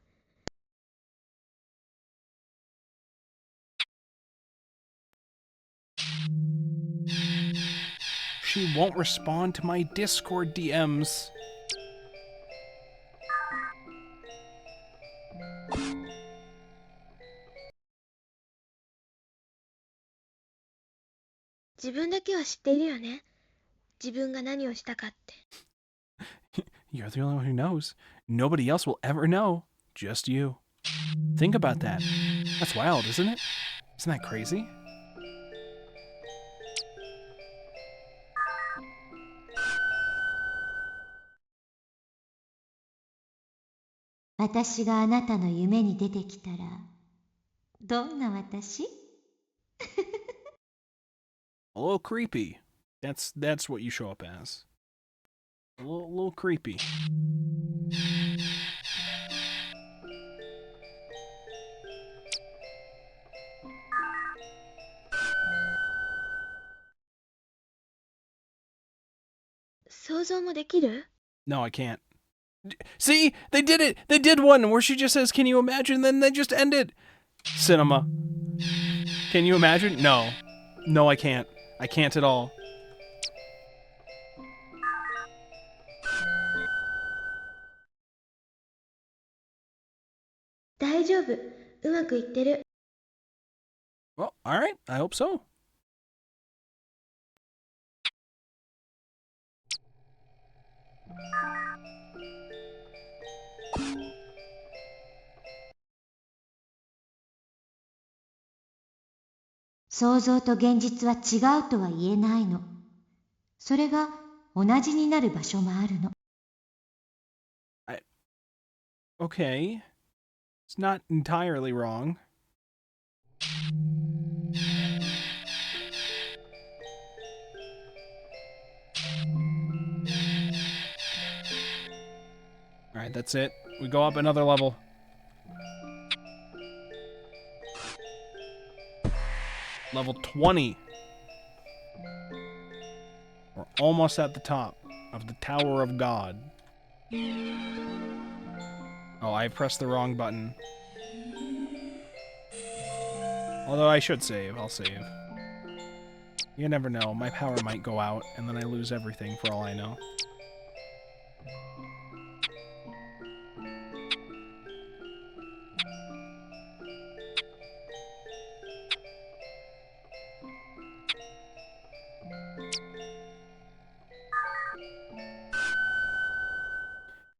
She won't respond to my Discord DMs. "自分だけは知っているよね。自分が何をしたかって。You're the only one who knows. Nobody else will ever know. Just you. Think about that. That's wild, isn't it? Isn't that crazy? "私があなたの夢に出てきたら、どんな私?" A little creepy. That's what you show up as. A little creepy. "想像もできる?" No, I can't. See? They did it! They did one where she just says, "Can you imagine?" Then they just end it. Cinema. Can you imagine? No. No, I can't. I can't at all. 大丈夫。うまくいってる。Well, alright. I hope so. "想像と現実は違うとは言えないの。それが同じになる場所もあるの。" Okay. It's not entirely wrong. Alright, that's it. We go up another level. Level 20. We're almost at the top of the Tower of God. Oh, I pressed the wrong button. Although I should save. I'll save. You never know. My power might go out, and then I lose everything for all I know.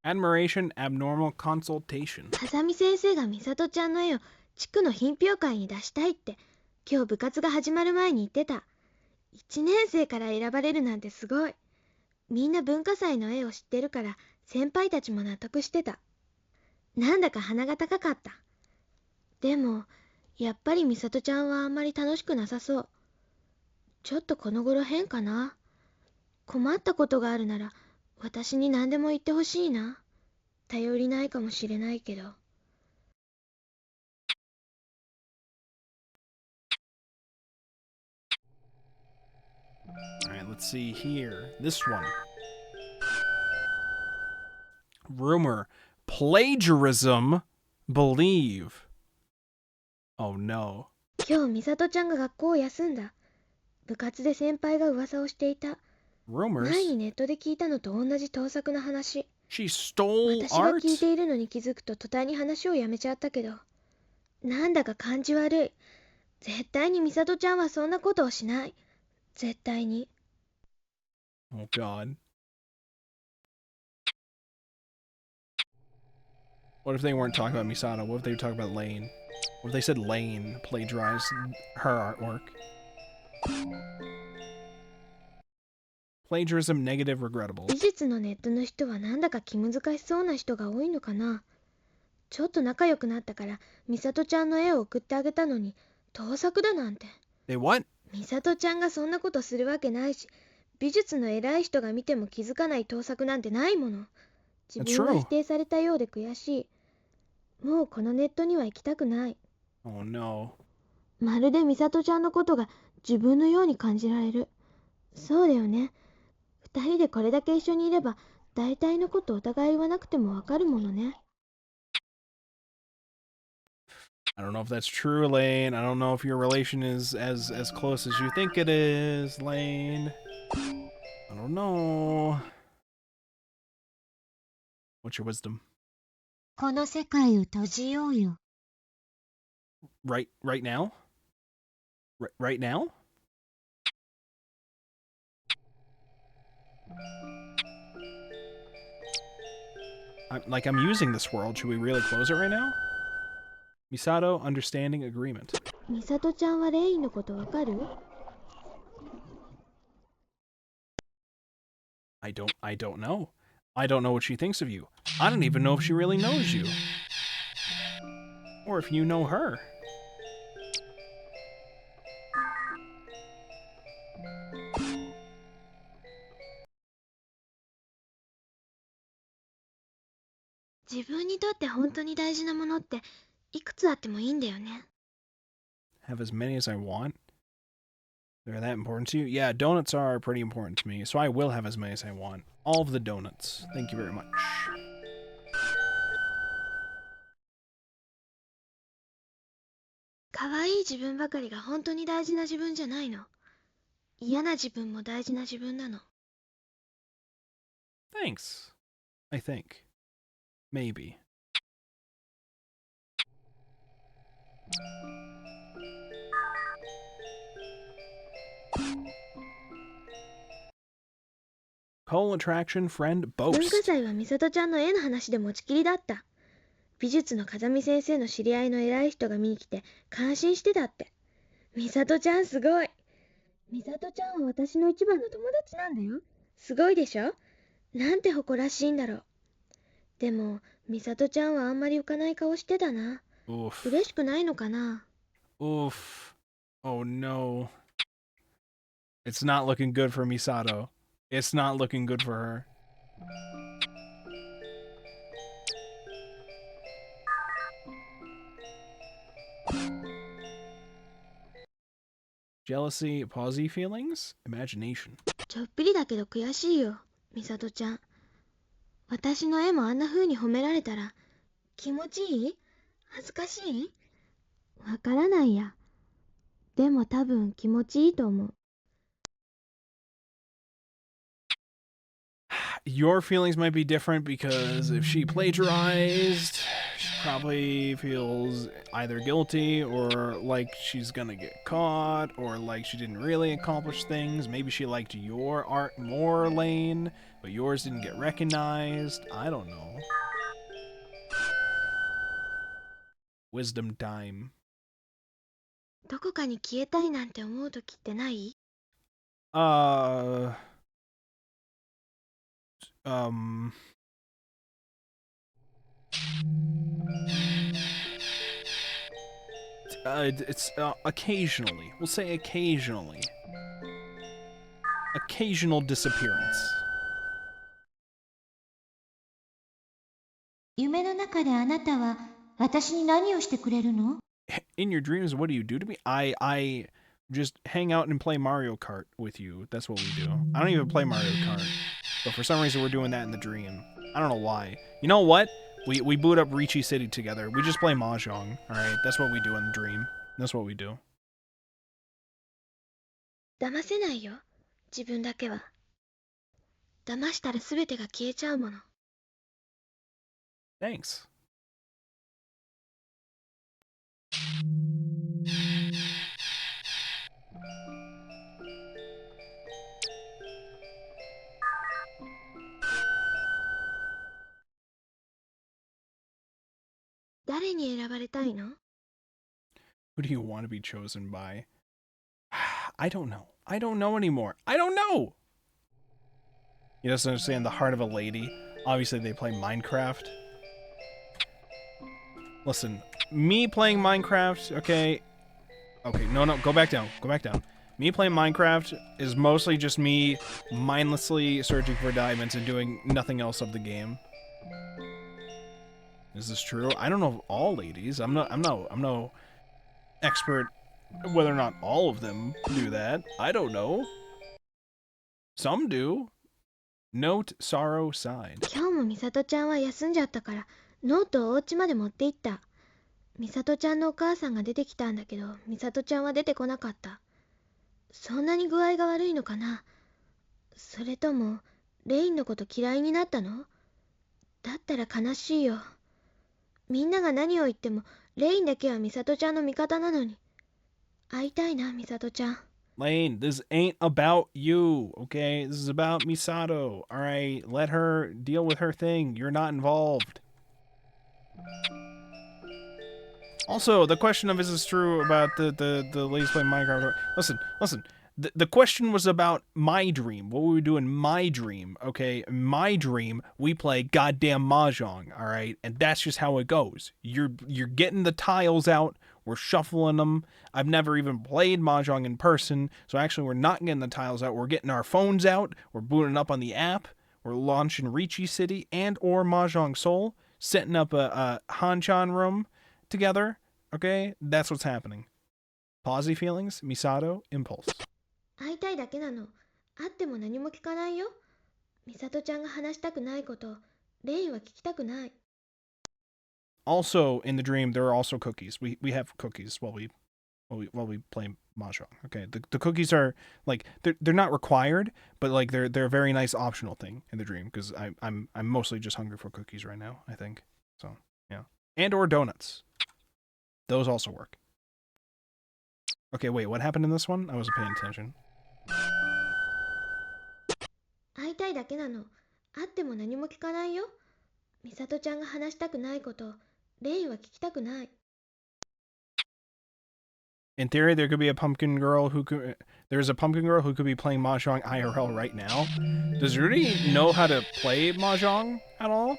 Admiration, abnormal consultation. あさみ先生がみさとちゃんの絵を地区の品評会に出したいって今日部活が始まる前に言ってた。1年生から選ばれるなんてすごい。みんな文化祭の絵を知ってるから先輩たちも納得してた。なんだか鼻が高かった。でもやっぱりみさとちゃんはあんまり楽しくなさそう。ちょっとこの頃変かな。困ったことがあるなら私に何でも言ってほしいな。頼りないかもしれないけど。Alright, let's see here. This one. Rumor. Plagiarism. Believe. Oh no. 今日みさとちゃんが学校を休んだ。部活で先輩が噂をしていた。Rumors? 前にネットで聞いたのと同じ盗作の話。 She stole 私が art? 聞いているのに気づくと途端に話をやめちゃったけど、なんだか感じ悪い。絶対に美里ちゃんはそんなことをしない。絶対に。 Oh god. What if they weren't talking about Misato? What if they were talking about Lane? What if they said Lane plagiarized her artwork? Plagiarism, negative, regrettable. 美術のネットの人はなんだか気難しそうな人が多いのかな。ちょっと仲良くなったから美里ちゃんの絵を送ってあげたのに盗作だなんて。 They what? 美里ちゃんがそんなことするわけないし、美術の偉い人が見ても気づかない盗作なんてないもの。自 That's 分は true. 否定されたようで悔しい。もうこのネットには行きたくない。 Oh no. まるで美里ちゃんのことが自分のように感じられる。そうだよね。二人でこれだけ一緒にいれば大体のことお互い言わなくてもわかるものね。 I don't know if that's true, Lane. I don't know if your relation is as close as you think it is, Lane. I don't know. What's your wisdom? この世界を閉じようよ。Right now? Right now? I'm using this world. Should we really close it right now? Misato, understanding, agreement. 美里ちゃんはレインのことわかる？ I don't know. I don't know what she thinks of you. I don't even know if she really knows you. Or if you know her.「自分にとって本当に大事なものっていくつあってもいいんだよね。 Have as many as I want? They're that important to you? Yeah, donuts are pretty important to me, so I will have as many as I want. All of the donuts. Thank you very much. 可愛い自分ばかりが本当に大事な自分じゃないの。嫌な自分も大事な自分なの。 Thanks. I think. Maybe. Pole attraction, friend, 文化 boast. 祭は美里ちゃんの絵の話で持ちきりだった。美術の風見先生の知り合いの偉い人が見に来て感心してたって。美里ちゃんすごい。美里ちゃんは私の一番の友達なんだよ。すごいでしょ？なんて誇らしいんだろう。でも美里ちゃんはあんまり浮かない顔してたな。 Oof. 嬉しくないのかな。 Oof. Oh no. It's not looking good for Misato. It's not looking good for her. Jealousy, palsy feelings, imagination. ちょっぴりだけど悔しいよ、美里ちゃん。私の絵もあんな風に褒められたら気持ちいい？恥ずかしい？わからないや。でも多分気持ちいいと思う。 Your feelings might be different because if she plagiarized, she probably feels either guilty or like she's gonna get caught or like she didn't really accomplish things. Maybe she liked your art more, Lane, but yours didn't get recognized. I don't know. Wisdom time. どこかに消えたいなんて思う時ってない？ Um, it's occasionally. We'll say occasionally. Occasional disappearance. 夢の中であなたは私に何をしてくれるの？ In your dreams, what do you do to me? I just hang out and play Mario Kart with you. That's what we do. I don't even play Mario Kart. But for some reason, we're doing that in the dream. I don't know why. You know what? We boot up Ricci City together. We just play Mahjong. Alright? That's what we do in the dream. That's what we do. 騙せないよ、自分だけは。騙したら全てが消えちゃうもの。Thanks. 誰に選ばれたいの？ Who do you want to be chosen by? I don't know. I don't know anymore. I don't know! He doesn't understand the heart of a lady. Obviously, they play Minecraft. Listen, me playing Minecraft, okay... Okay, no, go back down. Go back down. Me playing Minecraft is mostly just me mindlessly searching for diamonds and doing nothing else of the game. Is this true? I don't know all ladies. I'm no expert whether or not all of them do that. I don't know. Some do. Note sorrow side. 今日も美里ちゃんは休んじゃったからノートをお家まで持って行った。美里ちゃんのお母さんが出てきたんだけど美里ちゃんは出てこなかった。そんなに具合が悪いのかな。それともレインのこと嫌いになったの？だったら悲しいよ。みんなが何を言ってもレインだけは美里ちゃんの味方なのに。会いたいな美里ちゃん。Lane, this ain't about you, okay? This is about Misato, alright? Let her deal with her thing. You're not involved. Also, the question of is this true about the ladies playing Minecraft? Listen. The question was about my dream. What would we do in my dream, okay? In my dream, we play goddamn Mahjong, alright? And that's just how it goes. You're getting the tiles out. We're shuffling them. I've never even played Mahjong in person, so actually we're not getting the tiles out. We're getting our phones out. We're booting up on the app. We're launching Ricci City and or Mahjong Seoul, setting up a Hanchan room together. Okay, that's what's happening. Posy feelings, Misato, impulse. 会いたいだけなの。会っても何も聞かないよ。美里ちゃんが話したくないこと、レインは聞きたくない。Also, in the dream, there are also cookies. We have cookies while we play Mahjong. Okay, the cookies are like they're not required, but like they're a very nice optional thing in the dream because I'm mostly just hungry for cookies right now. I think so. Yeah, and or donuts. Those also work. Okay, wait, what happened in this one? I wasn't paying attention. 会いたいだけなの。会っても何も聞かないよ。美里ちゃんが話したくないこと、レインは聞きたくない。In theory, there could be a pumpkin girl who could. There's a pumpkin girl who could be playing Mahjong IRL right now. Does Rudy know how to play Mahjong at all?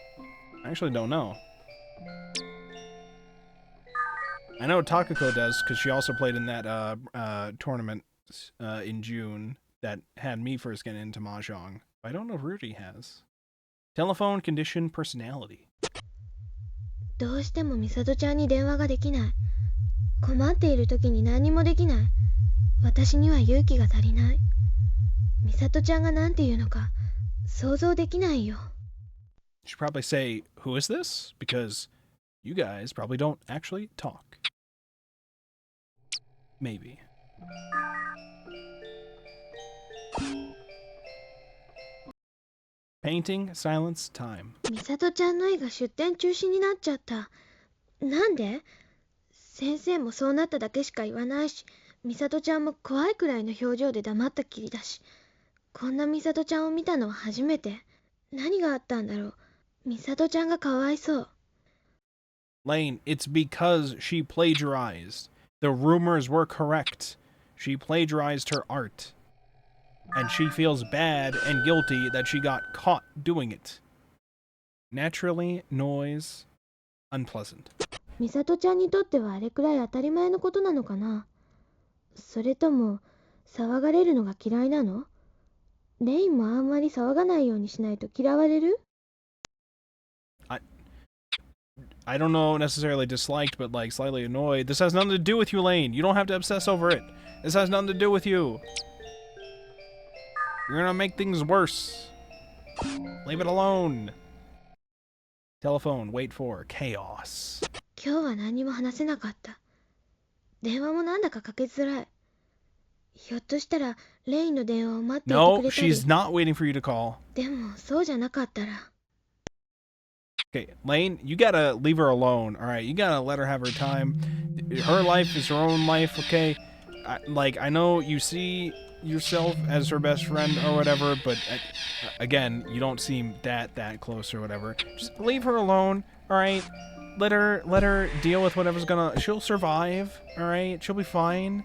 I actually don't know. I know Takako does because she also played in that tournament in June that had me first get into Mahjong. I don't know if Rudy has. Telephone, condition, personality. どうしても美里ちゃんに電話ができない。困っている時に何もできない。私には勇気が足りない。美里ちゃんが何て言うのか想像できないよ。You should probably say, who is this? Because you guys probably don't actually talk. Maybe. Painting, silence, time. 美里ちゃんの絵が出展中止になっちゃった。なんで？先生もそうなっただけしか言わないし、美里ちゃんも怖いくらいの表情で黙ったきりだし、こんな美里ちゃんを見たのは初めて。何があったんだろう。美里ちゃんがかわいそう。Lane, it's because she plagiarized. The rumors were correct. She plagiarized her art. And she feels bad and guilty that she got caught doing it. Naturally, noise, unpleasant. 美里ちゃんにとってはあれくらい当たり前のことなのかな。それとも騒がれるのが嫌いなの？レインもあんまり騒がないようにしないと嫌われる？ I don't know necessarily disliked, but like slightly annoyed. This has nothing to do with you, Lane. You don't have to obsess over it. This has nothing to do with you. You're gonna make things worse. Leave it alone. Telephone, wait for chaos. 今日は何も話せなかった。電話もなんだかかけづらい。ひょっとしたらレインの電話を待っていてく No, れたり。 she's not waiting for you to call. でもそうじゃなかったら。 Okay, Lane, you gotta leave her alone, alright? You gotta let her have her time. Her life is her own life, okay? I know you see yourself as her best friend or whatever, but again, you don't seem that close or whatever. Just leave her alone, alright? Let her deal with whatever's gonna... She'll survive, alright? She'll be fine.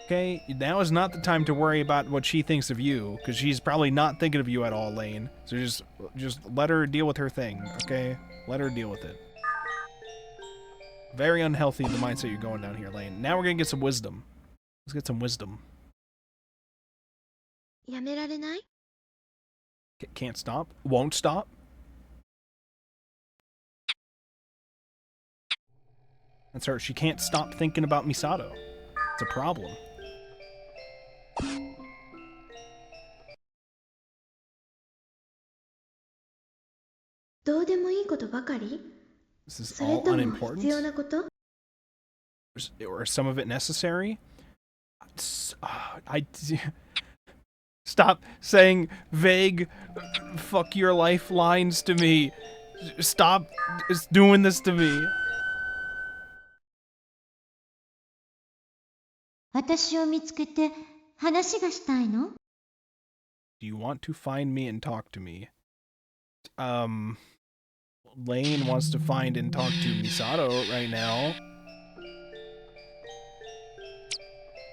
Okay, now is not the time to worry about what she thinks of you, because she's probably not thinking of you at all, Lane. So just let her deal with her thing, okay? Let her deal with it. Very unhealthy, the mindset you're going down here, Lane. Now we're gonna get some wisdom. Let's get some wisdom. やめられない？ Can't stop? Won't stop? That's her. She can't stop thinking about Misato. It's a problem. どうでもいいことばかり？ This is それ all とも必要 unimportant? なこと？ Or some of it necessary? Stop saying vague fuck your life lines to me. Stop doing this to me. 私を見つけて話がしたいの？ Do you want to find me and talk to me? Lane wants to find and talk to Misato right now.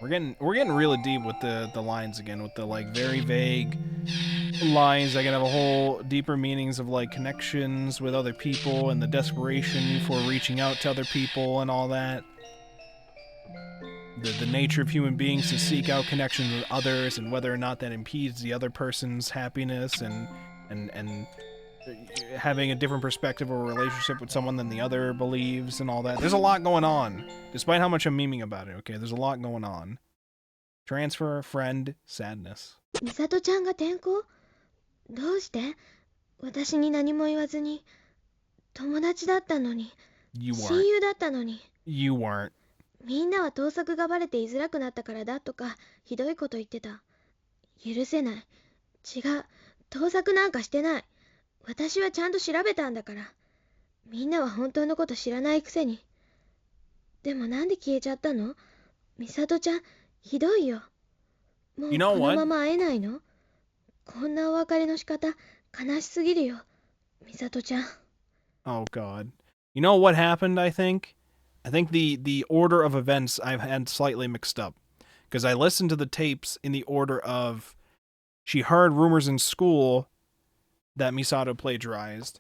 We're getting really deep with the lines again, with the like very vague lines that can have a whole deeper meanings of like connections with other people and the desperation for reaching out to other people and all that. The nature of human beings to seek out connections with others and whether or not that impedes the other person's happiness and having a different perspective or relationship with someone than the other believes and all that. There's a lot going on, despite how much I'm memeing about it, okay? There's a lot going on. Transfer, friend, sadness. 美里ちゃんが転校？どうして？私に何も言わずに。友達だったのに。You 親 weren't. 友だったのに。 You weren't. みんなは盗作がバレて居づらくなったからだとかひどいこと言ってた。許せない。違う。盗作なんかしてない。私はちゃんと調べたんだから。みんなは本当のこと知らないくせに。でもなんで消えちゃったの？美里ちゃん、ひどいよ。もう You know この what? まま会えないの？こんなお別れの仕方、悲しすぎるよ。美里ちゃん。 Oh god. You know what happened, I think? I think the order of events I've had slightly mixed up. Because I listened to the tapes in the order of she heard rumors in school that Misato plagiarized.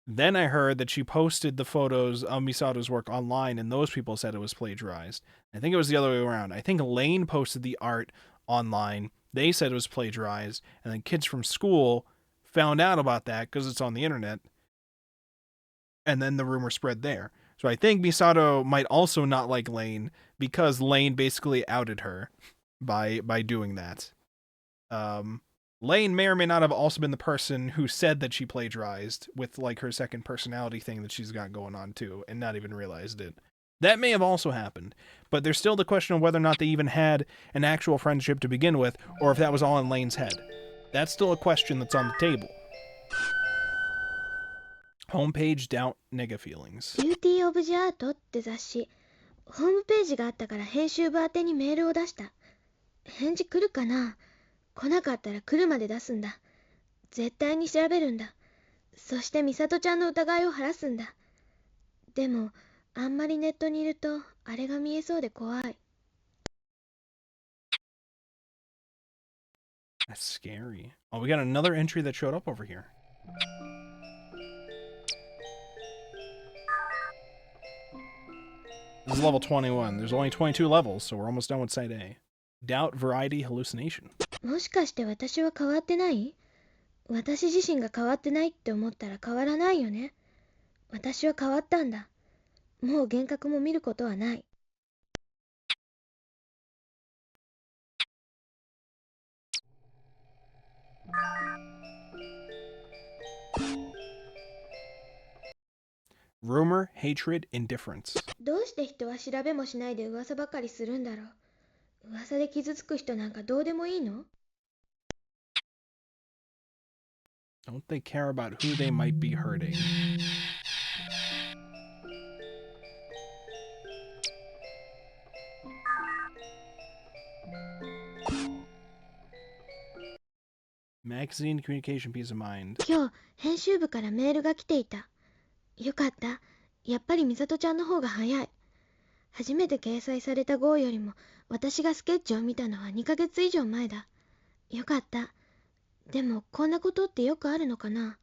Then I heard that she posted the photos of Misato's work online and those people said it was plagiarized. I think it was the other way around. I think Lane posted the art online. They said it was plagiarized. And then kids from school found out about that because it's on the internet. And then the rumor spread there. So I think Misato might also not like Lane because Lane basically outed her by doing that. Lane may or may not have also been the person who said that she plagiarized with like her second personality thing that she's got going on too and not even realized it. That may have also happened, but there's still the question of whether or not they even had an actual friendship to begin with or if that was all in Lane's head. That's still a question that's on the table. Homepage doubt nega feelings. ビューティー・オブ・ジ・アートって雑誌。ホームページがあったから編集部宛てにメールを出した。返事来るかな？来なかったら来るまで出すんだ。絶対に調べるんだ。そして美里ちゃんの疑いを晴らすんだ。でも、あんまりネットにいると、あれが見えそうで怖い。That's scary. Oh, we got another entry that showed up over here. This is level 21. There's only 22 levels, so we're almost done with Site A. Doubt, variety, hallucination. もしかして私は変わってない？私自身が変わってないって思ったら変わらないよね。私は変わったんだ。もう幻覚も見ることはない。Rumor, hatred, indifference. どうして人は調べもしないで噂ばかりするんだろう。噂で傷つく人なんかどうでもいいの？ Don't they care about who they might be hurting? Magazine communication peace of mind. 今日、編集部からメールが来ていた。よかった。やっぱり美里ちゃんの方が早い。初めて掲載された号よりも、私がスケッチを見たのは2ヶ月以上前だ。よかった。でも、こんなことってよくあるのかな？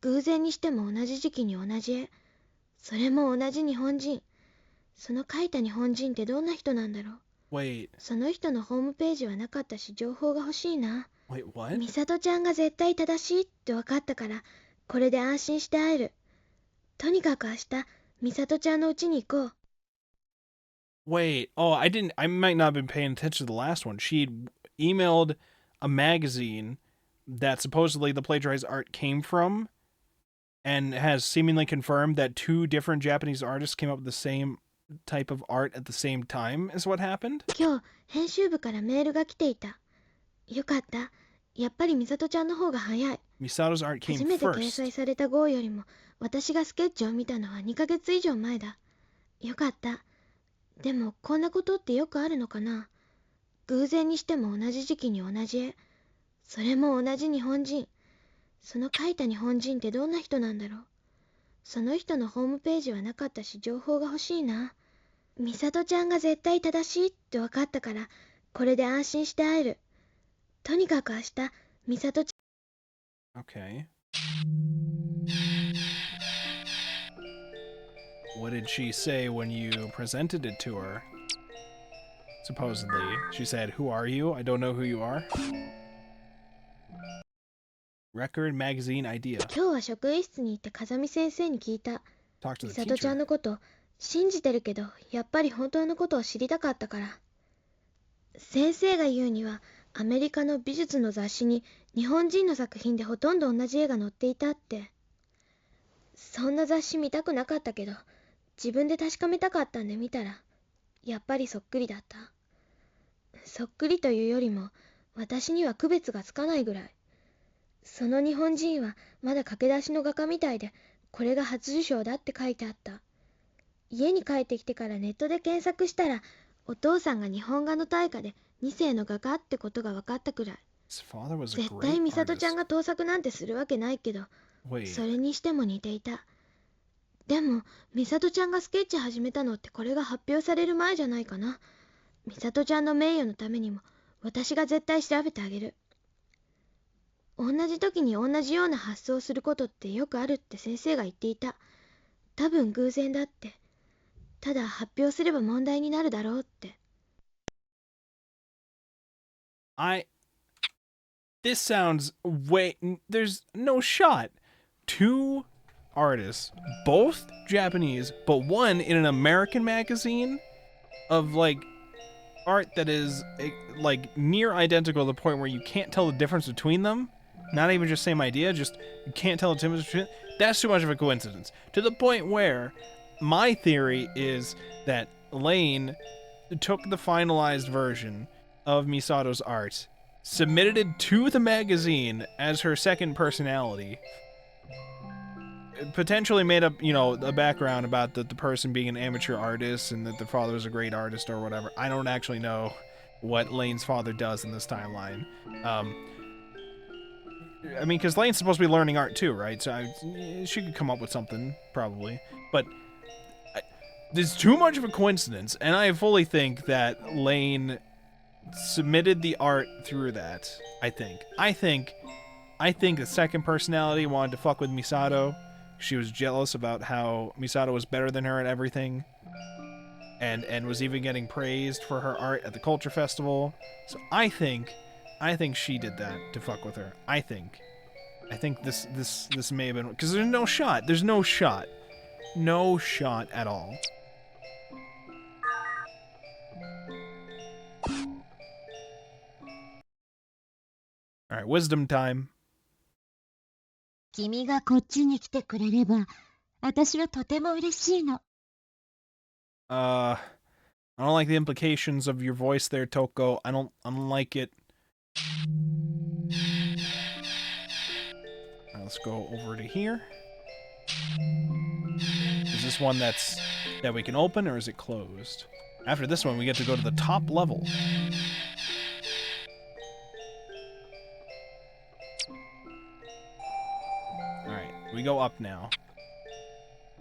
偶然にしても同じ時期に同じ絵。それも同じ日本人。その描いた日本人ってどんな人なんだろう？ Wait, その人のホームページはなかったし、情報が欲しいな。wait, what? 美里ちゃんが絶対正しいって分かったから、これで安心して会える。とにかく明日、美里ちゃんの家に行こう。Wait, oh, I might not have been paying attention to the last one. She emailed a magazine that supposedly the plagiarized art came from and has seemingly confirmed that two different Japanese artists came up with the same type of art at the same time is what happened? 今日、編集部からメールが来ていた。よかった。やっぱり美里ちゃんの方が早い。 Misato's art 初 came めて掲 first. 載された号よりも、私がスケッチを見たのは2ヶ月以上前だ。よかった。でも、こんなことってよくあるのかな？偶然にしても同じ時期に同じ絵。それも同じ日本人。その描いた日本人ってどんな人なんだろう？その人のホームページはなかったし、情報が欲しいな。美里ちゃんが絶対正しいって分かったから、これで安心して会える。とにかく明日、美里ちゃん。 Okay. What did she say when you presented it to her? Supposedly. She said, "Who are you? I don't know who you are." Record magazine idea. 今日は職員室に行って風見先生に聞いた。 Talk to 美 the 里ちゃん teacher. のこと信じてるけど、やっぱり本当のことを知りたかったから。先生が言うには、アメリカの美術の雑誌に日本人の作品でほとんど同じ絵が載っていたって。そんな雑誌見たくなかったけど、自分で確かめたかったんで見たら、やっぱりそっくりだった。そっくりというよりも、私には区別がつかないぐらい。その日本人はまだ駆け出しの画家みたいで、これが初受賞だって書いてあった。家に帰ってきてからネットで検索したら、お父さんが日本画の大家で2世の画家ってことが分かったくらい。 His father was a 絶対 great 美里ちゃん artist. が盗作なんてするわけないけど、 Wait, それにしても似ていた。でも美里ちゃんがスケッチ始めたのってこれが発表される前じゃないかな。美里ちゃんの名誉のためにも私が絶対調べてあげる。同じ時に同じような発想をすることってよくあるって先生が言っていた。多分偶然だって。ただ発表すれば問題になるだろうって。 This sounds there's no shot. Two artists, both Japanese, but one in an American magazine of like art that is like near identical to the point where you can't tell the difference between them. Not even just same idea, just you can't tell the difference between. That's too much of a coincidence. To the point where my theory is that Lane took the finalized version of Misato's art, submitted it to the magazine as her second personality, potentially made up, a background about the person being an amateur artist and that the father was a great artist or whatever. I don't actually know what Lane's father does in this timeline. I mean, because Lane's supposed to be learning art too, right? So she could come up with something, probably. But there's too much of a coincidence, and I fully think that Lane submitted the art through that. I think the second personality wanted to fuck with Misato. She was jealous about how Misato was better than her at everything, and was even getting praised for her art at the culture festival. So I think she did that to fuck with her. I think this may have been, because there's no shot. There's no shot at all. All right, wisdom time. 君がこっちに来てくれれば、私はとても嬉しいの。I don't like the implications of your voice there, Toko. I don't like it. Alright, let's go over to here. Is this one that we can open, or is it closed? After this one, we get to go to the top level. Alright, we go up now.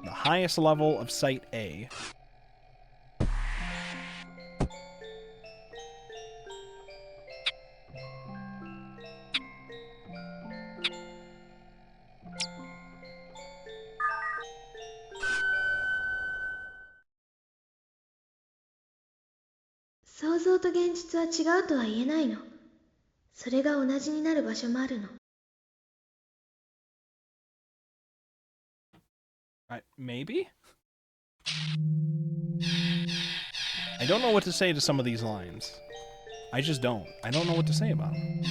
The highest level of Site A.想像と現実は違うとは言えないの。それが同じになる場所もあるの。Maybe? I don't know what to say to some of these lines. I just don't. I don't know what to say about them. "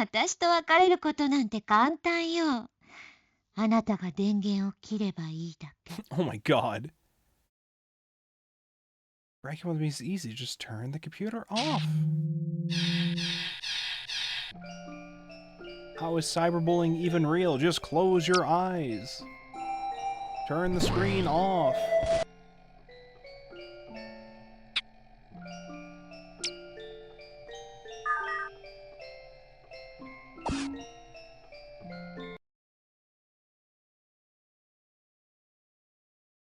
私と別れることなんて簡単よ。あなたが電源を切ればいいだけ。Oh my god. Breaking with me is easy. Just turn the computer off. How is cyberbullying even real? Just close your eyes. Turn the screen off. "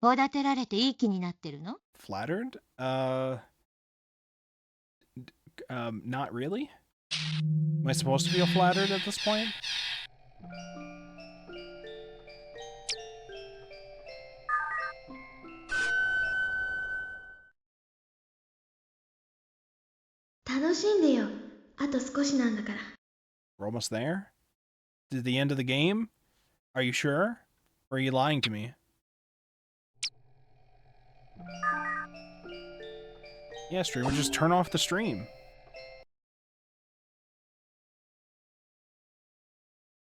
おだてられていい気になってるの？ Flattered? Not really? Am I supposed to feel flattered at this point? 楽しんでよ。あと少しなんだから。We're almost there? Is it the end of the game? Are you sure? Or are you lying to me? Yeah, streamer, just turn off the stream.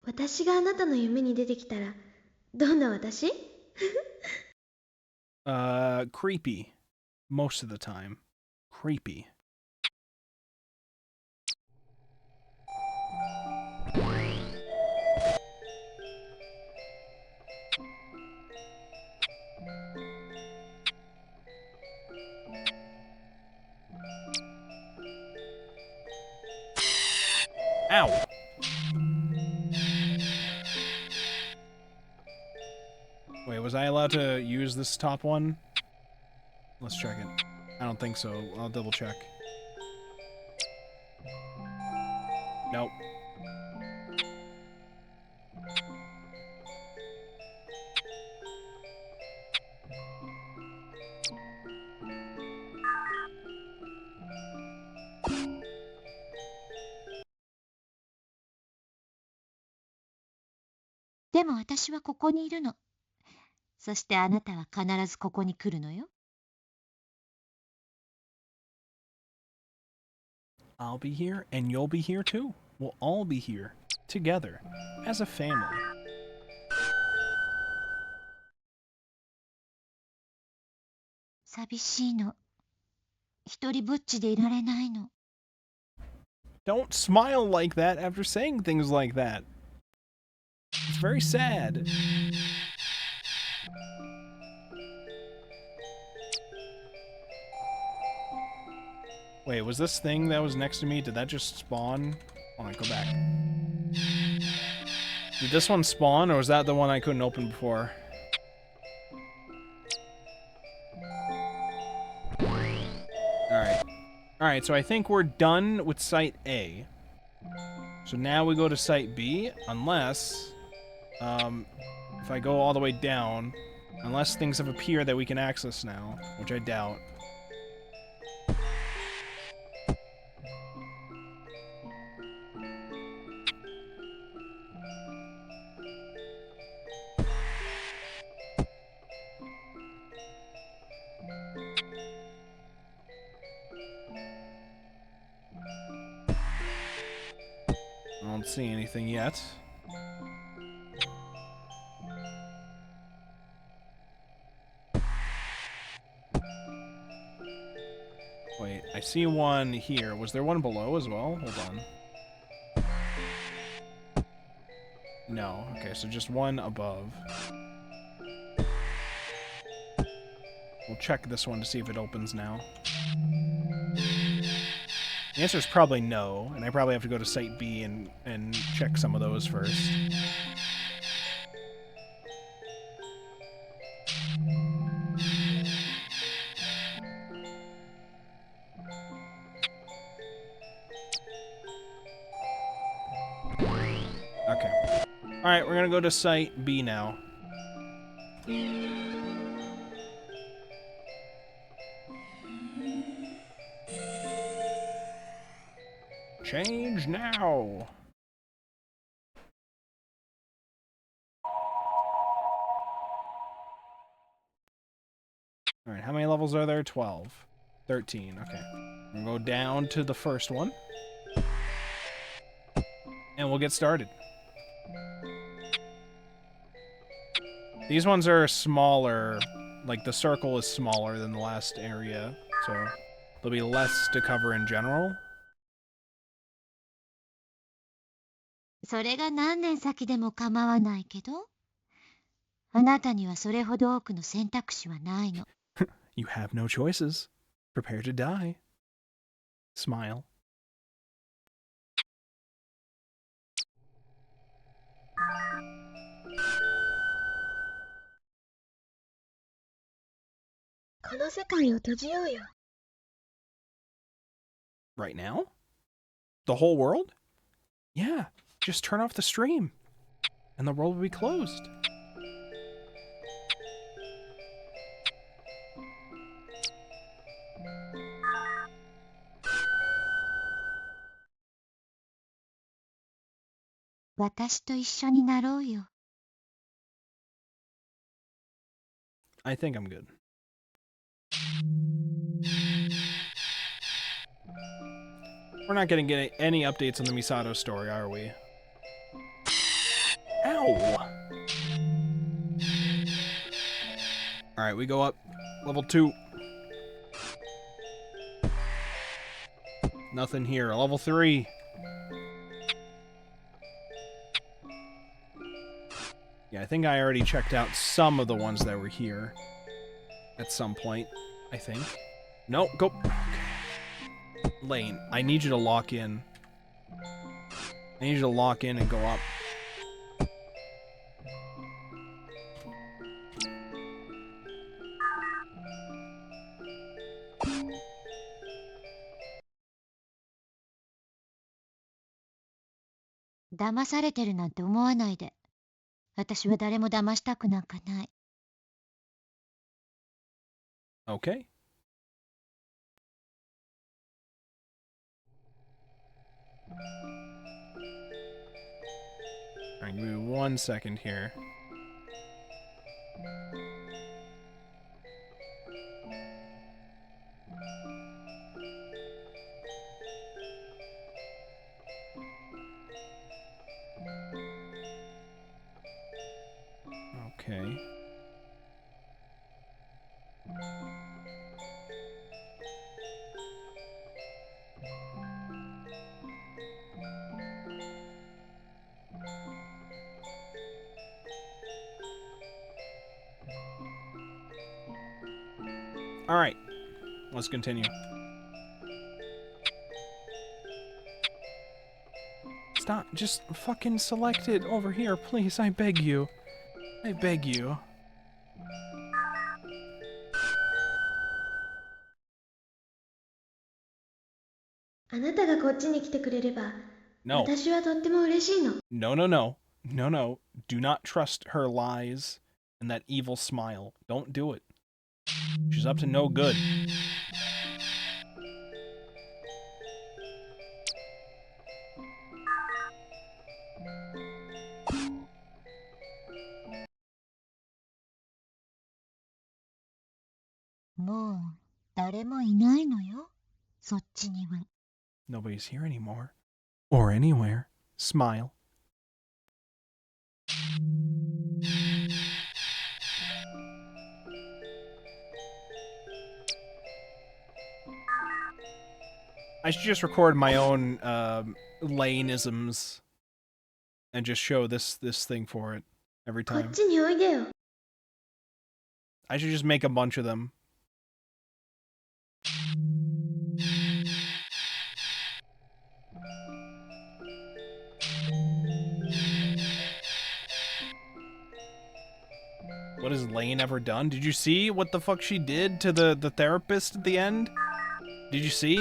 私があなたの夢に出てきたら、どんな私？ Creepy. Most of the time. Creepy. Ow! Wait, was I allowed to use this top one? Let's check it. I don't think so. I'll double check. Nope. "でも私はここにいるの。そしてあなたは必ずここに来るのよ。I'll be here, and you'll be here too. We'll all be here, together, as a family." 寂しいの。一人ぼっちでいられないの。Don't smile like that after saying things like that. It's very sad. Wait, was this thing that was next to me, did that just spawn? Hold on, go back. Did this one spawn, or was that the one I couldn't open before? Alright. Alright, so I think we're done with Site A. So now we go to Site B, unless... if I go all the way down, unless things have appeared that we can access now, which I doubt. see anything yet. Wait, I see one here. Was there one below as well? Hold on. No. Okay, so just one above. We'll check this one to see if it opens now. The answer is probably no, and I probably have to go to Site B and check some of those first. Okay. Alright, we're gonna go to Site B now. Change now! Alright, how many levels are there? 12. 13, okay. We'll go down to the first one. And we'll get started. These ones are smaller. Like, the circle is smaller than the last area, so there'll be less to cover in general. それが何年先でも構わないけど、あなたにはそれほど多くの選択肢はないの。You have no choices. Prepare to die. Smile. この世界を閉じようよ。Right now? The whole world? Yeah, just turn off the stream. And the world will be closed.「私と一緒になろうよ。I think I'm good. We're not gonna get any updates on the Misato story, are we? Ow! Alright, we go up. Level 2. Nothing here. Level 3. Yeah, I think I already checked out some of the ones that were here. At some point, I think. No, go. Lane, I need you to lock in. I need you to lock in and go up.騙されてるなんて思わないで。私は誰も騙したくなんかない。Okay. Alright, give me 1 second here. Okay. Alright, let's continue. Stop, just fucking select it over here, please, I beg you. I beg you. あなたがこっちに来てくれれば、 No. 私はとっても嬉しいの。 No, no, no. No, no. Do not trust her lies and that evil smile. Don't do it. She's up to no good. Mo, 誰もいないのよ。そっちには。 Nobody's here anymore. Or anywhere. Smile. I should just record my own Lainisms and just show this thing for it every こっ time. ちにおいでよ。 I should just make a bunch of them. What has Lane ever done? Did you see what the fuck she did to the therapist at the end? Did you see?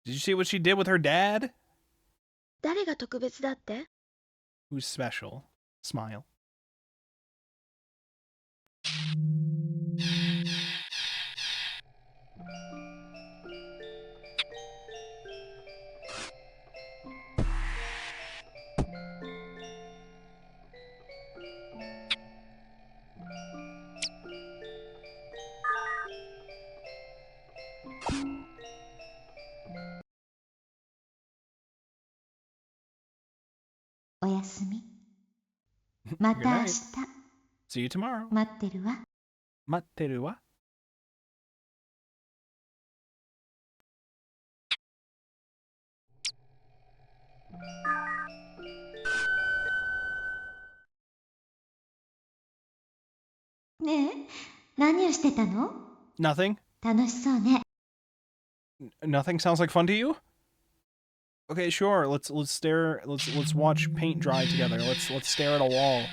Did you see what she did with her dad? 誰が特別だって？ Who's special? Smile.おやすみ。また明日。 See you tomorrow. 待ってるわ。待ってるわ。ねえ、何をしてたの？ Nothing? 楽しそうね。 Nothing sounds like fun to you? Okay, sure. Let's stare. Let's watch paint dry together. Let's stare at a wall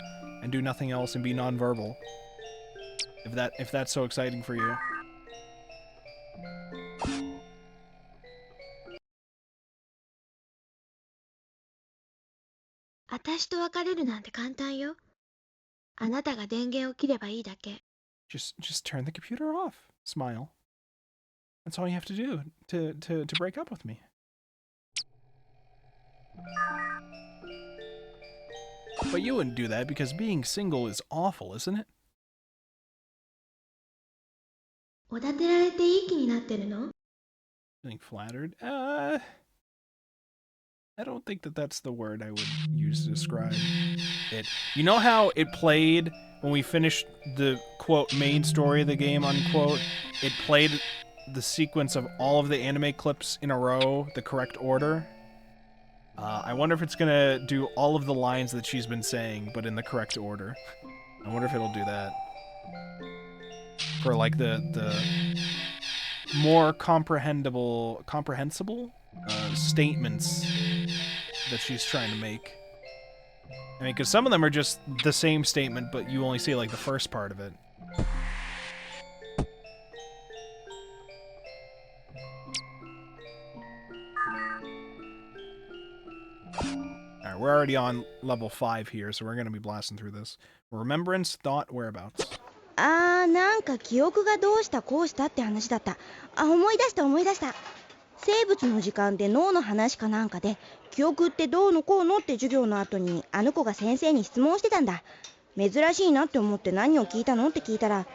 and do nothing else and be nonverbal. If that's so exciting for you. 私と別れるなんて簡単よ。あなたが電源を切ればいいだけ。 Just turn the computer off. Smile. That's all you have to do to break up with me. But you wouldn't do that because being single is awful, isn't it? おだてられていい気になってるの？ Feeling flattered? I don't think that's the word I would use to describe it. You know how it played when we finished the, quote, main story of the game, unquote? It played the sequence of all of the anime clips in a row, the correct order? I wonder if it's gonna do all of the lines that she's been saying, but in the correct order. I wonder if it'll do that. For, like, the more comprehensible statements that she's trying to make. I mean, because some of them are just the same statement, but you only see, like, the first part of it. Alright, we're already on level 5 here, so we're gonna be blasting through this. Remembrance, thought, whereabouts. なんか記憶がどうしたこうしたって話だった。思い出した。生物の時間で脳の話かなんかで、記憶ってどうのこうのって授業の後にあの子が先生に質問してたんだ。珍しいなって思って何を聞いたのって聞いたら、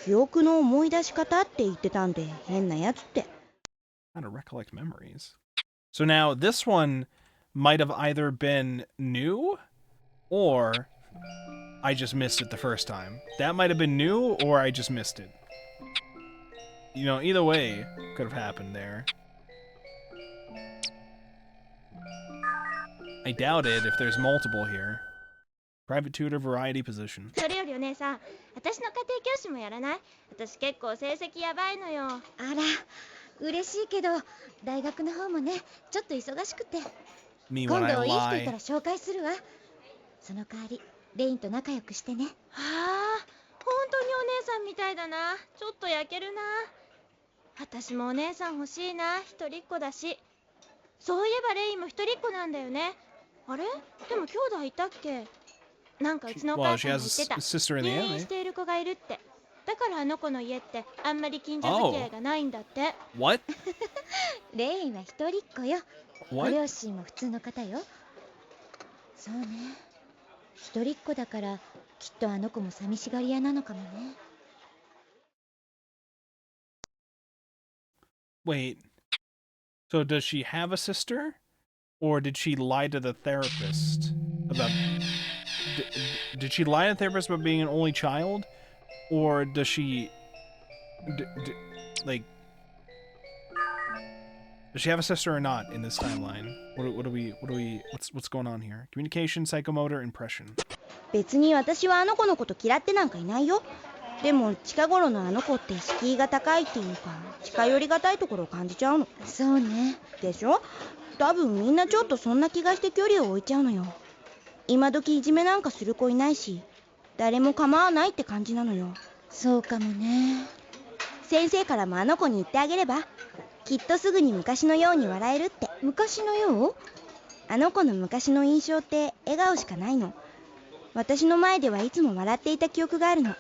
記憶の思い出し方って言ってたんで、変なやつって。How to recollect memories. So now, this one might have either been new, or I just missed it the first time. That might have been new, or I just missed it. You know, either way could have happened there. I doubt it if there's multiple here. Private tutor variety position. それよりお姉さん、私の家庭教師もやらない？私結構成績やばいのよ。あら、嬉しいけど、大学の方もね、ちょっと忙しくて。Me 今 when 度 I いい人いた lie. ら紹介するわ。その代わり、レインと仲良くしてね。はあ、本当にお姉さんみたいだな。ちょっと焼けるな。私もお姉さん欲しいな。一人っ子だし。そういえばレインも一人っ子なんだよね。あれ？でも兄弟いたっけ？なんかうちのお Well, 母 she さんが has 言ってた。 a sister in the 入院 anime. している子がいるって。だからあの子の家ってあんまり近所付き合いがないんだって。What? レインは一人っ子よ。ご What? 両親も普通の方よ。そうね。一人っ子だからきっとあの子も寂しがり屋なのかもね。 Wait. So does she have a sister? Or did she lie to the therapist about... Did she lie to the therapist about being an only child? Or does she... like... Does she have a sister or not in this timeline? What's going on here? Communication, psychomotor, impression. 別に私はあの子のこと嫌ってなんかいないよ。でも近頃のあの子って敷居が高いっていうか、近寄りがたいところを感じちゃうの。そうね。でしょ？多分みんなちょっとそんな気がして距離を置いちゃうのよ。今時いじめなんかする子いないし、誰も構わないって感じなのよ。そうかもね。先生からもあの子に言ってあげれば、きっとすぐに昔のように笑えるって。昔のよう？あの子の昔の印象って笑顔しかないの。私の前ではいつも笑っていた記憶があるの。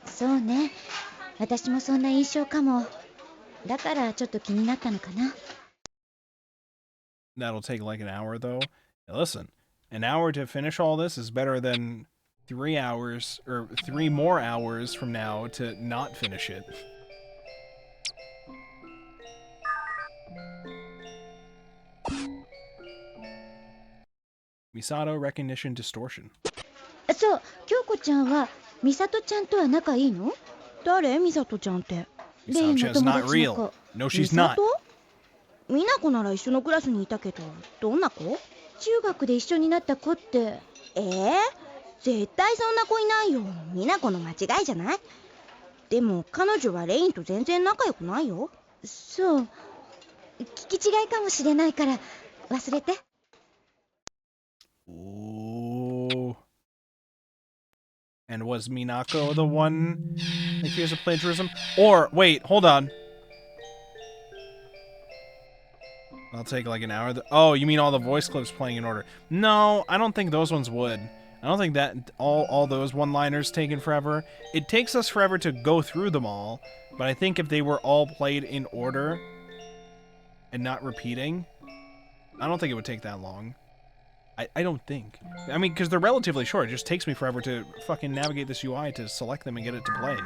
そうね。私もそんな印象かも。だからちょっと気になったのかな。That'll take like an hour though. Now listen, an hour to finish all this is better than 3 hours or 3 more hours from now to not finish it. Misato recognition distortion. そう、京子ちゃんは美里ちゃんとは仲いいの？誰？美里ちゃんって。レイの Misato is 友 not 達の子。 real. No, she's 美 not. 里？美奈子なら一緒のクラスにいたけど、どんな子？中学で一緒になった子って。絶対そんな子いないよ。美奈子の間違いじゃない？でも彼女はレインと全然仲良くないよ。そう。聞き違いかもしれないから忘れて。Ooh. And was Minako the one accused of plagiarism? Or, wait, hold on. I'll take like an hour. Oh, you mean all the voice clips playing in order? No, I don't think those ones would. I don't think that all those one-liners taken forever. It takes us forever to go through them all, but I think if they were all played in order and not repeating, I don't think it would take that long. I don't think. I mean, because they're relatively short. It just takes me forever to fucking navigate this UI to select them and get it to play.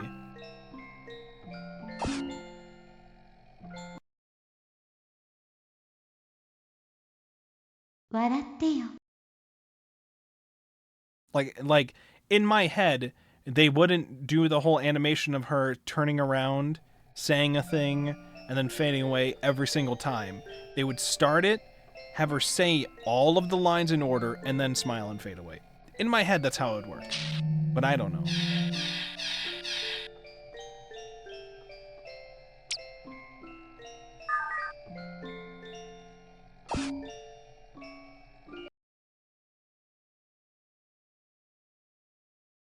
Like in my head, they wouldn't do the whole animation of her turning around, saying a thing, and then fading away every single time. They would start it, have her say all of the lines in order, and then smile and fade away. In my head, that's how it would work. But I don't know. "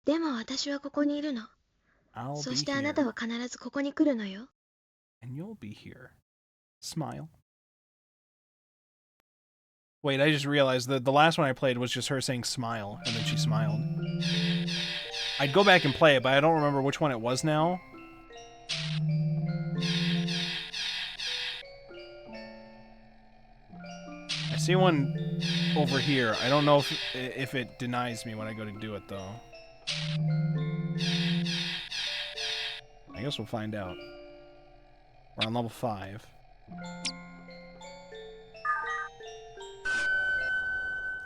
でも私はここにいるの。I'll そ be してあなた here, は必ずここに来るのよ。and you'll be here. Smile. Wait, I just realized that the last one I played was just her saying smile, and then she smiled. I'd go back and play it, but I don't remember which one it was now. I see one over here. I don't know if it denies me when I go to do it, though. I guess we'll find out. We're on level 5.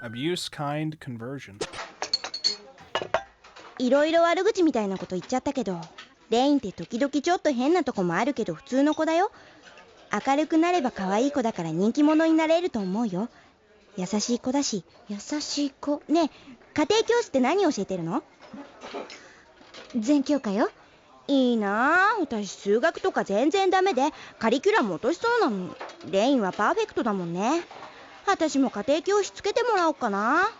Abuse, kind, conversion. いろいろ悪口みたいなこと言っちゃったけど、レインって時々ちょっと変なとこもあるけど普通の子だよ。明るくなれば可愛い子だから人気者になれると思うよ。優しい子だし。優しい子。ねえ、家庭教師って何教えてるの？全教科よ。いいなあ、私数学とか全然ダメでカリキュラム落としそうなの。レインはパーフェクトだもんね。私も家庭教師つけてもらおうかな。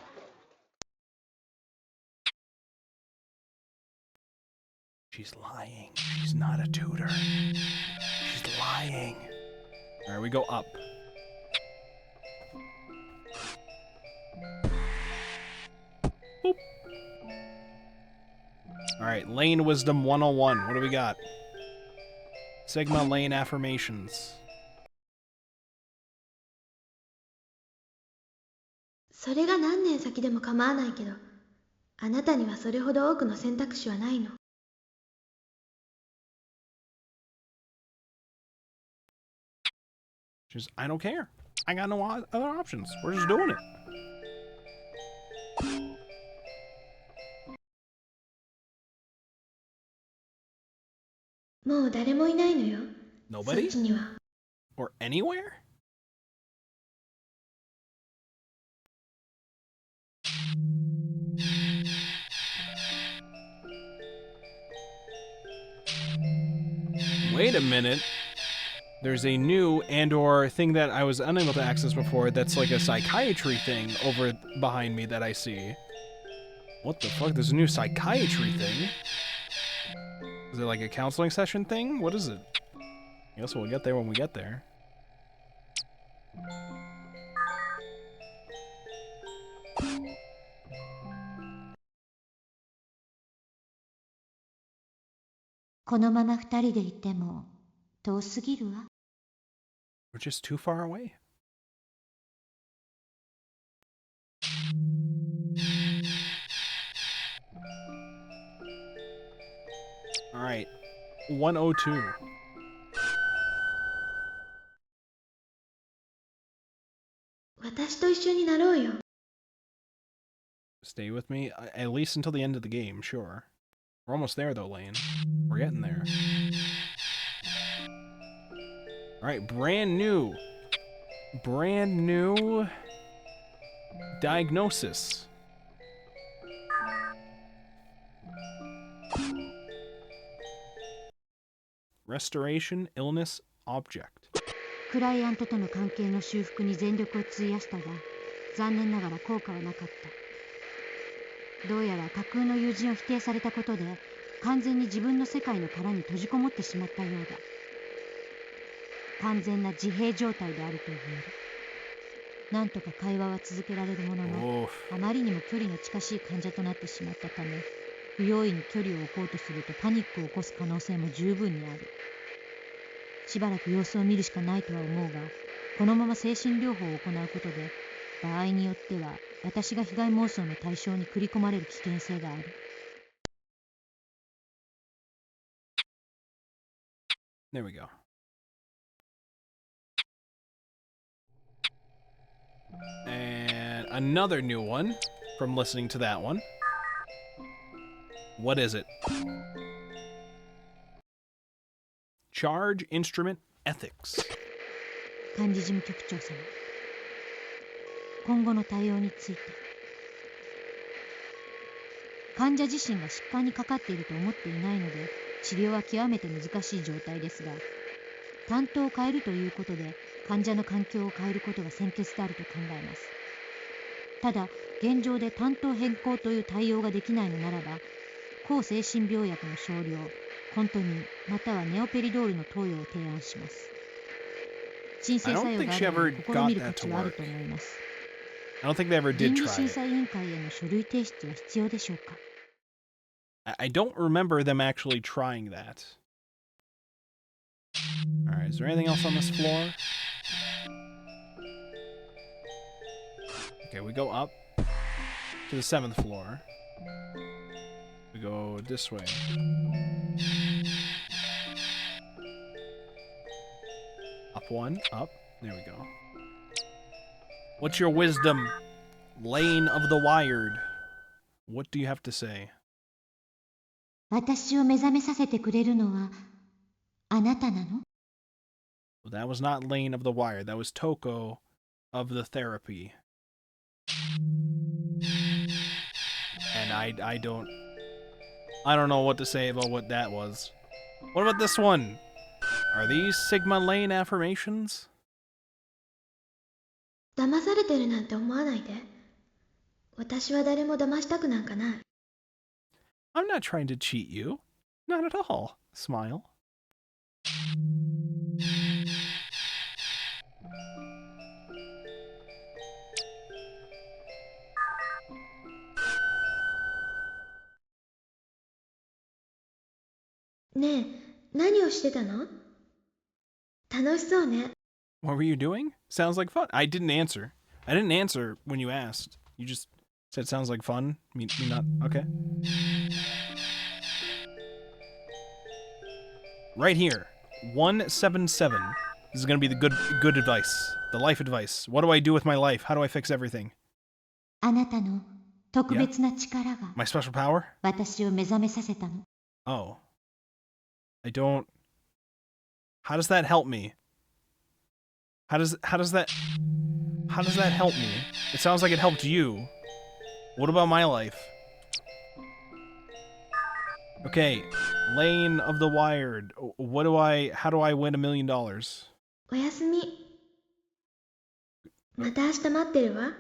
She's lying. She's not a tutor. She's lying. Alright, we go up. Boop. Alright, Lane Wisdom 101. What do we got? Sigma Lane Affirmations. それが何年先でも構わないけど、あなたにはそれほど多くの選択肢はないの。She's, I don't care. I got no other options. We're just doing it. Nobody? Or anywhere? Wait a minute. There's a new and/or thing that I was unable to access before that's like a psychiatry thing over behind me that I see. What the fuck? There's a new psychiatry thing? Is it like a counseling session thing? What is it? I guess we'll get there when we get there. We're just too far away. Alright. 102. Stay with me, at least until the end of the game, sure. We're almost there though, Lane. We're getting there. Alright, brand new. Brand new diagnosis. Restoration, illness, object. クライアントとの関係の修復に全力を費やしたが、残念ながら効果はなかった。どうやら架空の友人を否定されたことで、完全に自分の世界の殻に閉じこもってしまったようだ。完全な自閉状態であると言える。なんとか会話は続けられるものの、あまりにも距離の近しい患者となってしまったため、不用意に距離を置こうとするとパニックを起こす可能性も十分にある。しばらく様子を見るしかないとは思うが、このまま精神療法を行うことで、場合によっては私が被害妄想の対象に繰り込まれる危険性がある。There we go. And another new one from listening to that one. What is it? Charge Instrument Ethics. 幹事事務局長様、今後の対応について。患者自身が疾患にかかっていると思っていないので、治療は極めて難しい状態ですが、担当を変えるということで患者の環境を変えることが先決であると考えます。ただ現状で担当変更という対応ができないのならば、抗精神病薬の少量、コントニンまたはネオペリドールの投与を提案します。鎮静作用があるので試みる価値はあると思います。I don't think they ever 倫 did 理 try 審 it. 査委員会への書類提出は必要でしょうか。I don't remember them actually trying that. Alright, is there anything else on this floor? Okay, we go up to the 7th floor. We go this way. Up one, up. There we go. What's your wisdom? Lane of the Wired. What do you have to say? 私を目覚めさせてくれるのはあなたなの？ Well, that was not Lane of the Wired. That was Toko of the Therapy. And I don't know what to say about what that was. What about this one? Are these Sigma Lane affirmations? 騙されてるなんて思わないで。私は誰も騙したくなんかない。I'm not trying to cheat you. Not at all. Smile.ねえ、何をしてたの？楽しそうね。What were you doing? Sounds like fun. I didn't answer. I didn't answer when you asked. You just said sounds like fun. Me not. Okay. Right here. 177. This is gonna be the good advice. The life advice. What do I do with my life? How do I fix everything? あなたの特別な力が My special power? 私を目覚めさせたの。Oh. I don't... How does that help me? How does that help me? It sounds like it helped you. What about my life? Okay, Lane of the Wired. How do I win $1 million? おやすみ。また明日待ってるわ。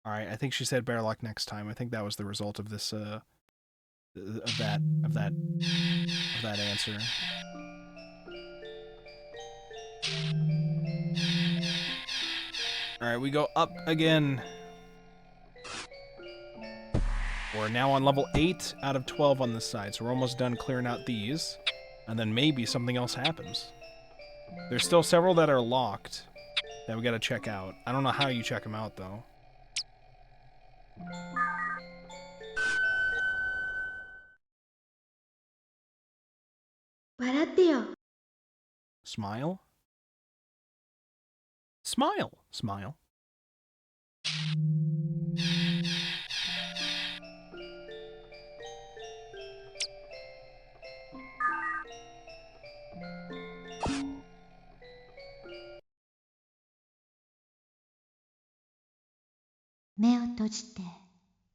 Alright, I think she said better luck next time. I think that was the result of this, of that answer. Alright, we go up again. We're now on level 8 out of 12 on this side, so we're almost done clearing out these. And then maybe something else happens. There's still several that are locked that we gotta check out. I don't know how you check them out, though. Smile? Smile! Smile.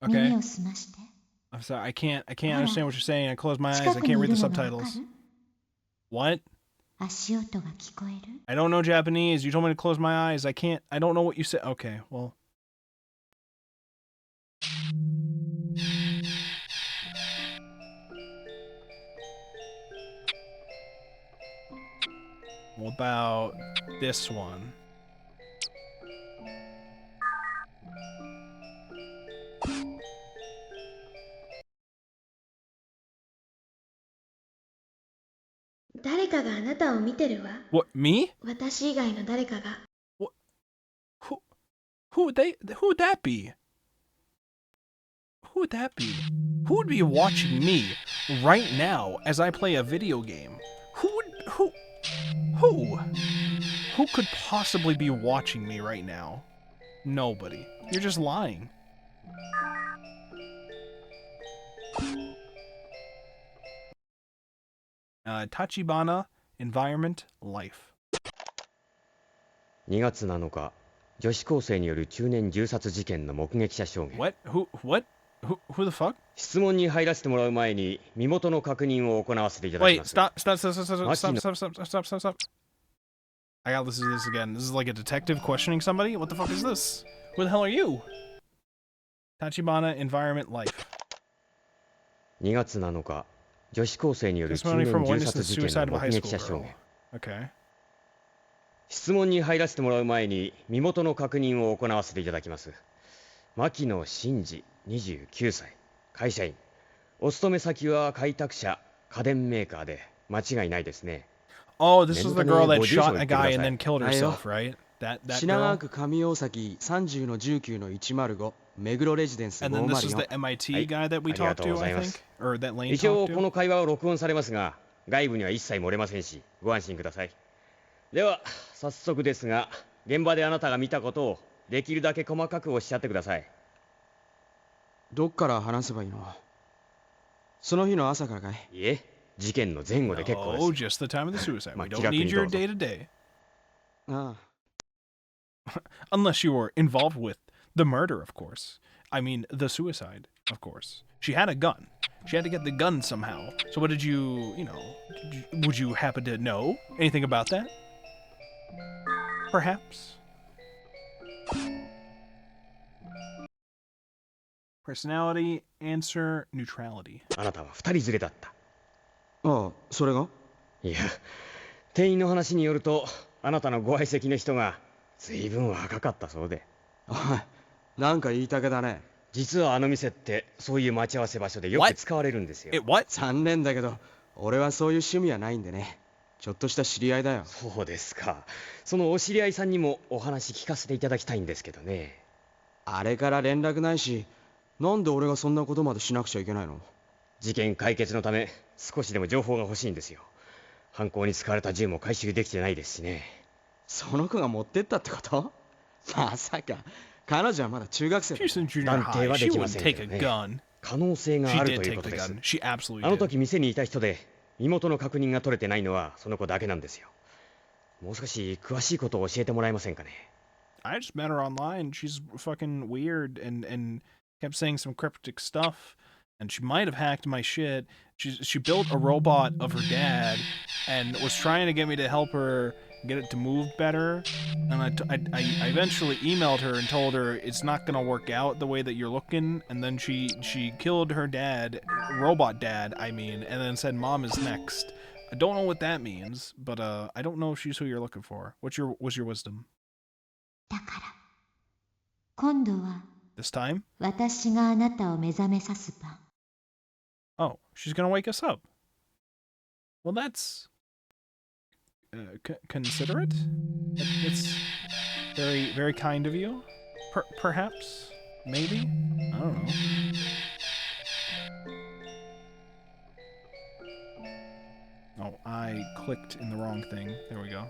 Okay. I'm sorry, I can't understand what you're saying. I close my eyes, I can't read the subtitles. What? I don't know Japanese. You told me to close my eyes. I don't know what you said. Okay, well. What about this one? What, me? What? Who'd that be? Who would that be? Who would be watching me right now as I play a video game? Who could possibly be watching me right now? Nobody. You're just lying. Tachibana, environment, life. 2月7日、女子高生による中年銃殺事件の目撃者証言。What? Who the fuck? 質問に入らせてもらう前に身元の確認を行わせていただきます。Wait, stop. I gotta listen to this again. This is like a detective questioning somebody? What the fuck is this? Who the hell are you? Tachibana, environment, life. 2月7日、女子高生による中年銃殺事件の目撃者証言。Okay. 質問に入らせてもらう前に身元の確認を行わせていただきます。牧野真司、29歳、会社員。お勤め先は開拓者、家電メーカーで間違いないですね。Oh, this was the girl that shot a guy and then killed herself, right? That 品 girl? 川区上大崎30の19の105目黒レジデンス And then this is the 504 MIT guy that we talked to, I think? Or that Lane 一応 talked こ to? の会話は録音されますが、外部には一切漏れませんし、ご安心ください。では、早速ですが、現場であなたが見たことをできるだけ細かくおっしゃってください。どっから話せばいいの？その日の朝からかい？いえ、事件の前後で結構です。 Oh, just the time of the suicide. We まあ、気 don't 楽 need にど your うぞ。 day to day. ああ、 Unless you were involved with the murder, of course. I mean, the suicide, of course. She had a gun. She had to get the gun somehow. So what did you, would you happen to know anything about that? Perhaps? Personality, answer, neutrality. あなたは2人連れだった。ああ、それが？いや、店員の話によると、あなたのご愛席の人が随分若かったそうで。おい、なんか言いたげだね。実はあの店ってそういう待ち合わせ場所でよく使われるんですよ。What? 残念だけど、俺はそういう趣味はないんでね。ちょっとした知り合いだよ。そうですか。そのお知り合いさんにもお話聞かせていただきたいんですけどね。あれから連絡ないし、なんで俺がそんなことまでしなくちゃいけないの？事件解決のため少しでも情報が欲しいんですよ。犯行に使われた銃も回収できてないですしね。その子が持ってったってこと？まさか彼女はまだ中学生だ。 She's in junior 断定 high. は She できま wouldn't せん take け a どね。 gun. 可能性が She ある did という take こと the です。 gun. She absolutely あの did. 時店にいた人で身元の確認が取れてないのはその子だけなんですよ。もう少し詳しいことを教えてもらえませんかね。 I just met her online. She's fucking weird and kept saying some cryptic stuff. And she might have hacked my shit. She built a robot of her dad and was trying to get me to help her get it to move better. And I eventually emailed her and told her it's not gonna work out the way that you're looking. And then she killed her dad, robot dad, I mean, and then said mom is next. I don't know what that means, but I don't know if she's who you're looking for. Was your wisdom? だから今度は This time? 私があなたを目覚めさす番。 Oh, she's gonna wake us up. Well, that's considerate. It's very, very kind of you. Perhaps, maybe. I don't know. Oh, I clicked in the wrong thing. There we go.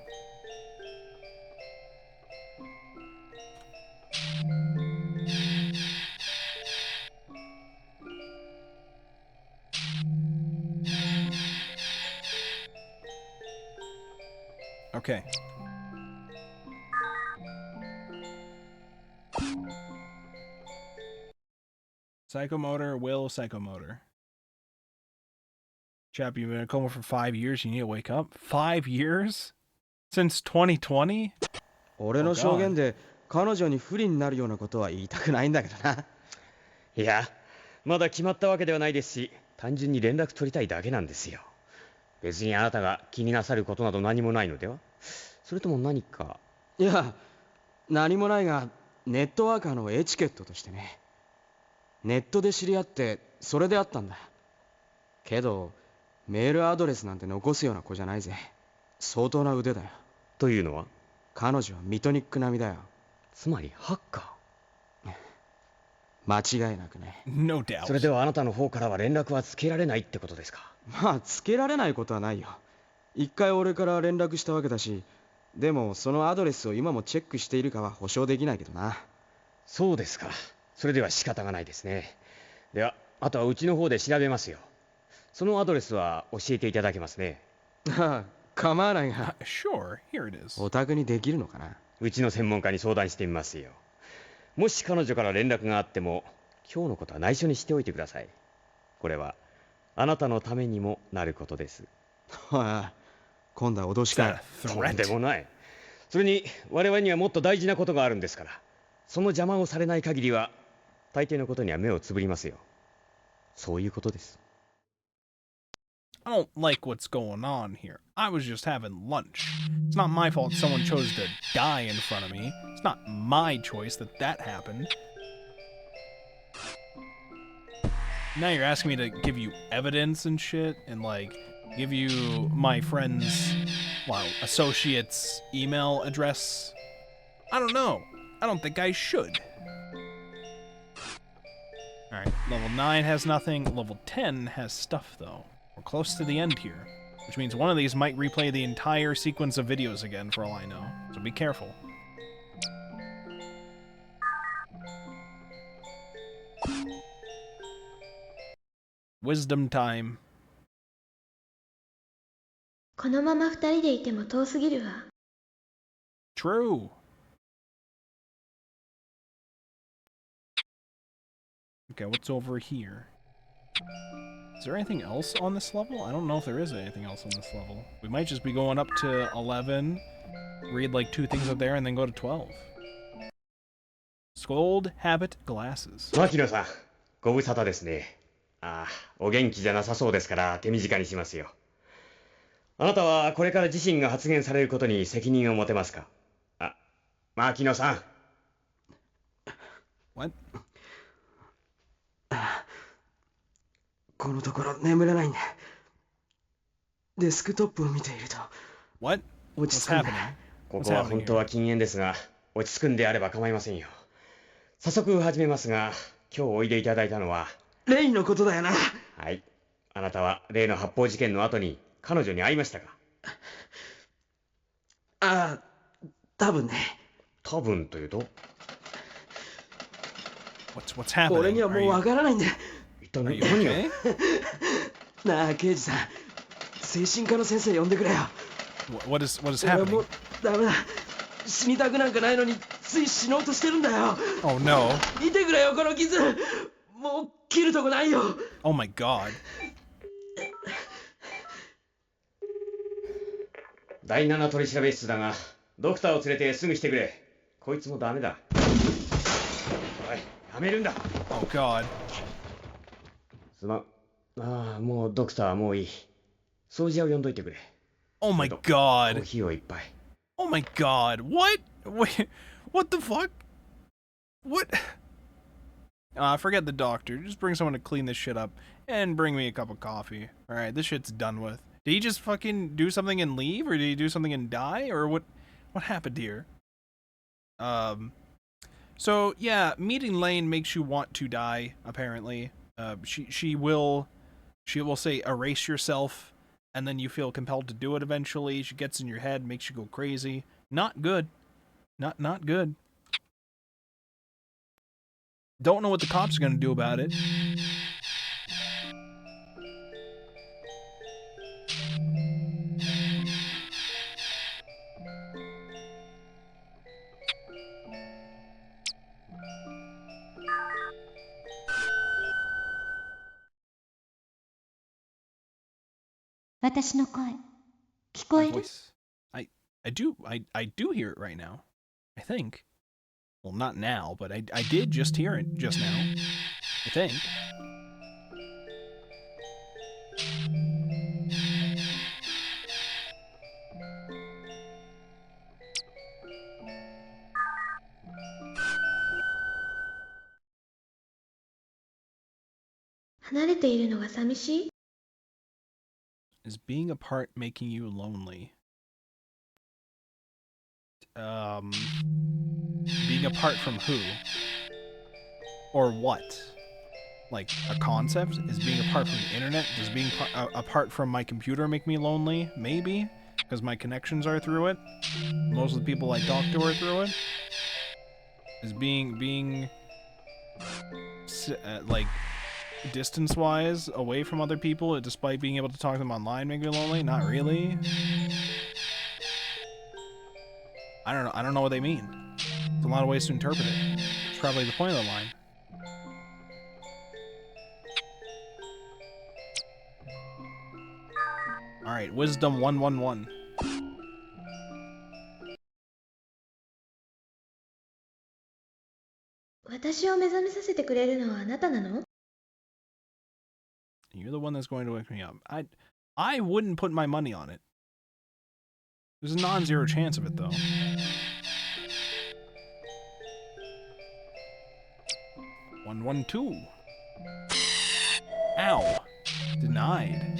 Okay. Psychomotor, will psychomotor. Chap, you've been in a coma for 5 years. You need to wake up. 5 years? Since 2020? 俺の証言で彼女に不利になるようなことは言いたくないんだけどな。いや、まだ決まったわけではないですし、単純に連絡取りたいだけなんですよ。別にあなたが気になさることなど何もないのでは？それとも何か？いや、何もないがネットワーカーのエチケットとしてね。ネットで知り合ってそれで会ったんだ。けどメールアドレスなんて残すような子じゃないぜ。相当な腕だよ。というのは？彼女はミトニック並みだよ。つまりハッカー？間違いなくね。No doubt. それではあなたの方からは連絡はつけられないってことですか？まあつけられないことはないよ。一回俺から連絡したわけだし、でもそのアドレスを今もチェックしているかは保証できないけどな。そうですか。それでは仕方がないですね。ではあとはうちの方で調べますよ。そのアドレスは教えていただけますね。ああ、構わないが。Sure, here it is. お宅にできるのかな？うちの専門家に相談してみますよ。もし彼女から連絡があっても今日のことは内緒にしておいてください。これはあなたのためにもなることです。おい、今度は脅しかよ。とんでもない。それに我々にはもっと大事なことがあるんですから、その邪魔をされない限りは大抵のことには目をつぶりますよ。そういうことです。I don't like what's going on here. I was just having lunch. It's not my fault someone chose to die in front of me. It's not my choice that that happened. Now you're asking me to give you evidence and shit, and like give you my friend's, well, associate's email address. I don't know. I don't think I should. Alright, level 9 has nothing. Level 10 has stuff, though. We're close to the end here, which means one of these might replay the entire sequence of videos again, for all I know. So be careful. Wisdom time. このまま二人でいても遠すぎるわ。True. Okay, what's over here? Is there anything else on this level? I don't know if there is anything else on this level. We might just be going up to 11, read like 2 things up there, and then go to 12. Scold, habit, glasses. 牧野さん、ご無沙汰ですね。ああ、お元気じゃなさそうですから手短にしますよ。あなたはこれから自身が発言されることに責任を持てますか？あ、牧野さん。What? このところ眠れないんだ。デスクトップを見ていると What? 落 What's ち着くんだ。 happening? ここは本当は禁煙ですが、落ち着くんであれば構いませんよ。早速始めますが、今日おいでいただいたのはレイのことだよな。はい。あなたは例の発砲事件の後に彼女に会いましたか？ああ、多分ね。多分というと、 What's 俺 happening? にはもうわからないんだ。一体 Are you 何を okay? なあ、刑事さん。精神科の先生呼んでくれよ。What is 俺はも happening? うダメだ。死にたくなんかないのについ死のうとしてるんだよ。 Oh no. 見てくれよ、この傷。もう切るとこないよ。 Oh my god. 第7取調室だが、ドクターを連れてすぐ来てくれ。こいつもダメだ。おい、やめるんだ。 Oh god. すまん。ああ、もうドクターもういい。掃除屋を呼んどいてくれ。 Oh my コー god. ヒーを一杯。 Oh my god. What? Wait. What the fuck? What? Forget the doctor. Just bring someone to clean this shit up and bring me a cup of coffee. All right, this shit's done with. Did he just fucking do something and leave, or did he do something and die, or what? What happened here? So yeah, meeting Lane makes you want to die. Apparently, she will say erase yourself, and then you feel compelled to do it eventually. She gets in your head, makes you go crazy. Not good. Not good. Don't know what the cops are gonna do about it. My voice. I do hear it right now. I think. Well, not now, but I did just hear it just now. I think. "離れているのが寂しい?" Is being apart making you lonely? Being apart from who? Or what? Like, a concept? Is being apart from the internet? Does being apart from my computer make me lonely? Maybe? Because my connections are through it? Most of the people I talk to are through it? Is being like, distance-wise, away from other people, despite being able to talk to them online, make me lonely? Not really. I don't know what they mean. There's a lot of ways to interpret it. It's probably the point of the line. Alright, wisdom 111. 私を目覚めさせてくれるのはあなたなの? You're the one that's going to wake me up. I wouldn't put my money on it. There's a non-zero chance of it, though. One, two. Ow. Denied.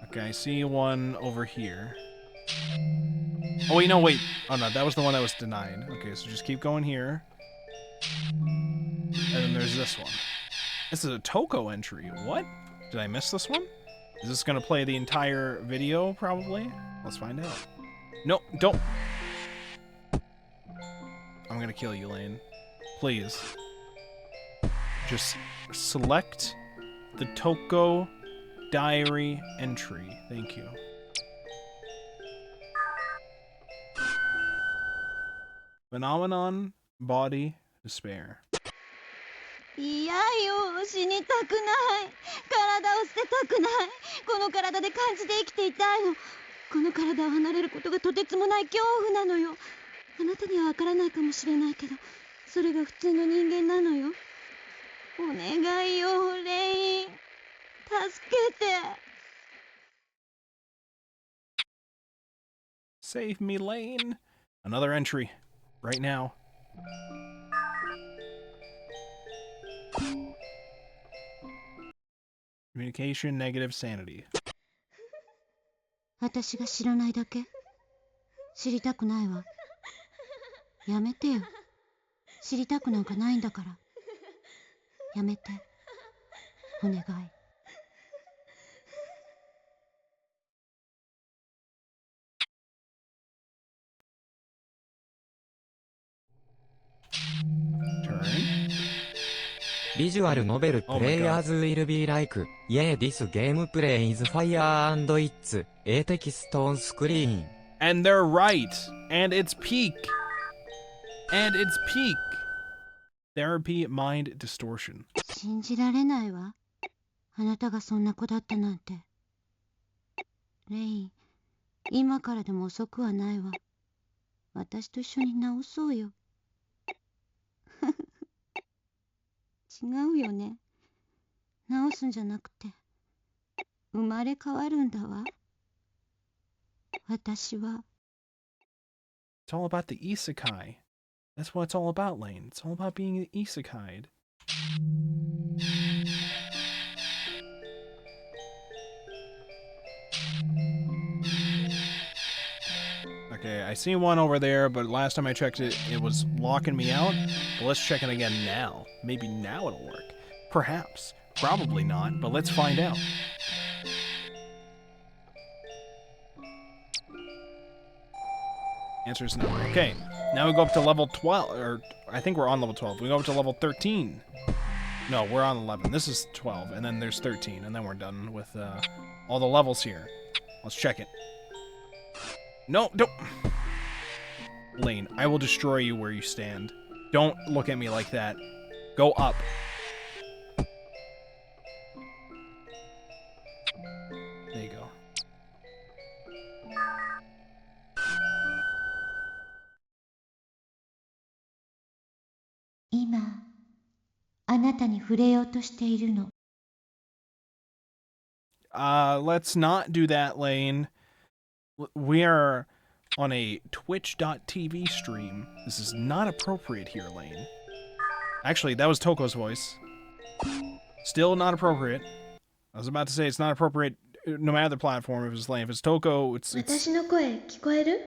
Okay, I see one over here. Oh, wait, no, wait. Oh, no, that was the one that was denied. Okay, so just keep going here. And then there's this one. This is a Toko entry. What? Did I miss this one? Is this gonna play the entire video, probably? Let's find out. No, don't! I'm gonna kill you, Lane. Please. Just select the Toko diary entry. Thank you. Phenomenon, body, despair. 嫌よ、死にたくない。体を捨てたくない。この体で感じて生きていたいの。この体を離れることがとてつもない恐怖なのよ。あなたにはわからないかもしれないけど、それが普通の人間なのよ。お願いよ、レイン。助けて。Save me, Lane. Another entry. Right now. Communication, negative, sanity. 私が知らないだけ。知りたくないわ。やめてよ。知りたくなんかないんだから。やめて。お願い。Visual novel Oh my God. players will be like, yeah, this gameplay is fire and it's a text on screen. And they're right. And it's peak. And it's peak. Therapy mind distortion. 信じられないわ。あなたがそんな子だったなんて。レイン、今からでも遅くはないわ。私と一緒に直そうよ。違うよね。直すんじゃなくて、生まれ変わるんだわ。私は。It's all about the isekai. That's what it's all about, Lane. It's all about being isekai'd. Okay, I see one over there, but last time I checked it, it was locking me out. But let's check it again now. Maybe now it'll work. Perhaps. Probably not, but let's find out. Answer is no. Okay, now we go up to level 12, or I think we're on level 12. We go up to level 13. No, we're on 11. This is 12, and then there's 13, and then we're done with all the levels here. Let's check it. No, don't. Lane, I will destroy you where you stand. Don't look at me like that. Go up. There you go. Now, あなたに触れようとしているの。Let's not do that, Lane. We are on a Twitch.tv stream. This is not appropriate here, Lane. Actually, that was Toko's voice. Still not appropriate. I was about to say it's not appropriate no matter the platform. If it's Lane, if it's Toko, it's 私の声聞こえる？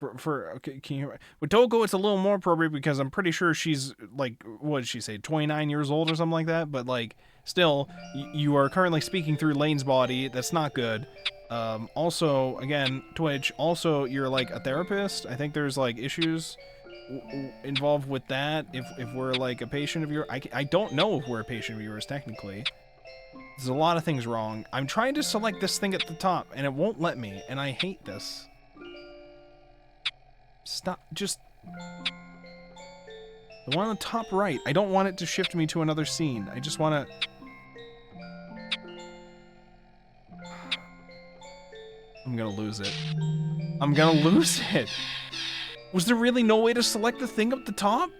okay, can you hear me? With Toko, it's a little more appropriate because I'm pretty sure she's like, what did she say, 29 years old or something like that. But like, still, you are currently speaking through Lane's body. That's not good. Also, again, Twitch. Also, you're like a therapist. I think there's like issues involved with that. If we're like a patient of yours, I don't know if we're a patient of yours technically. There's a lot of things wrong. I'm trying to select this thing at the top, and it won't let me, and I hate this. Stop, just... The one on the top right. I don't want it to shift me to another scene. I just want to... I'm gonna lose it. I'm gonna lose it! Was there really no way to select the thing up the top?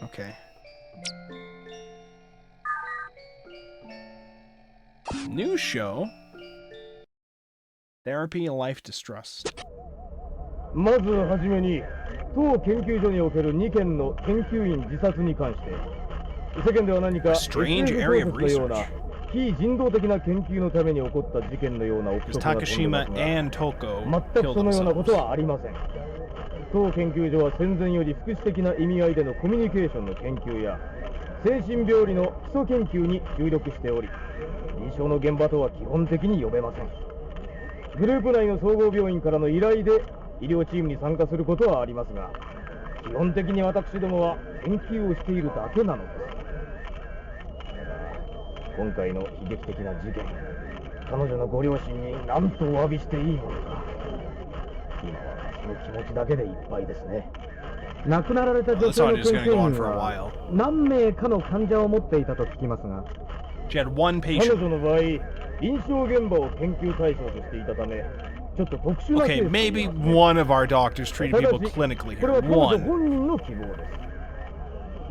Okay. New show. Therapy and Life Distrust. まずはじめに当研究所における2件の研究員自殺に関して世間では何か Strange area of のような research. 非人道的な研究のために起こった事件のような憶測が飛んでます Takashima が and Toko 全く killed そのようなこと themselves. はありません。当研究所は戦前より福祉的な意味合いでのコミュニケーションの研究や精神病理の基礎研究に注力しており臨床の現場とは基本的に呼べません。グループ内の総合病院からの依頼で医療チームに参加することはありますが基本的に私どもは研究をしているだけなのです。今回の悲劇的な事件彼女のご両親に何とお詫びしていいものか今はその気持ちだけでいっぱいですね。亡くなられた女性の研究員は何名かの患者を持っていたと聞きますが She had one 彼 patient. 女の場合臨床現場を研究対象としていたためちょっと特殊なケー Okay, ス maybe というのは one of our doctors treated ただ people し clinically これ here. は彼女 One. 本人の希望です。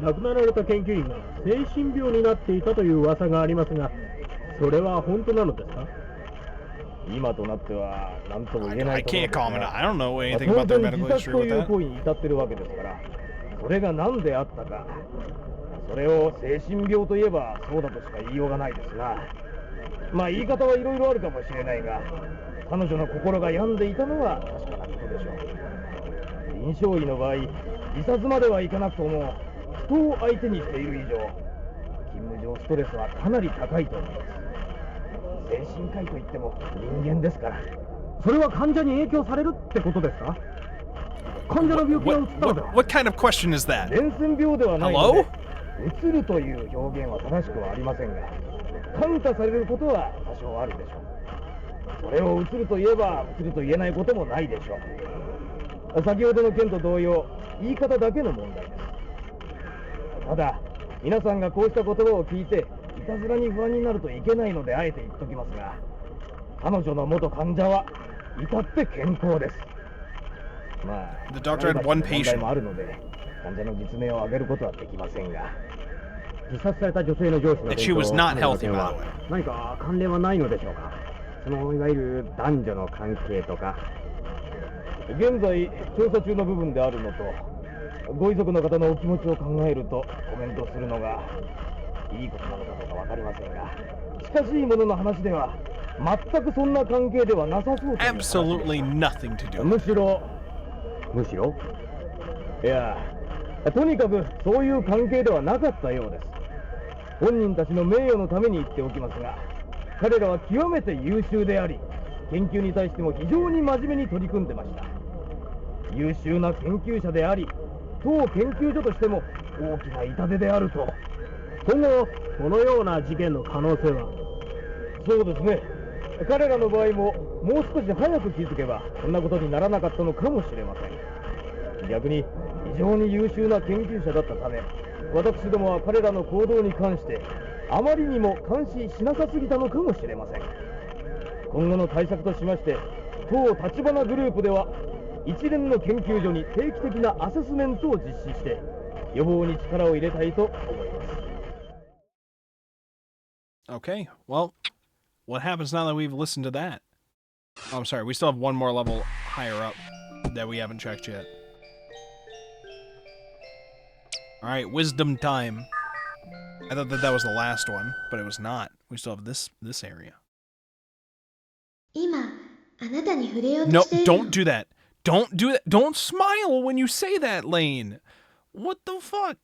亡くなられた研究員が精神病になっていたという噂がありますがそれは本当なのですか？今となっては何とも言えな I いところ can't ですが comment. I don't know まあ anything 当 about their 然 medical 自殺 history と with いう that. 行為に至ってるわけですからそれが何であったかそれを精神病といえばそうだとしか言いようがないですがまあ言い方はいろいろあるかもしれないが彼女の心が病んでいたのは確かなことでしょう。臨床医の場合自殺まではいかなくとも人を相手にしている以上勤務上ストレスはかなり高いと思います。精神科医といっても人間ですからそれは患者に影響されるってことですか？患者の病気が移ったのだ。 What kind of question is that? 伝染病ではないの Hello? で、移るという表現は正しくはありませんが、感化されることは多少あるでしょう。それを移ると言えば移ると言えないこともないでしょう。先ほどの件と同様、言い方だけの問題です。ただ、皆さんがこうした言葉を聞いていたずらに不安になるといけないのであえて言っときますが、彼女の元患者は至って健康です。まあ、 The doctor had one 問題 patient. もあるので患者の実名を挙げることはできませんが、自殺された女性の上司の That she was not healthy, by the way. 何か関連はないのでしょうか。そのいわゆる男女の関係とか。現在調査中の部分であるのと、ご遺族の方のお気持ちを考えるとコメントするのがいいことなのかどうか分かりませんが、近しいものの話では全くそんな関係ではなさそうという話です。 Absolutely nothing to do. むしろいや、とにかくそういう関係ではなかったようです。本人たちの名誉のために言っておきますが、彼らは極めて優秀であり、研究に対しても非常に真面目に取り組んでました。優秀な研究者であり、当研究所としても大きな痛手であると。今後このような事件の可能性は。そうですね、彼らの場合ももう少し早く気づけばこんなことにならなかったのかもしれません。逆に非常に優秀な研究者だったため、私どもは彼らの行動に関してあまりにも監視しなさすぎたのかもしれません。今後の対策としまして、当立花グループでは一連の研究所に定期的なアセスメントを実施して予防に力を入れたいと思います。 Okay, well, what happens now that we've listened to that? Oh, I'm sorry, we still have one more level higher up that we haven't checked yet. Alright, wisdom time. I thought that was the last one, but it was not. We still have this area. 今あなたに触れようと No, しているの。 don't do that. Don't do that. Don't smile when you say that, Lane. What the fuck?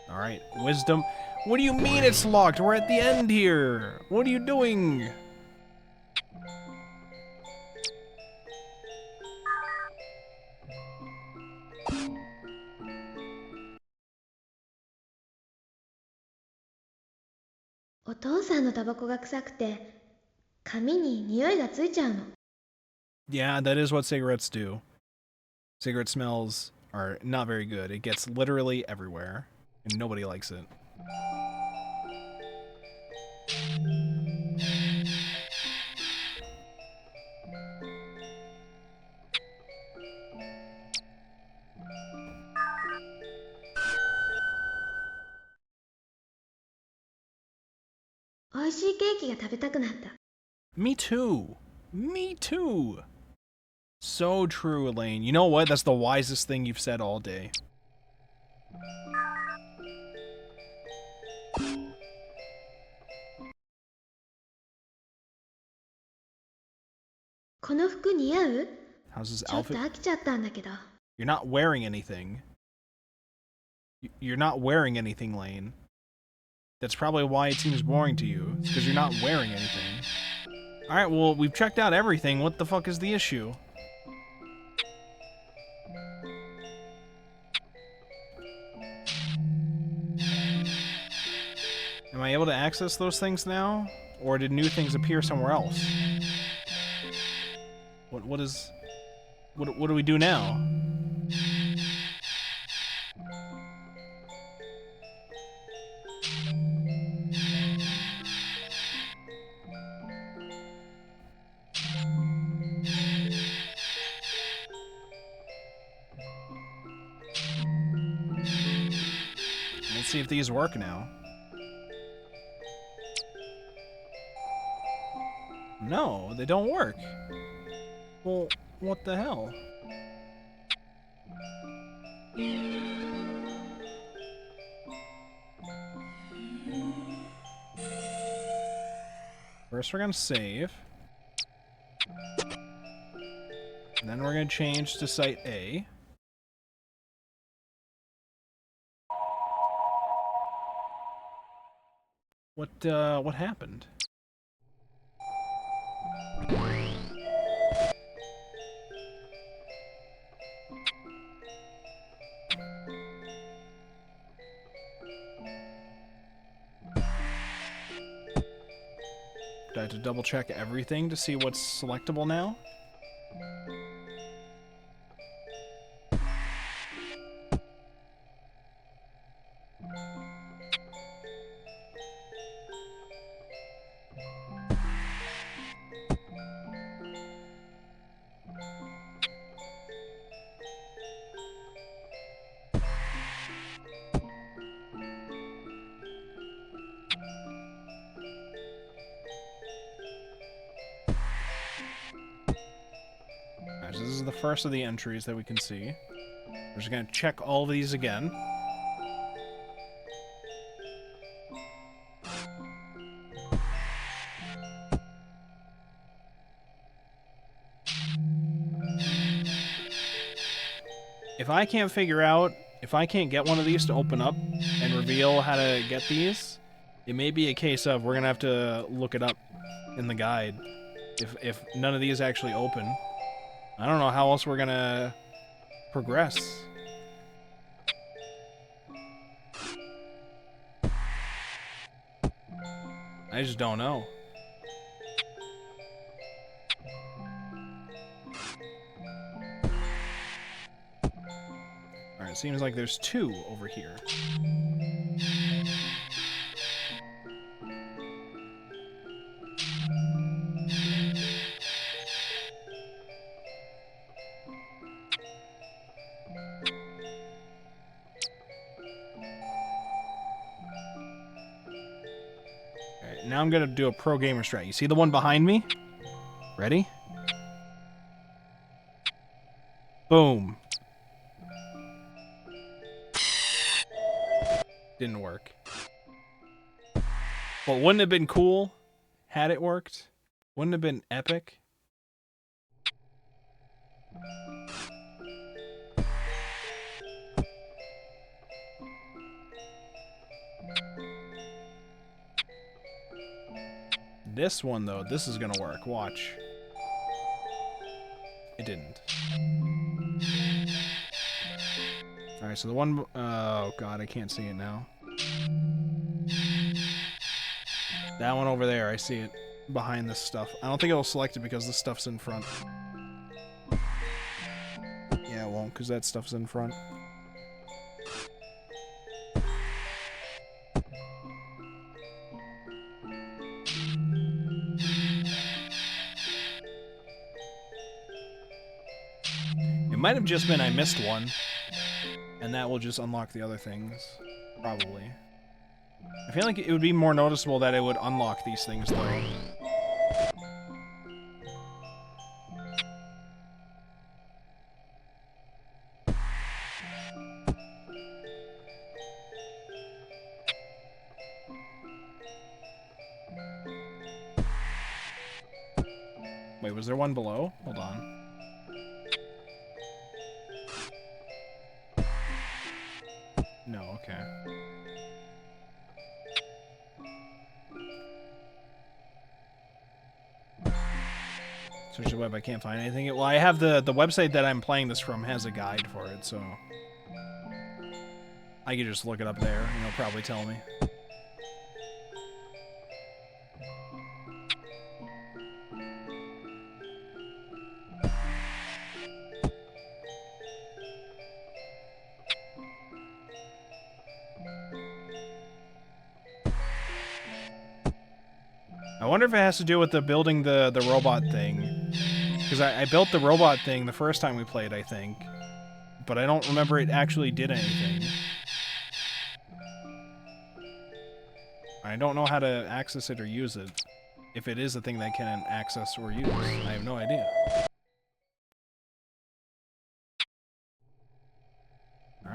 Alright, wisdom. What do you mean it's locked? We're at the end here. What are you doing?「お父さんのタバコが臭くて髪に匂いがついちゃうの。 Yeah, that is what cigarettes do. Cigarette smells are not very good. It gets literally everywhere, and nobody likes it.「おいしいケーキが食べたくなった。 Me too. Me too. So true, Elaine. You know what? That's the wisest thing you've said all day. この服似合う？ How's his ちょっと outfit? 飽きちゃったんだけど。 You're not wearing anything. You're not wearing anything, Lane. That's probably why it seems boring to you. It's because you're not wearing anything. Alright, well, we've checked out everything. What the fuck is the issue? Am I able to access those things now? Or did new things appear somewhere else? What do we do now? Let's see if these work now. No, they don't work. Well, what the hell? First we're gonna save. And then we're gonna change to site A. What happened? Do I have to double check everything to see what's selectable now? Alright, so this is the first of the entries that we can see. We're just gonna check all of these again. If I can't figure out, if I can't get one of these to open up and reveal how to get these, it may be a case of we're gonna have to look it up in the guide. If none of these actually open. I don't know how else we're gonna progress. I just don't know. Alright, seems like there's two over here. Alright, now I'm gonna do a pro gamer strat. You see the one behind me? Ready? Boom. Didn't work. Well, wouldn't it have been cool had it worked? Wouldn't it have been epic? This one, though, this is gonna work. Watch. It didn't. Alright, so the one... oh, God, I can't see it now. That one over there, I see it behind this stuff. I don't think it'll select it because this stuff's in front. Yeah, it won't, because that stuff's in front. It might have just been I missed one, and that will just unlock the other things. Probably. I feel like it would be more noticeable that it would unlock these things, though. Wait, was there one below? Hold on. No, okay. Search the web, I can't find anything. Well, I have the website that I'm playing this from has a guide for it, so I could just look it up there, and it'll probably tell me. I wonder if it has to do with the building the robot thing. Because I built the robot thing the first time we played, I think. But I don't remember it actually did anything. I don't know how to access it or use it. If it is a thing that I can access or use. I have no idea.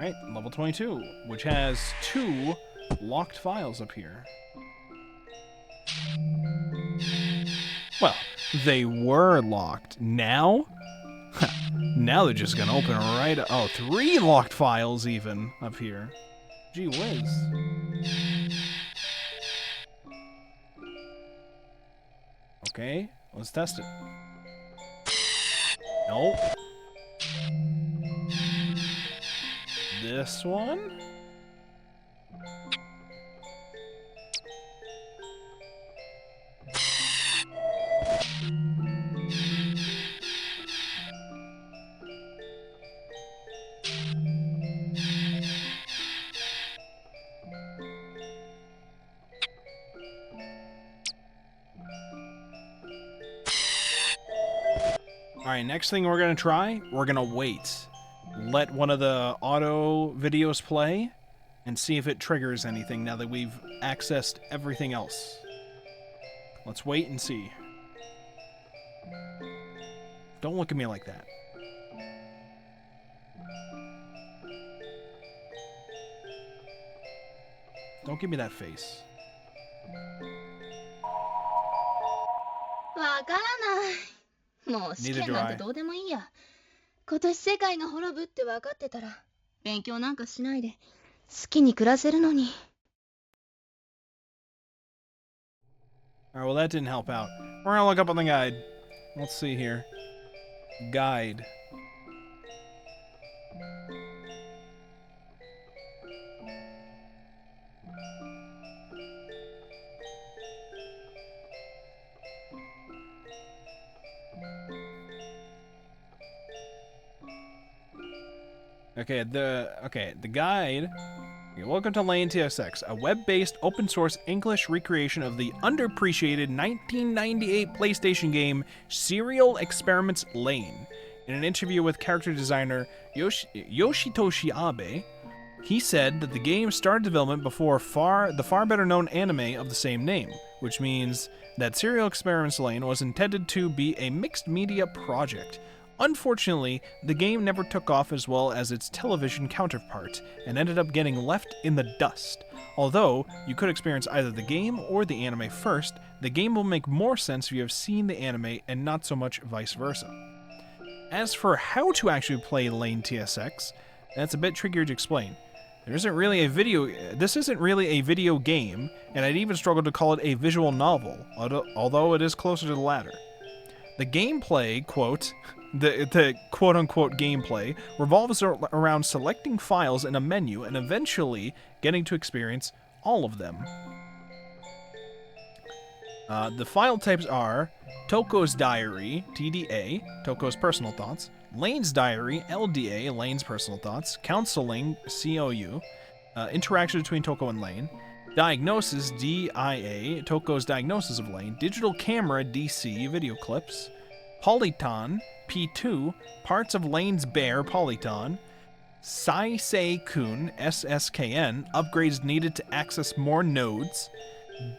Alright, level 22, which has 2 locked files up here. Well, they were locked. Now? Now they're just gonna open right... Oh, 3 locked files even up here. Gee whiz. Okay, let's test it. Nope. This one? Alright, next thing we're gonna try, we're gonna wait. Let one of the auto videos play and see if it triggers anything now that we've accessed everything else. Let's wait and see. Don't look at me like that. Don't give me that face. わからない。もう試験なんてどうでもいいや。今年世界が滅ぶって分かってたら勉強なんかしないで好きに暮らせるのに。Alright, well that didn't help out. We're gonna look up on the guide. Let's see here. Guide. Okay, the guide. Okay, welcome to Lain TSX, a web-based open-source English recreation of the underappreciated 1998 PlayStation game Serial Experiments Lain. In an interview with character designer Yoshitoshi Abe, he said that the game started development before the far better-known anime of the same name, which means that Serial Experiments Lain was intended to be a mixed media project. Unfortunately, the game never took off as well as its television counterpart, and ended up getting left in the dust. Although, you could experience either the game or the anime first, the game will make more sense if you have seen the anime and not so much vice versa. As for how to actually play Lain TSX, that's a bit trickier to explain. This isn't really a video game, and I'd even struggle to call it a visual novel, although it is closer to the latter. The gameplay, the quote-unquote gameplay, revolves around selecting files in a menu and eventually getting to experience all of them. The file types are Toko's Diary, TDA, Toko's Personal Thoughts, Lain's Diary, LDA, Lain's Personal Thoughts, Counseling, COU, Interaction between Toko and Lain, Diagnosis, DIA, Toko's Diagnosis of Lain, Digital Camera, DC, Video Clips, Polyton, P2, Parts of Lain's Bear, Polyton, Saisei-kun, SSKN, Upgrades needed to access more nodes,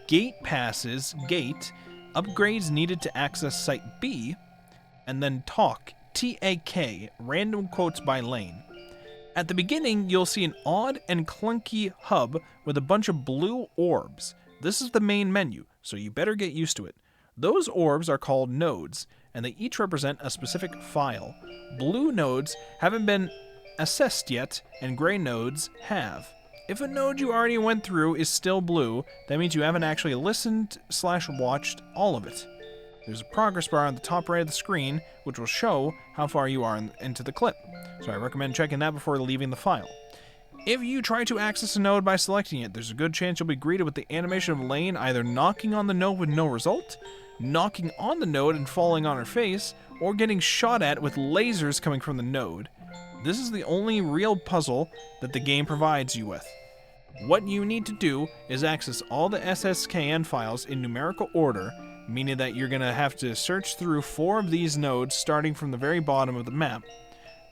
Gate Passes, Gate, Upgrades needed to access Site B, and then Talk, TAK, Random Quotes by Lain. At the beginning, you'll see an odd and clunky hub with a bunch of blue orbs. This is the main menu, so you better get used to it. Those orbs are called nodes, and they each represent a specific file. Blue nodes haven't been assessed yet, and gray nodes have. If a node you already went through is still blue, that means you haven't actually listened/watched all of it. There's a progress bar on the top right of the screen, which will show how far you are into the clip, so I recommend checking that before leaving the file. If you try to access a node by selecting it, there's a good chance you'll be greeted with the animation of Lain either knocking on the node with no result, knocking on the node and falling on her face, or getting shot at with lasers coming from the node. This is the only real puzzle that the game provides you with. What you need to do is access all the SSKN files in numerical order, meaning that you're going to have to search through 4 of these nodes starting from the very bottom of the map.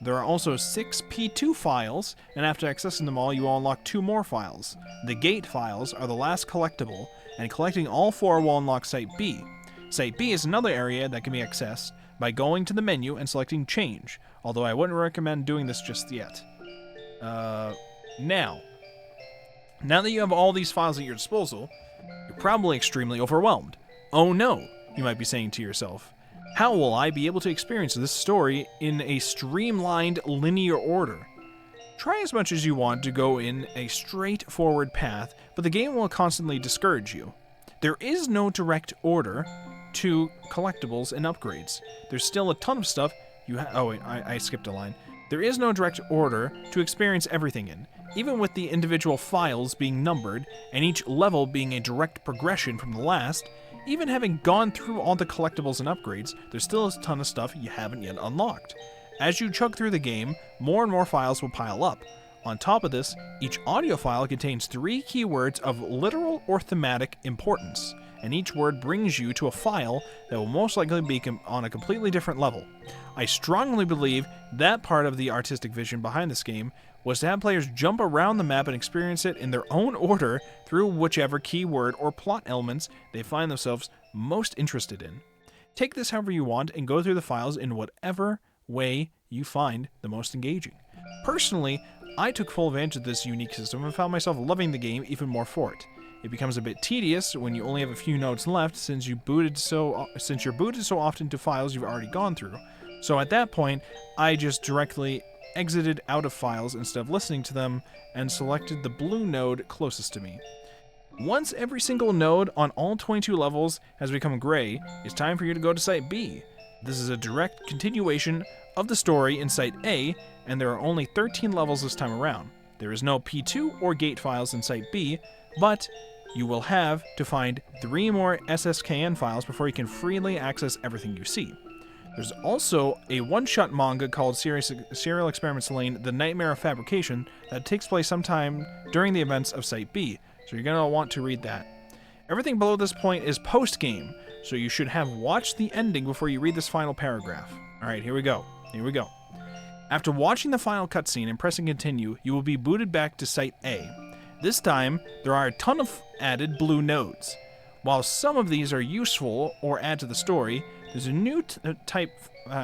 There are also 6 P2 files, and after accessing them all, you will unlock 2 more files. The gate files are the last collectible, and collecting all 4 will unlock Site B. Site B is another area that can be accessed by going to the menu and selecting Change, although I wouldn't recommend doing this just yet. Now that you have all these files at your disposal, you're probably extremely overwhelmed. Oh no, you might be saying to yourself. How will I be able to experience this story in a streamlined, linear order? Try as much as you want to go in a straightforward path, but the game will constantly discourage you. There is no direct order to collectibles and upgrades. There's still a ton of stuff you have. Oh wait, I skipped a line. There is no direct order to experience everything in. Even with the individual files being numbered, and each level being a direct progression from the last, even having gone through all the collectibles and upgrades, there's still a ton of stuff you haven't yet unlocked. As you chug through the game, more and more files will pile up. On top of this, each audio file contains 3 keywords of literal or thematic importance, and each word brings you to a file that will most likely be on a completely different level. I strongly believe that part of the artistic vision behind this game was to have players jump around the map and experience it in their own order through whichever keyword or plot elements they find themselves most interested in. Take this however you want and go through the files in whatever way you find the most engaging. Personally, I took full advantage of this unique system and found myself loving the game even more for it. It becomes a bit tedious when you only have a few nodes left since you're booted so often to files you've already gone through. So at that point, I just directly exited out of files instead of listening to them and selected the blue node closest to me. Once every single node on all 22 levels has become gray, it's time for you to go to Site B. This is a direct continuation of the story in Site A, and there are only 13 levels this time around. There is no P2 or gate files in Site B, but you will have to find 3 more SSKN files before you can freely access everything you see. There's also a one-shot manga called Serial Experiments Lain, The Nightmare of Fabrication, that takes place sometime during the events of Site B, so you're going to want to read that. Everything below this point is post-game, so you should have watched the ending before you read this final paragraph. Alright, here we go. After watching the final cutscene and pressing continue, you will be booted back to Site A. This time, there are a ton of added blue nodes. While some of these are useful or add to the story, there's a new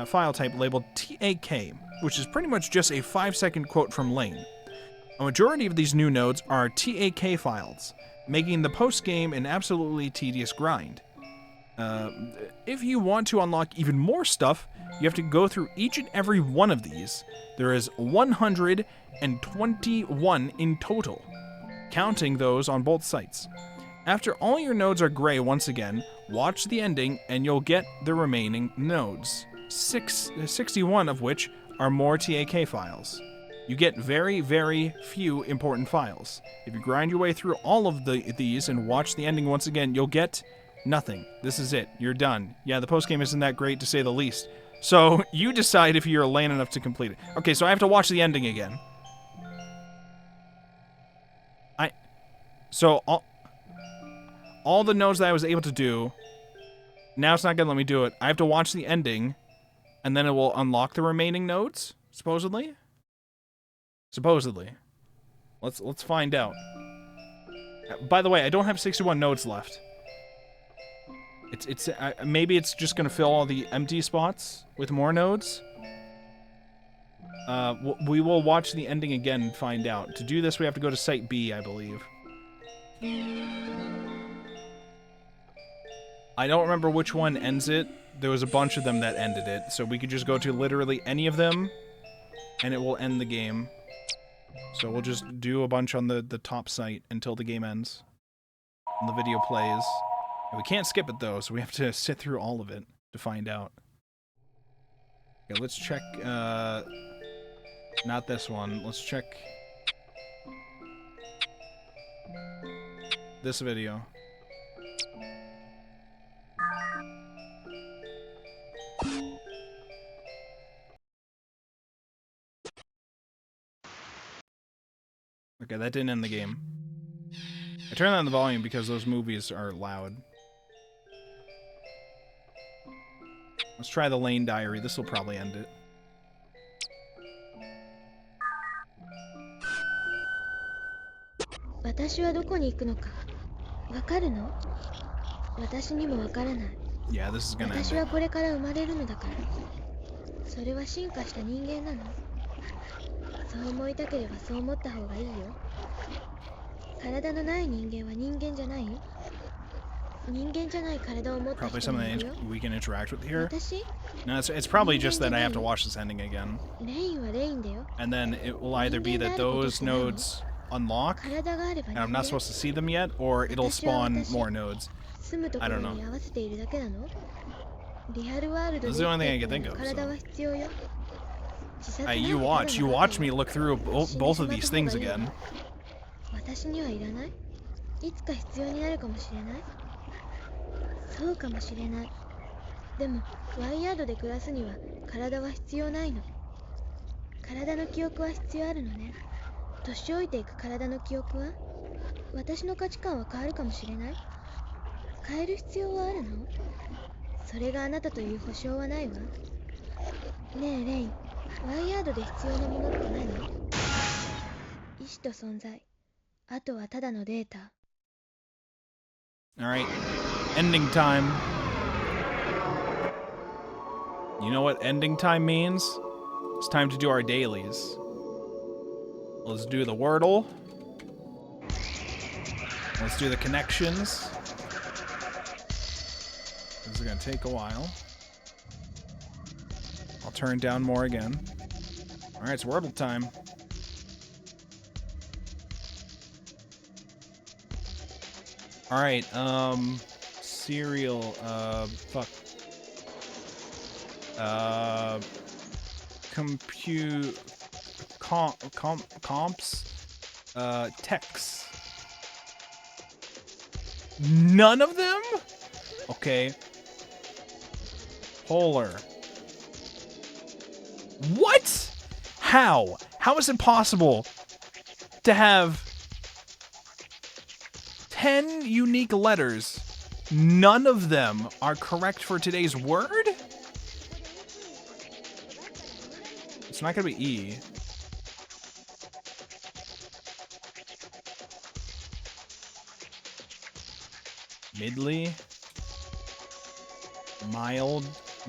file type labeled TAK, which is pretty much just a 5-second quote from Lain. A majority of these new nodes are TAK files, making the post-game an absolutely tedious grind. If you want to unlock even more stuff, you have to go through each and every one of these. There is 121 in total, counting those on both sites. After all your nodes are gray once again, watch the ending and you'll get the remaining nodes, 61 of which are more TAK files. You get very, very few important files. If you grind your way through all of these and watch the ending once again, you'll get nothing. This is it. You're done. Yeah, the postgame isn't that great to say the least. So you decide if you're lame enough to complete it. Okay, so I have to watch the ending again. So all the nodes that I was able to do, now it's not gonna let me do it. I have to watch the ending, and then it will unlock the remaining nodes, supposedly. Let's find out. By the way, I don't have 61 nodes left. Maybe it's just gonna fill all the empty spots with more nodes. We will watch the ending again and find out. To do this, we have to go to Site B, I believe. I don't remember which one ends it. There was a bunch of them that ended it, so we could just go to literally any of them, and it will end the game. So we'll just do a bunch on the top site until the game ends. And the video plays. And we can't skip it though, so we have to sit through all of it to find out. Okay, let's check, not this one. Let's check this video. Okay, that didn't end the game. I turned on the volume because those movies are loud. Let's try the Lain Diary. This will probably end it. Yeah, this is gonna end it. そう思いたければそう思った方がいいよ。体のない人間は人間じゃない？人間じゃない体を持った Probably 人もい something るよ。 we can interact with here. 私？ No, it's probably just that I have to watch this ending again. レインはレインだよ。 And then it will either be that those nodes unlock, 体があれば and I'm 人 not 間。 supposed to see them yet, or it'll spawn more nodes. 住むとこ I ろ don't know. に合わせているだけなの？リアルワールド This で is the 生 only き thing I て can いく think の of, に体 so. は必要よ。自殺なん Hey, て you ただの watch. You バカ watch よ。 me look through both of these things again. 私にはいらない？いつか必要になるかもしれない？そうかもしれない。でもワイヤードで暮らすには体は必要ないの。体の記憶は必要あるのね。年老いていく体の記憶は？私の価値観は変わるかもしれない？変える必要はあるの？それがあなたという保証はないわ。ねえレイン、ワイヤードで必要なものって何？意志と存在。あとはただのデータ。 Alright. Ending time. You know what ending time means? It's time to do our dailies. Let's do the Wordle. Let's do the connections. This is gonna take a while. I'll turn down more again. Alright, it's Wordle time. Alright, serial, fuck. Comps, techs. None of them? Okay. Polar. What? How? How is it possible to have 10 unique letters? None of them are correct for today's word? It's not gonna be E. Midly.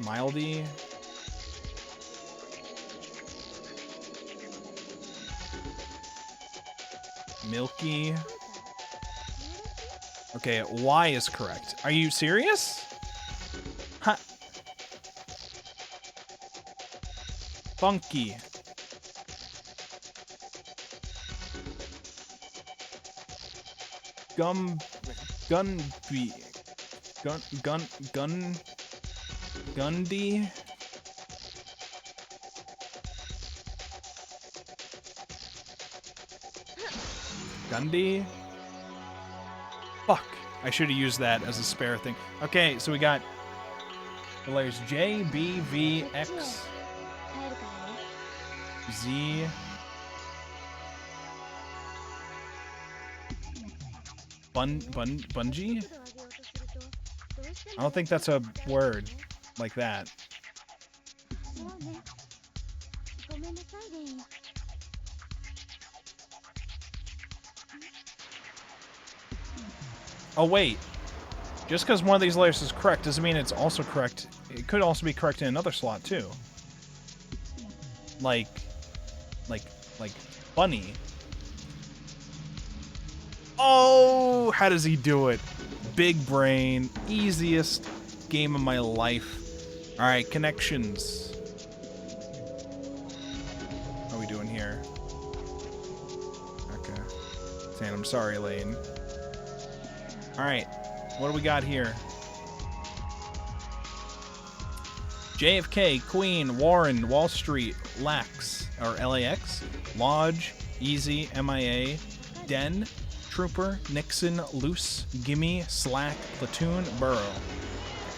Mildy. Milky. Okay, Y is correct. Are you serious? Huh. Funky. Gundy. Gundy? Fuck. I should have used that as a spare thing. Okay, so we got the letters J, B, V, X, 帰るからね。 Z. Bungee? I don't think that's a word like that. そうね。ごめんなさいレイン。 Oh, wait. Just because one of these letters is correct doesn't mean it's also correct. It could also be correct in another slot, too. Like bunny. Oh, how does he do it? Big brain. Easiest game of my life. Alright, connections. What are we doing here? Okay. Saying I'm sorry, Lane. Alright, what do we got here? JFK, Queen, Warren, Wall Street, Lax, or LAX, Lodge, Easy, MIA, Den, Trooper, Nixon, Loose, Gimme, Slack, Platoon, Burrow.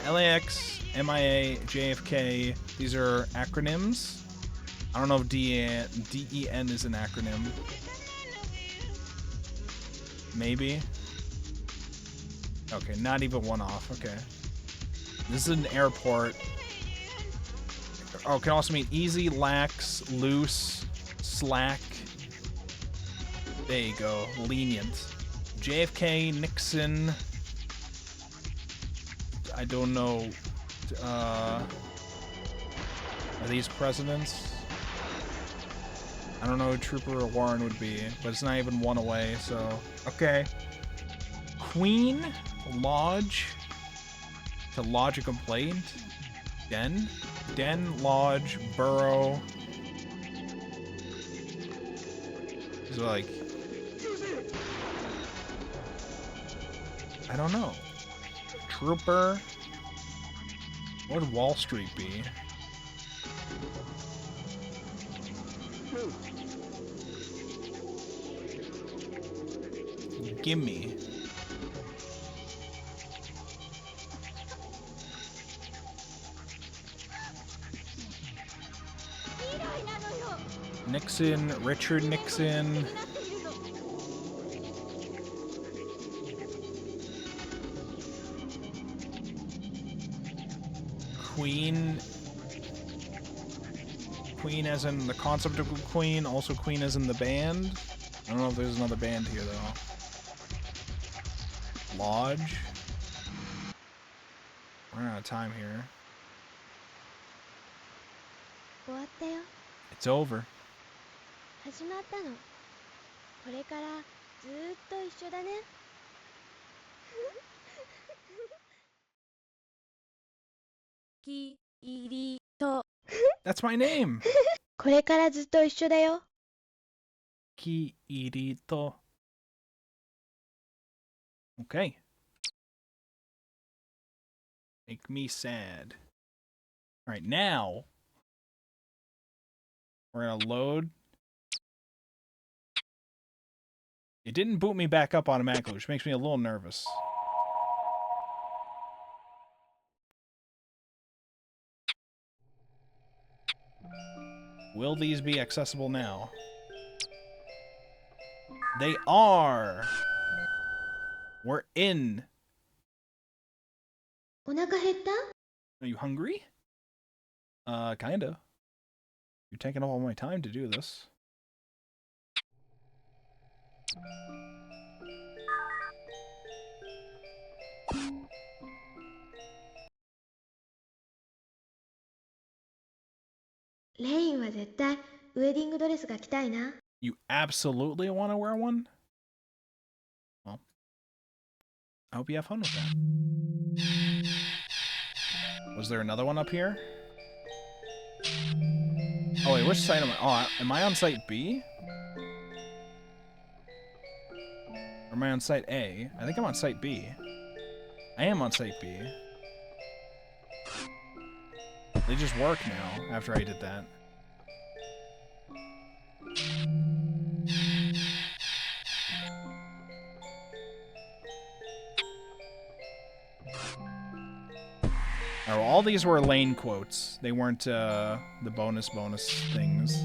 LAX, MIA, JFK, these are acronyms. I don't know if DEN is an acronym. Maybe. Okay, not even one off. Okay. This is an airport. Oh, can also mean easy, lax, loose, slack. There you go. Lenient. JFK, Nixon. I don't know. Are these presidents? I don't know who Trooper or Warren would be, but it's not even one away, so... Okay. Queen, Lodge, to lodge a complaint, Den, Lodge, Burrow. So like... I don't know. Trooper. What would Wall Street be? Gimme. Nixon, Richard Nixon. Queen. Queen as in the concept of Queen, also Queen as in the band. I don't know if there's another band here though. Lodge. We're out of time here. 終わったよ。 It's over. 始まったの。これからずーっと一緒だね。きいりと。 That's my name. これからずっと一緒だよ。 Kirito. Okay. Make me sad. Alright, now we're gonna load. It didn't boot me back up automatically, which makes me a little nervous. Will these be accessible now? They are! We're in! お腹減った？ Are you hungry? Kinda. You're taking up all my time to do this. Lane は絶対ウェディングドレスが着たいな。 You absolutely want to wear one? Well, I hope you have fun with that. Was there another one up here? Oh wait, which site am I? Oh, am I on site B? Or am I on site A? I think I'm on site B. I am on site B. They just work now after I did that. Oh, all these were Lane quotes. They weren't the bonus things.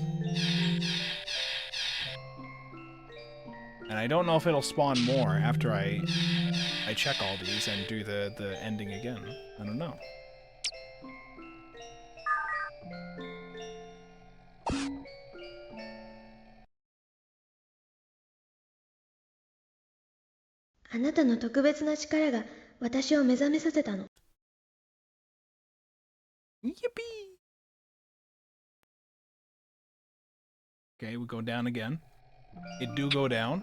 And I don't know if it'll spawn more after I check all these and do the ending again. I don't know.「あなたの特別な力が私を目覚めさせたの。 Yippee! Okay, we go down again. It do go down.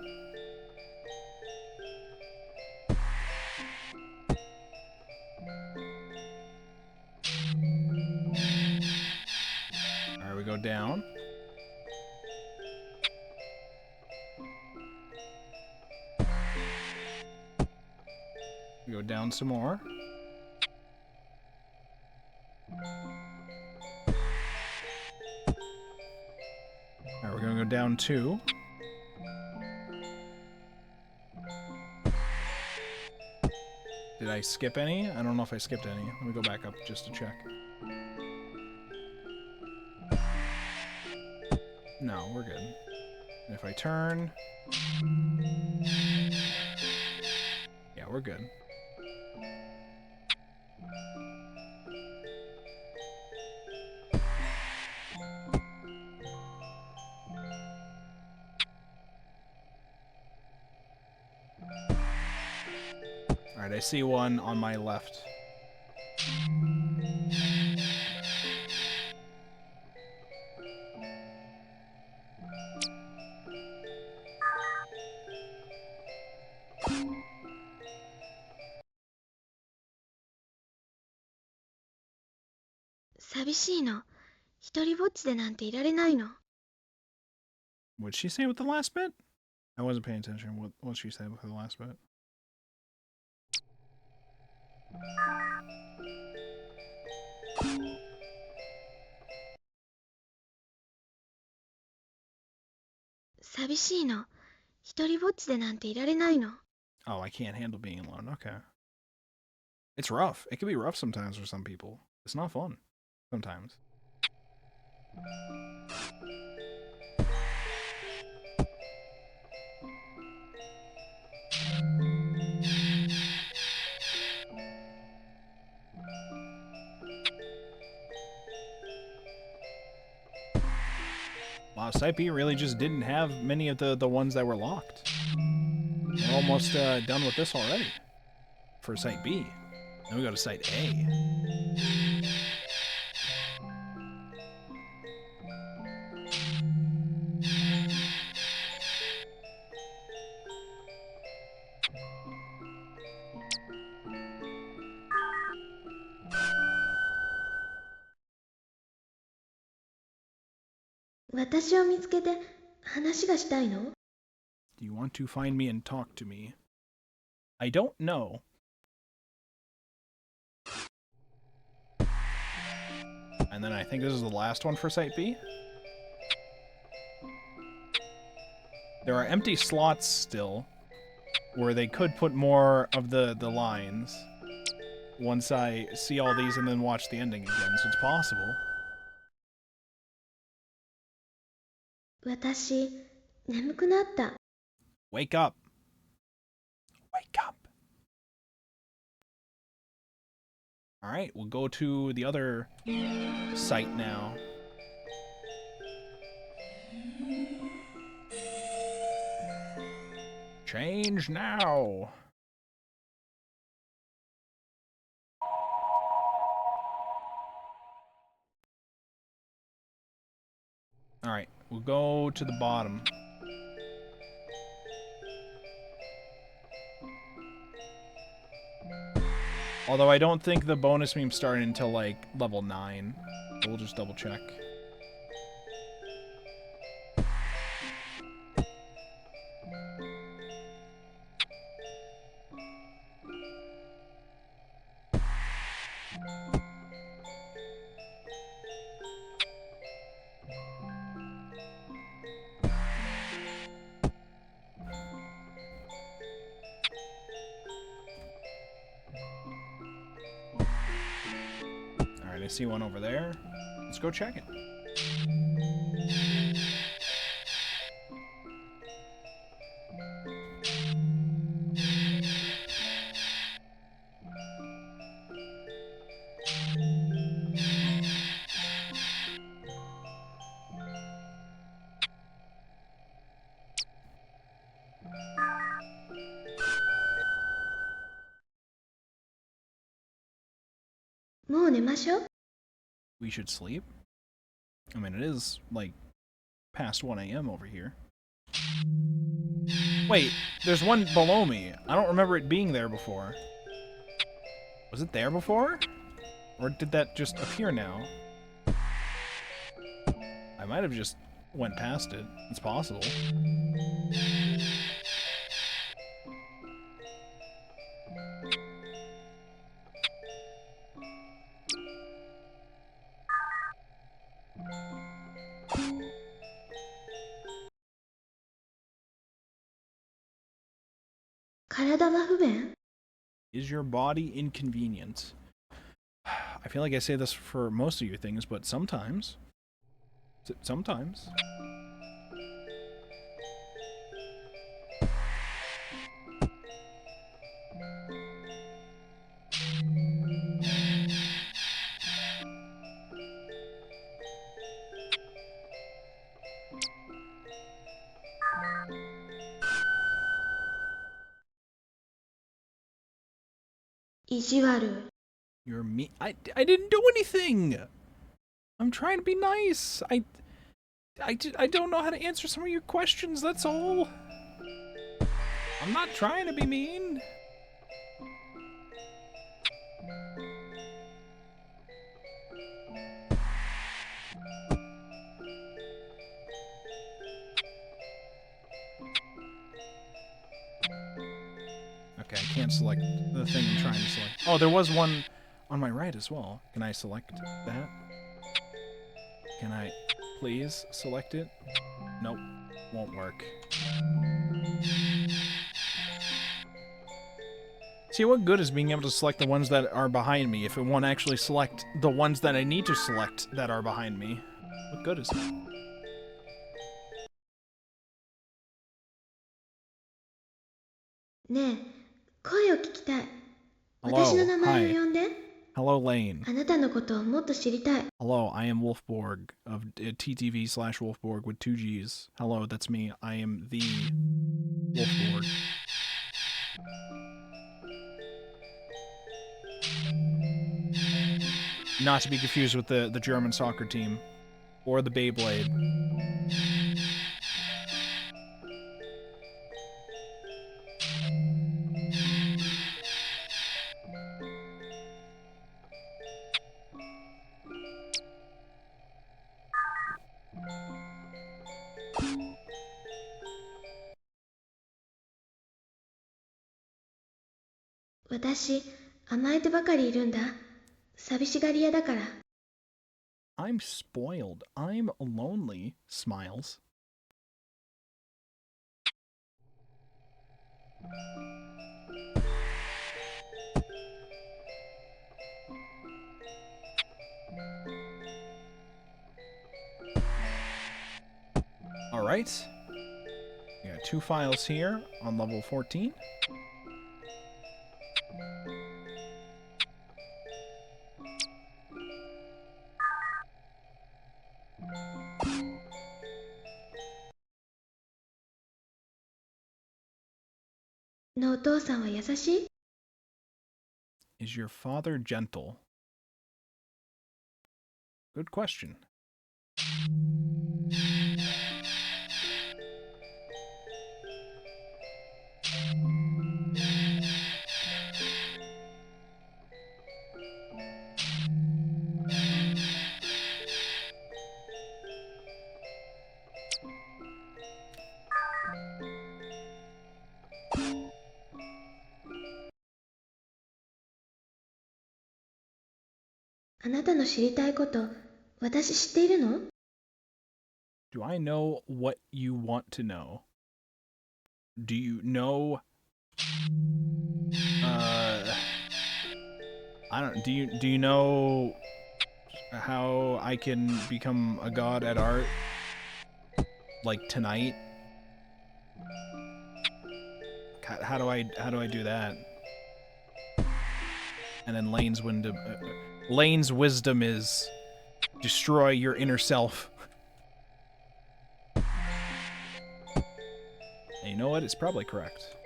Alright, we go down. We go down some more. Alright, we're gonna go down 2. Did I skip any? I don't know if I skipped any. Let me go back up just to check. No, we're good. And if I turn... Yeah, we're good. Alright, I see one on my left. 寂しいの。一人ぼっちでなんていられないの。What'd she say with the last bit? I wasn't paying attention. What she said with the last bit? Oh, I can't handle being alone. Okay. It's rough. It can be rough sometimes for some people. It's not fun. Sometimes. Wow, Site B really just didn't have many of the ones that were locked. We're almost done with this already. For Site B. Then we go to Site A. Do you want to find me and talk to me? I don't know. And then I think this is the last one for Site B. There are empty slots still, where they could put more of the lines once I see all these and then watch the ending again, so it's possible. 私、眠くなった。 Wake up. Wake up. Alright, we'll go to the other site now. Change now. Alright, we'll go to the bottom. Although I don't think the bonus memes started until like level 9. We'll just double check. Alright, I see one over there. Let's go check it. We should sleep? I mean, it is, like, past 1 a.m. over here. Wait, there's one below me. I don't remember it being there before. Was it there before? Or did that just appear now? I might have just went past it. It's possible. Is your body inconvenient? I feel like I say this for most of your things, but sometimes. Sometimes. You're me. I didn't do anything. I'm trying to be nice. I don't know how to answer some of your questions, that's all. I'm not trying to be mean. Okay, I can't select the thing I'm trying to select. Oh, there was one on my right as well. Can I select that? Can I please select it? Nope, won't work. See, what good is being able to select the ones that are behind me if it won't actually select the ones that I need to select that are behind me? What good is it?ねえ、声を聞きたい。私 Hello, の名前を hi. 呼んで。 Hello, Lane. あなたのことをもっと知りたい。 Hello, I am Wolfborg of TTV/Wolfborg with 2 G's. Hello, that's me. I am the Wolfborg. Not to be confused with the German soccer team or the Beyblade.「私、甘えてばかりいるんだ。寂しがり屋だから。 I'm spoiled. I'm lonely. Smiles. Alright. We got 2 files here on level 14.「のお父さんは優しい？ Is your father gentle? Good question.「あなたの知りたいこと、私知っているの？ Do I know what you want to know? Do you know... I don't... Do you know how I can become a god at art? Like tonight? How do I do that? And then Lane's wisdom is destroy your inner self. And you know what? It's probably correct.「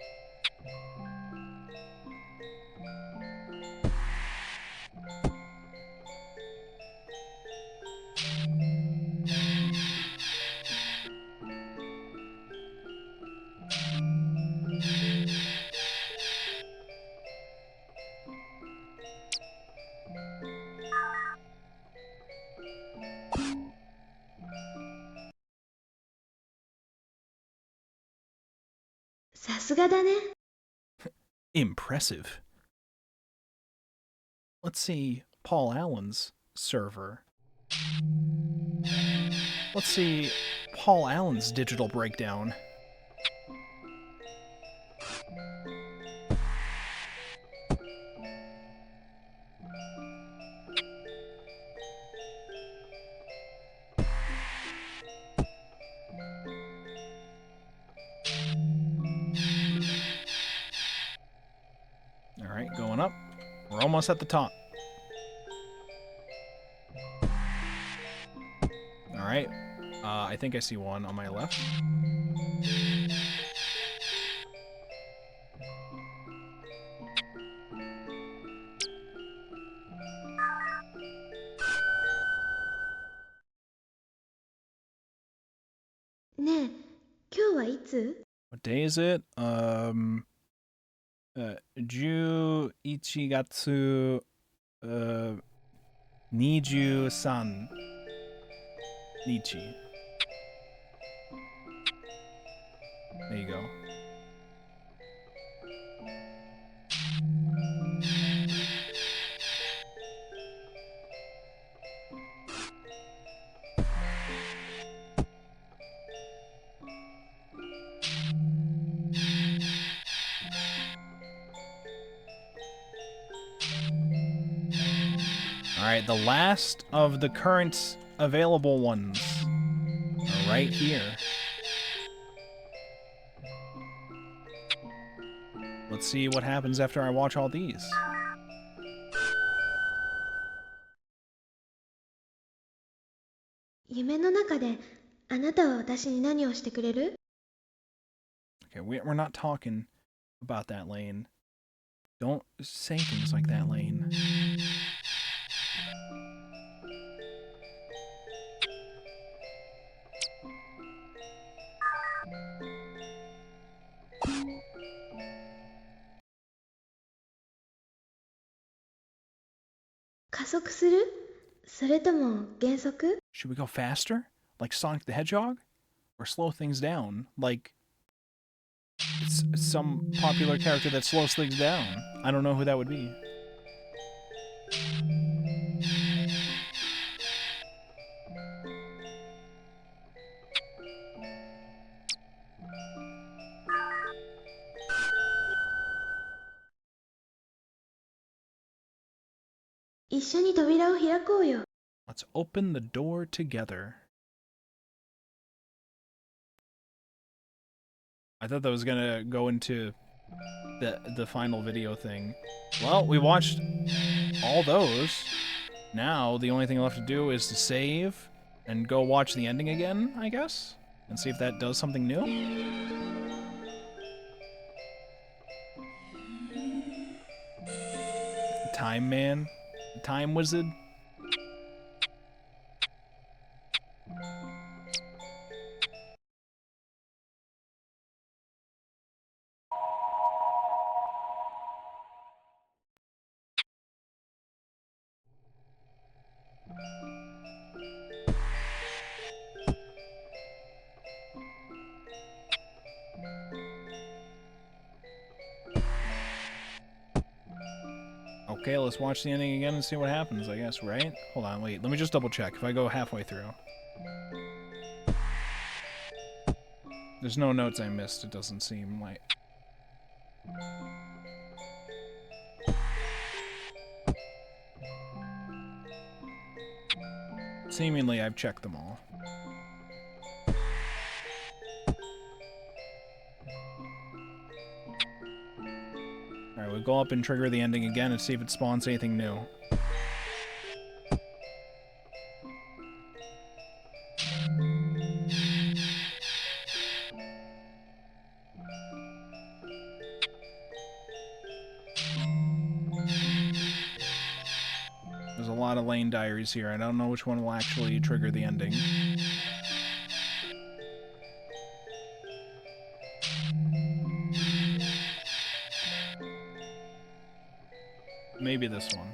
さすがだね。 Impressive. Let's see Paul Allen's server. Let's see Paul Allen's digital breakdown. Alright, going up. We're almost at the top. Alright. I think I see one on my left.「ねえ、今日はいつ？ What day is it? 11月、23日. There you go. Alright, the last of the current available ones are right here. Let's see what happens after I watch all these. Okay, we're not talking about that, Lane. Don't say things like that, Lane. Should we go faster? Like Sonic the Hedgehog? Or slow things down? Like it's some popular character that slows things down. I don't know who that would be. Let's open the door together. I thought that was gonna go into the final video thing. Well, we watched all those. Now, the only thing left to do is to save and go watch the ending again, I guess? And see if that does something new? Time Man? Time Wizard? Okay, let's watch the ending again and see what happens, I guess, right? Hold on, wait. Let me just double check if I go halfway through. There's no notes I missed, it doesn't seem like. Seemingly, I've checked them all. Alright, we'll go up and trigger the ending again and see if it spawns anything new. There's a lot of Lane diaries here. I don't know which one will actually trigger the ending. Maybe this one.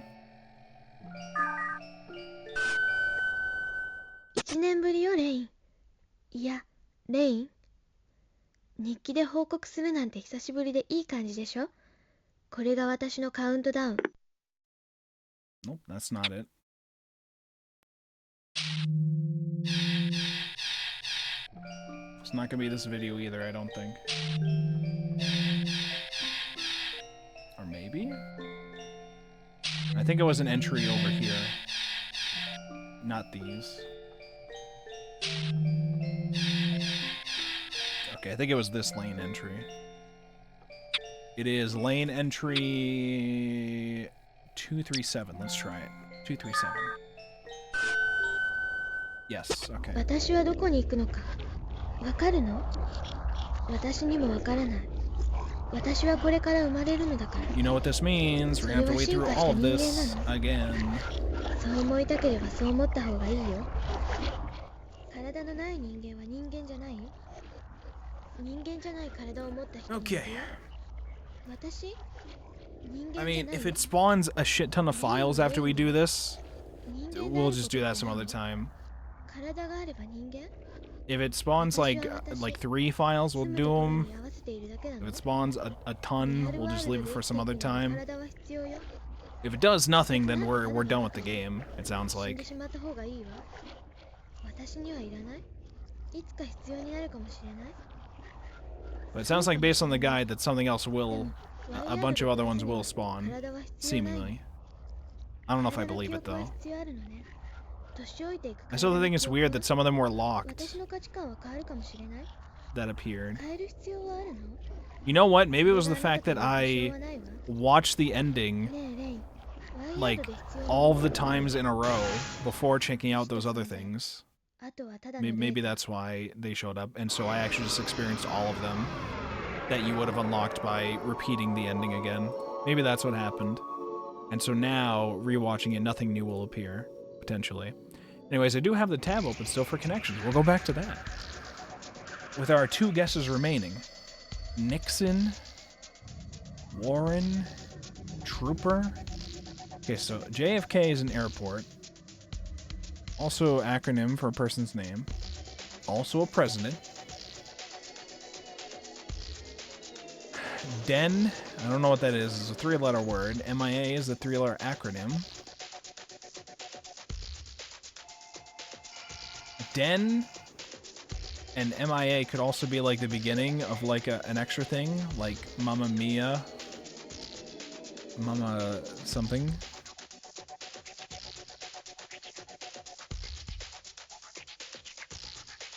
1年ぶりよ、レイン。いや、レイン。日記で報告するなんて久しぶりでいい感じでしょ？これが私のカウントダウン。Nope, that's not it. It's not gonna be this video either, I don't think. Or maybe? I think it was an entry over here. Not these. Okay, I think it was this lane entry. It is lane entry 237. Let's try it. 237. Yes, okay. 私はどこに行くのかわかるの？私にもわからない。私はこれから生まれるのだから。You know what this means. We're gonna have to wait through all of this again. そう思いたければそう思った方がいいよ。体のない人間は人間じゃない？人間じゃない体を持った人。Okay. 私？ I mean, if it spawns a shit ton of files after we do this, we'll just do that some other time. If it spawns like 3 files, we'll do them. If it spawns a ton, we'll just leave it for some other time. If it does nothing, then we're done with the game, it sounds like. But it sounds like based on the guide that something else will, a bunch of other ones will spawn, seemingly. I don't know if I believe it though. I still think it's weird that some of them were locked that appeared. You know what? Maybe it was the fact that I watched the ending like all the times in a row before checking out those other things. Maybe that's why they showed up, and so I actually just experienced all of them that you would have unlocked by repeating the ending again. Maybe that's what happened. And so now, rewatching it, nothing new will appear, potentially. Anyways, I do have the tab open still for connections. We'll go back to that. With our 2 guesses remaining. Nixon, Warren, Trooper. Okay, so JFK is an airport. Also acronym for a person's name. Also a president. Den, I don't know what that is. It's a 3-letter word. MIA is a 3-letter acronym. Den and MIA could also be like the beginning of like an extra thing, like Mamma Mia, Mama something.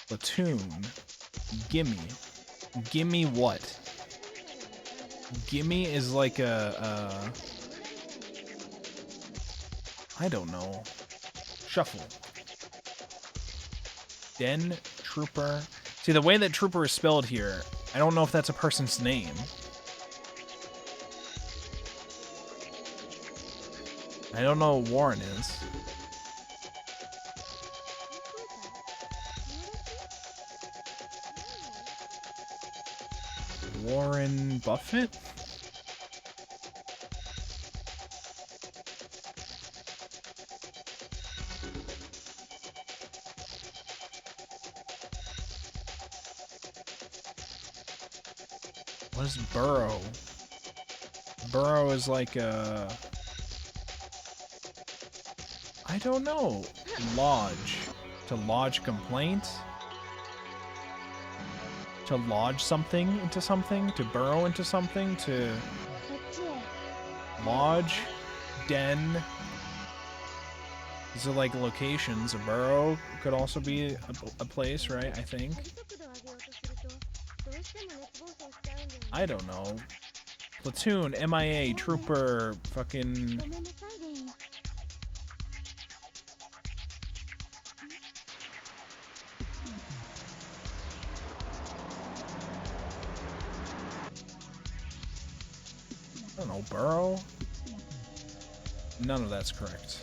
Platoon. Gimme. Gimme what? Gimme is like I don't know. Shuffle. Den, Trooper. See, the way that Trooper is spelled here, I don't know if that's a person's name. I don't know what Warren is. Warren Buffett? What is Burrow? Burrow is like a... I don't know. Lodge. To lodge complaint? To lodge something into something? To burrow into something? To... Lodge? Den? These are like locations. A burrow could also be a place, right? I think. I don't know. Platoon, MIA, Trooper, fucking... I don't know, Burrow? None of that's correct.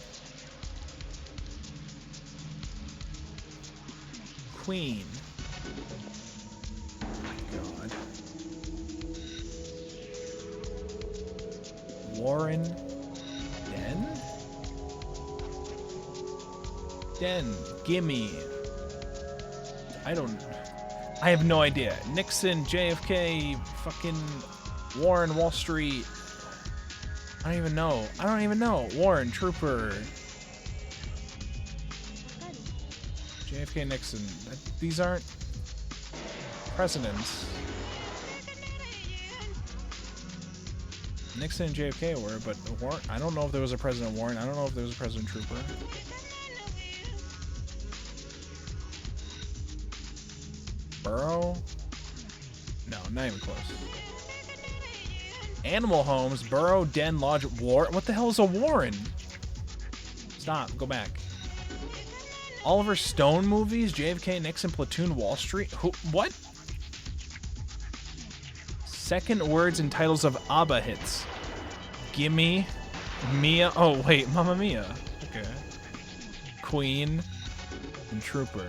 Queen. Oh my god. Warren. Den? Den. Gimme. I have no idea. Nixon, JFK, fucking Warren, Wall Street. I don't even know. I don't even know. Warren, Trooper. JFK, Nixon. These aren't presidents. Nixon and JFK were, but Warren, I don't know if there was a President Warren. I don't know if there was a President Trooper. Burrow? No, not even close. Animal Homes, Burrow, Den, Lodge, War. What the hell is a Warren? Stop, go back. Oliver Stone movies, JFK, Nixon, Platoon, Wall Street. Who? What? Second words and titles of ABBA hits. Gimme, Mia. Oh wait, Mamma Mia. Okay. Queen and Trooper.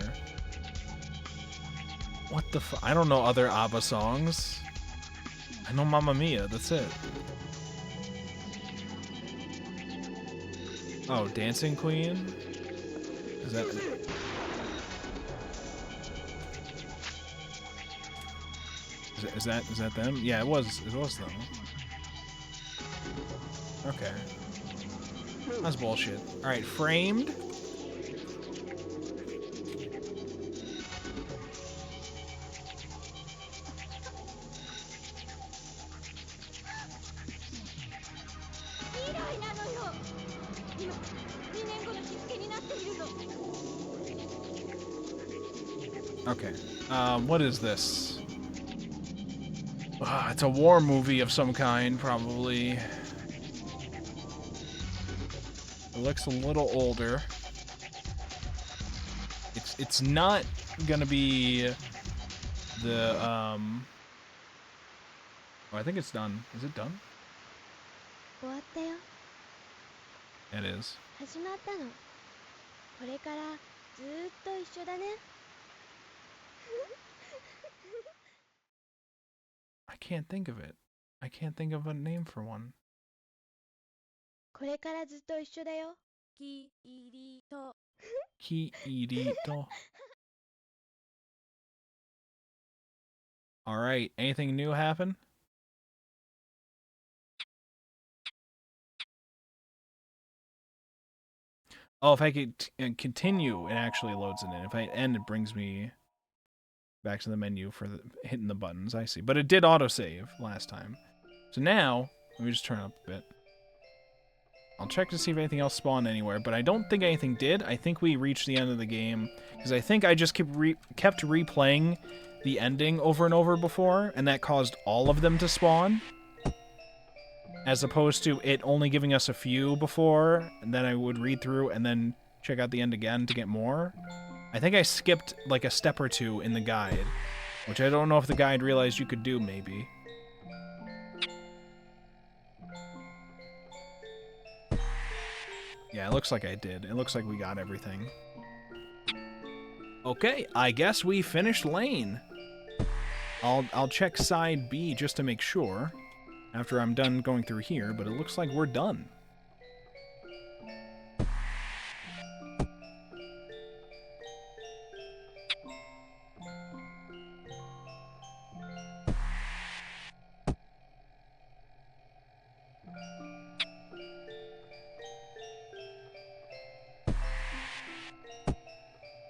What the fuck? I don't know other ABBA songs. I know Mamma Mia, that's it. Oh, Dancing Queen? Is that them? Yeah, it was them. Okay. That's bullshit. Alright, Framed. の2年後の日付になっているの。 Okay. What is this? It's a war movie of some kind, probably. It looks a little older. It's not gonna be the Oh, I think it's done. Is it done? 終わったよ。 It is. 始まったの。これからずーっと一緒だね。 I can't think of it. I can't think of a name for one. これからずっと一緒だよ。きいりと。 Kirito. All right. Anything new happen? Oh, if I could continue, it actually loads it in. If I end, it brings me back to the menu for hitting the buttons. I see. But it did autosave last time. So now, let me just turn it up a bit. I'll check to see if anything else spawned anywhere, but I don't think anything did. I think we reached the end of the game, because I think I just kept replaying the ending over and over before, and that caused all of them to spawn. As opposed to it only giving us a few before, and then I would read through and then check out the end again to get more. I think I skipped like a step or two in the guide, which I don't know if the guide realized you could do, maybe. Yeah, it looks like I did. It looks like we got everything. Okay, I guess we finished Lane. I'll check side B just to make sure after I'm done going through here, but it looks like we're done.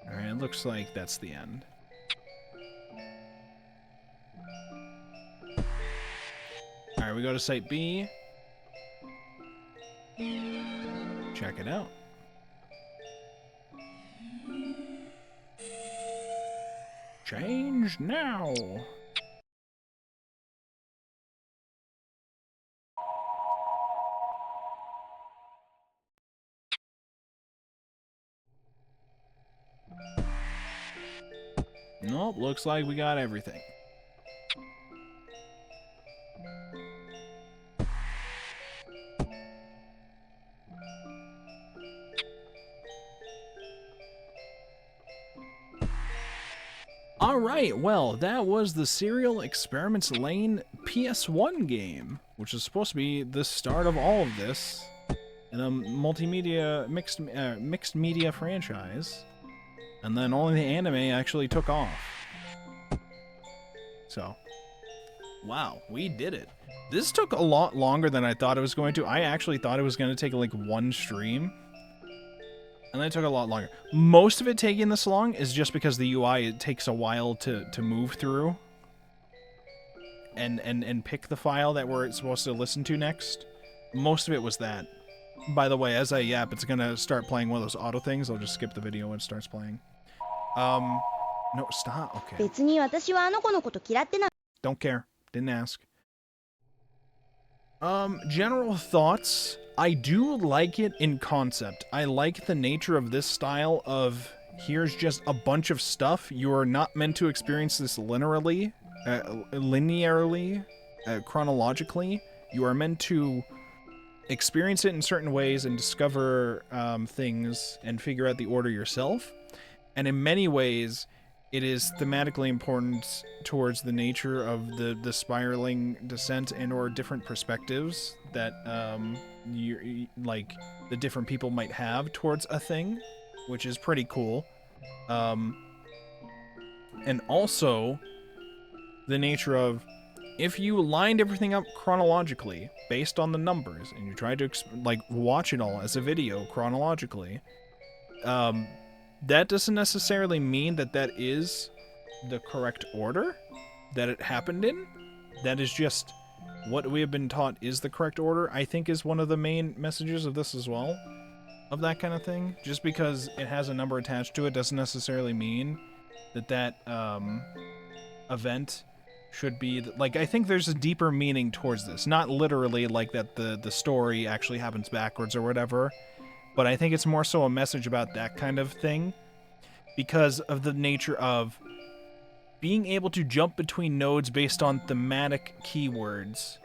Alright, it looks like that's the end. Alright, we go to Site B. Check it out. Change now! Nope, looks like we got everything. Alright, well, that was the Serial Experiments Lain PS1 game, which is supposed to be the start of all of this in a multimedia, mixed media franchise. And then only the anime actually took off. So, wow, we did it. This took a lot longer than I thought it was going to. I actually thought it was going to take like one stream. And then it took a lot longer. Most of it taking this long is just because the UI, it takes a while to move through. And pick the file that we're supposed to listen to next. Most of it was that. By the way, as I yap, it's going to start playing one of those auto things. I'll just skip the video when it starts playing. No, stop. Okay. 別に私はあの子のこと嫌ってない。 Don't care. Didn't ask. General thoughts. I do like it in concept. I like the nature of this style of here's just a bunch of stuff. You are not meant to experience this linearly, chronologically. You are meant to experience it in certain ways and discover things and figure out the order yourself. And in many ways, it is thematically important towards the nature of the spiraling descent and or different perspectives that like the different people might have towards a thing, which is pretty cool. And also the nature of if you lined everything up chronologically based on the numbers and you tried to like watch it all as a video chronologically, that doesn't necessarily mean that that is the correct order that it happened in. That is just what we have been taught is the correct order, I think is one of the main messages of this as well. of that kind of thing. Just because it has a number attached to it doesn't necessarily mean that event should be like, I think there's a deeper meaning towards this. Not literally like that the story actually happens backwards or whatever, but I think it's more so a message about that kind of thing because of the nature of being able to jump between nodes based on thematic keywords,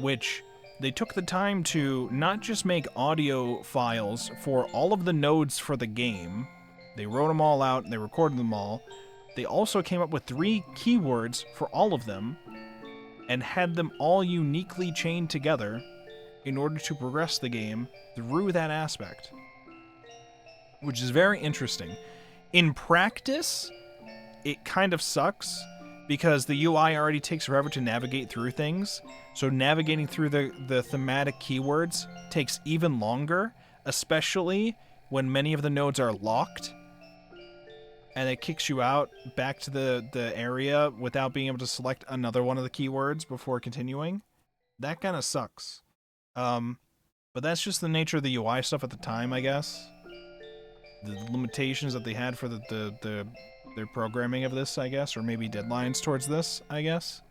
which they took the time to not just make audio files for all of the nodes for the game. They wrote them all out and they recorded them all. They also came up with 3 keywords for all of them and had them all uniquely chained together in order to progress the game through that aspect, which is very interesting. In practice, it kind of sucks because the UI already takes forever to navigate through things, so navigating through the thematic keywords takes even longer, especially when many of the nodes are locked, and it kicks you out back to the area without being able to select another one of the keywords before continuing. That kind of sucks. But that's just the nature of the UI stuff at the time, I guess. The limitations that they had for their programming of this, I guess, or maybe deadlines towards this, I guess.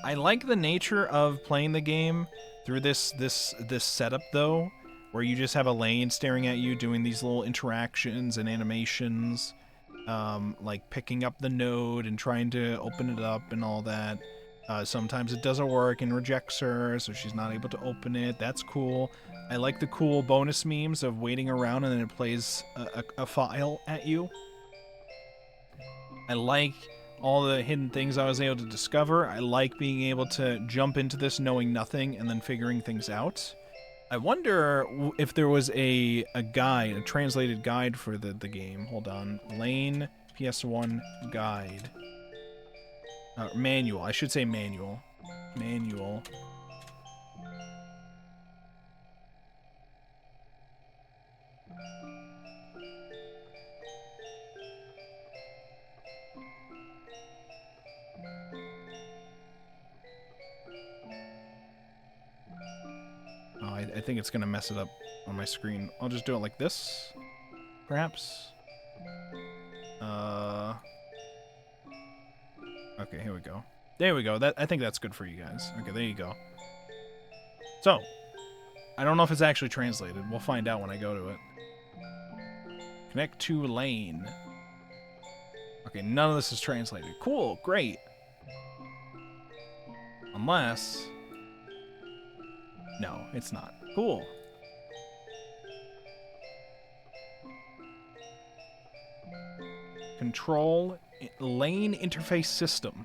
I like the nature of playing the game through this setup, though, where you just have a lane staring at you doing these little interactions and animations, like picking up the node and trying to open it up and all that. Sometimes it doesn't work and rejects her, so she's not able to open it. That's cool. I like the cool bonus memes of waiting around and then it plays a file at you. I like all the hidden things I was able to discover. I like being able to jump into this knowing nothing and then figuring things out. I wonder if there was a guide, a translated guide for the game. Hold on. Lain PS1 guide. Manual. I should say manual. Manual. Oh, I think it's going to mess it up on my screen. I'll just do it like this, perhaps. Okay, here we go. There we go. I think that's good for you guys. Okay, there you go. So, I don't know if it's actually translated. We'll find out when I go to it. Connect to lane. Okay, none of this is translated. Cool, great. Unless... No, it's not. Cool. Control lane interface system.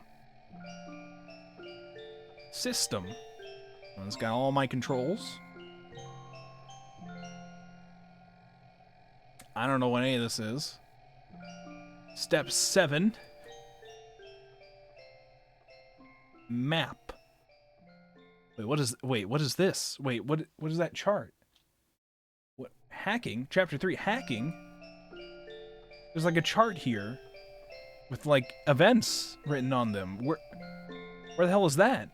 System. Well, it's got all my controls. I don't know what any of this is. Step 7. Map. Wait, what is this? Wait, what is that chart? What, hacking? Chapter 3, hacking? There's like a chart here with like events written on them. Where the hell is that?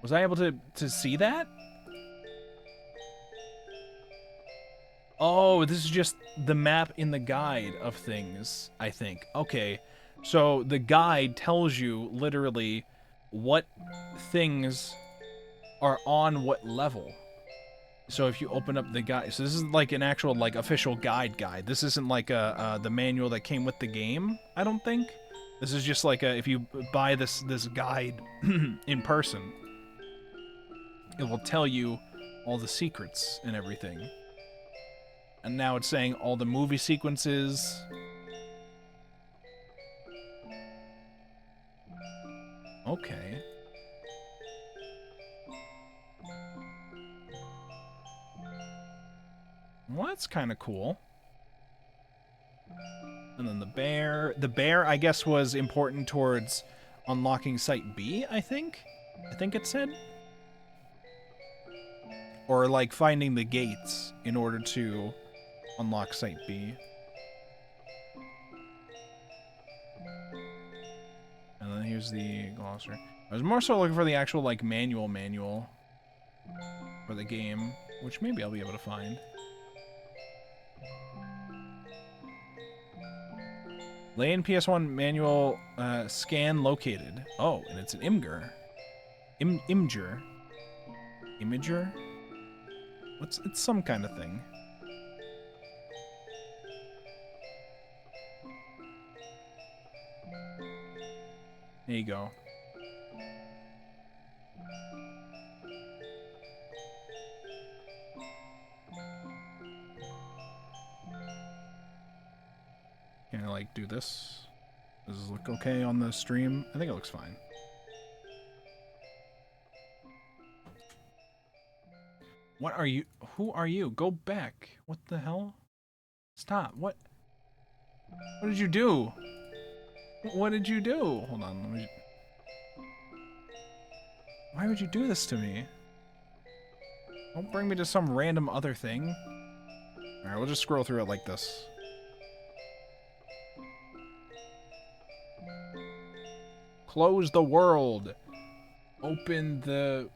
Was I able to see that? Oh, this is just the map in the guide of things, I think. Okay, so the guide tells you literally what things are on what level. So if you open up the guide, so this is like an actual like official guide. This isn't like the manual that came with the game, I don't think. This is just like if you buy this guide in person, it will tell you all the secrets and everything. And now it's saying all the movie sequences. Okay. Well, that's kind of cool. And then the bear. The bear, I guess, was important towards unlocking Site B, I think? I think it said? Or, like, finding the gates in order to unlock Site B. And then here's the glossary. I was more so looking for the actual, like, manual. for the game, which maybe I'll be able to find. Lain PS1 manual scan located. Oh, and it's an Imgur. Imgur. Imager? It's some kind of thing. There you go. Can I, like, do this? Does this look okay on the stream? I think it looks fine. What are you? Who are you? Go back. What the hell? Stop. What? What did you do? What did you do? Hold on. Let me... Why would you do this to me? Don't bring me to some random other thing. Alright, we'll just scroll through it like this. Close the world. Open the...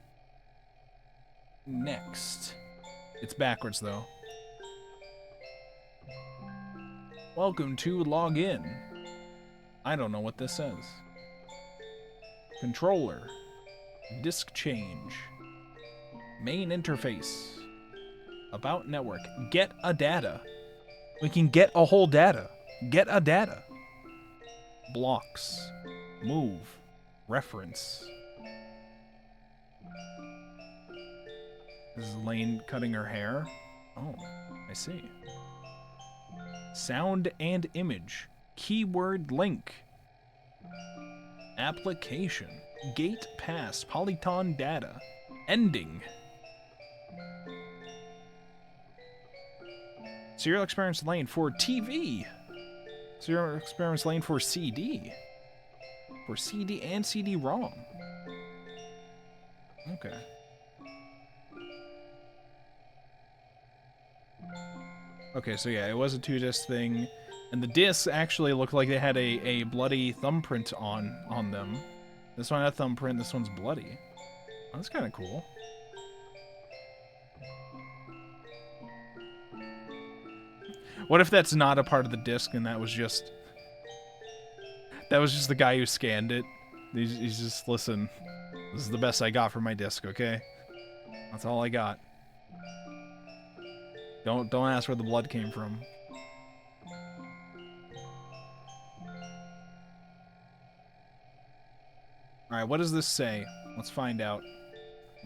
Next. It's backwards, though. Welcome to login. I don't know what this says. Controller. Disk change. Main interface. About network. Get a data. We can get a whole data. Get a data. Blocks. Move. Reference. This is Lain cutting her hair. Oh, I see. Sound and image. Keyword link. Application. Gate pass. Polyton data. Ending. Serial Experiments Lain for TV. Serial Experiments Lain for CD. For CD and CD-ROM. Okay. Okay, so yeah, it was a 2-disc thing, and the discs actually looked like they had a bloody thumbprint on them. This one had a thumbprint, this one's bloody. Oh, that's kind of cool. What if that's not a part of the disc and that was just the guy who scanned it? He's just, listen, this is the best I got for my disc, okay? That's all I got. Don't ask where the blood came from. Alright, what does this say? Let's find out.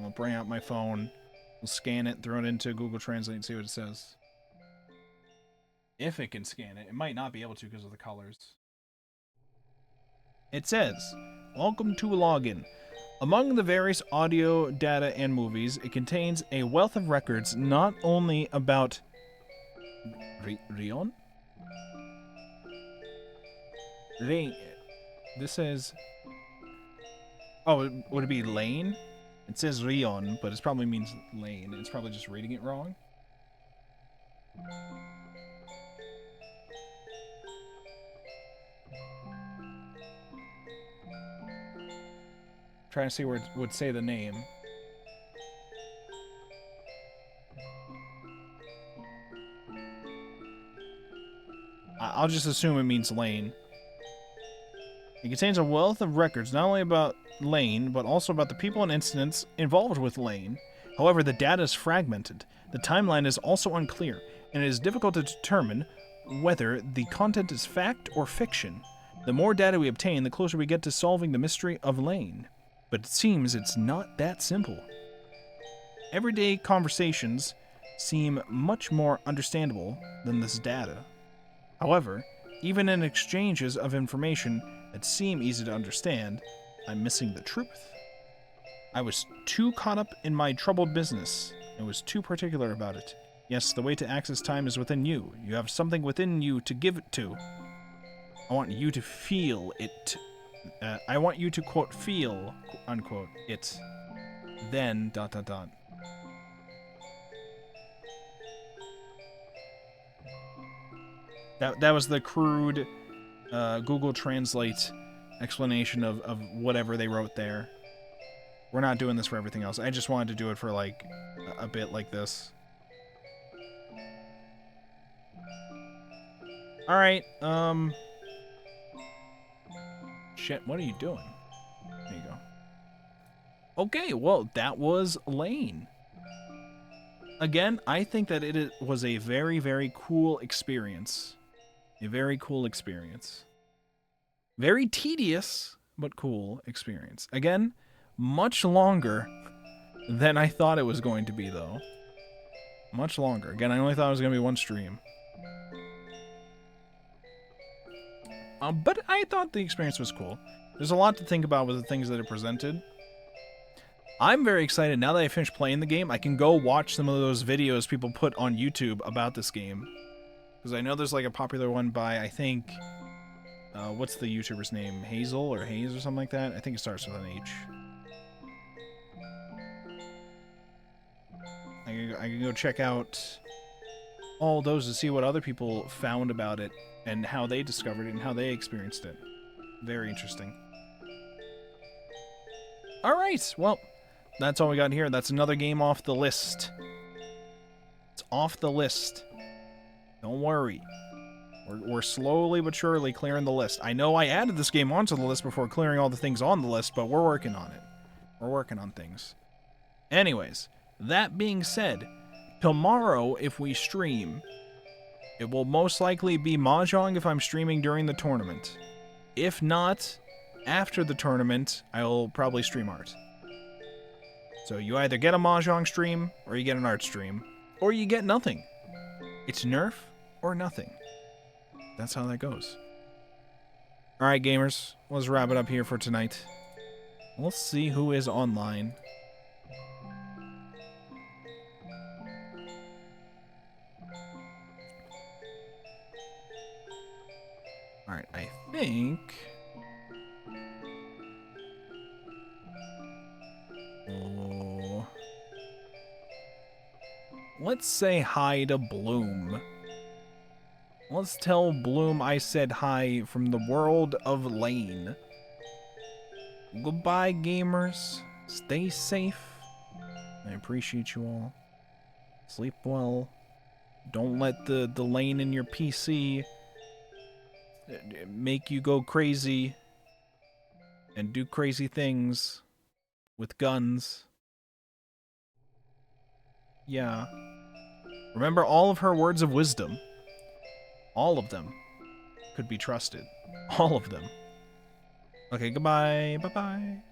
I'll bring out my phone. We'll scan it, throw it into Google Translate and see what it says. If it can scan it. It might not be able to because of the colors. It says, welcome to login. Among the various audio, data, and movies, it contains a wealth of records not only about Rion? This says... Oh, would it be Lain? It says Rion, but it probably means Lain. It's probably just reading it wrong. Trying to see where it would say the name. I'll just assume it means Lain. It contains a wealth of records not only about Lain, but also about the people and incidents involved with Lain. However, the data is fragmented. The timeline is also unclear, and it is difficult to determine whether the content is fact or fiction. The more data we obtain, the closer we get to solving the mystery of Lain. But it seems it's not that simple. Everyday conversations seem much more understandable than this data. However, even in exchanges of information that seem easy to understand, I'm missing the truth. I was too caught up in my troubled business and was too particular about it. Yes, the way to access time is within you. You have something within you to give it to. I want you to feel it. I want you to, quote, feel, unquote, it. Then, ... That was the crude Google Translate explanation of whatever they wrote there. We're not doing this for everything else. I just wanted to do it for, like, a bit like this. Alright, Shit, what are you doing? There you go. Okay, well, that was Lane. Again, I think that it was a very, very cool experience. A very cool experience. Very tedious, but cool experience. Again, much longer than I thought it was going to be, though. Much longer. Again, I only thought it was going to be one stream. But I thought the experience was cool. There's a lot to think about with the things that are presented. I'm very excited now that I finished playing the game. I can go watch some of those videos people put on YouTube about this game. Because I know there's like a popular one by, I think, what's the YouTuber's name? Hazel or Hayes or something like that? I think it starts with an H. I can go check out all those to see what other people found about it and how they discovered it and how they experienced it. Very interesting. Alright, well, that's all we got here. That's another game off the list. It's off the list. Don't worry. We're slowly but surely clearing the list. I know I added this game onto the list before clearing all the things on the list, but we're working on it. We're working on things. Anyways, that being said, tomorrow, if we stream, it will most likely be Mahjong if I'm streaming during the tournament. If not, after the tournament, I'll probably stream art. So you either get a Mahjong stream, or you get an art stream, or you get nothing. It's nerf or nothing. That's how that goes. Alright, gamers, let's wrap it up here for tonight. Let's see who is online. Alright, I think... Oh... Let's say hi to Bloom. Let's tell Bloom I said hi from the world of Lane. Goodbye, gamers. Stay safe. I appreciate you all. Sleep well. Don't let the Lane in your PC make you go crazy and do crazy things with guns. Yeah. Remember all of her words of wisdom. All of them could be trusted. All of them. Okay, goodbye. Bye-bye.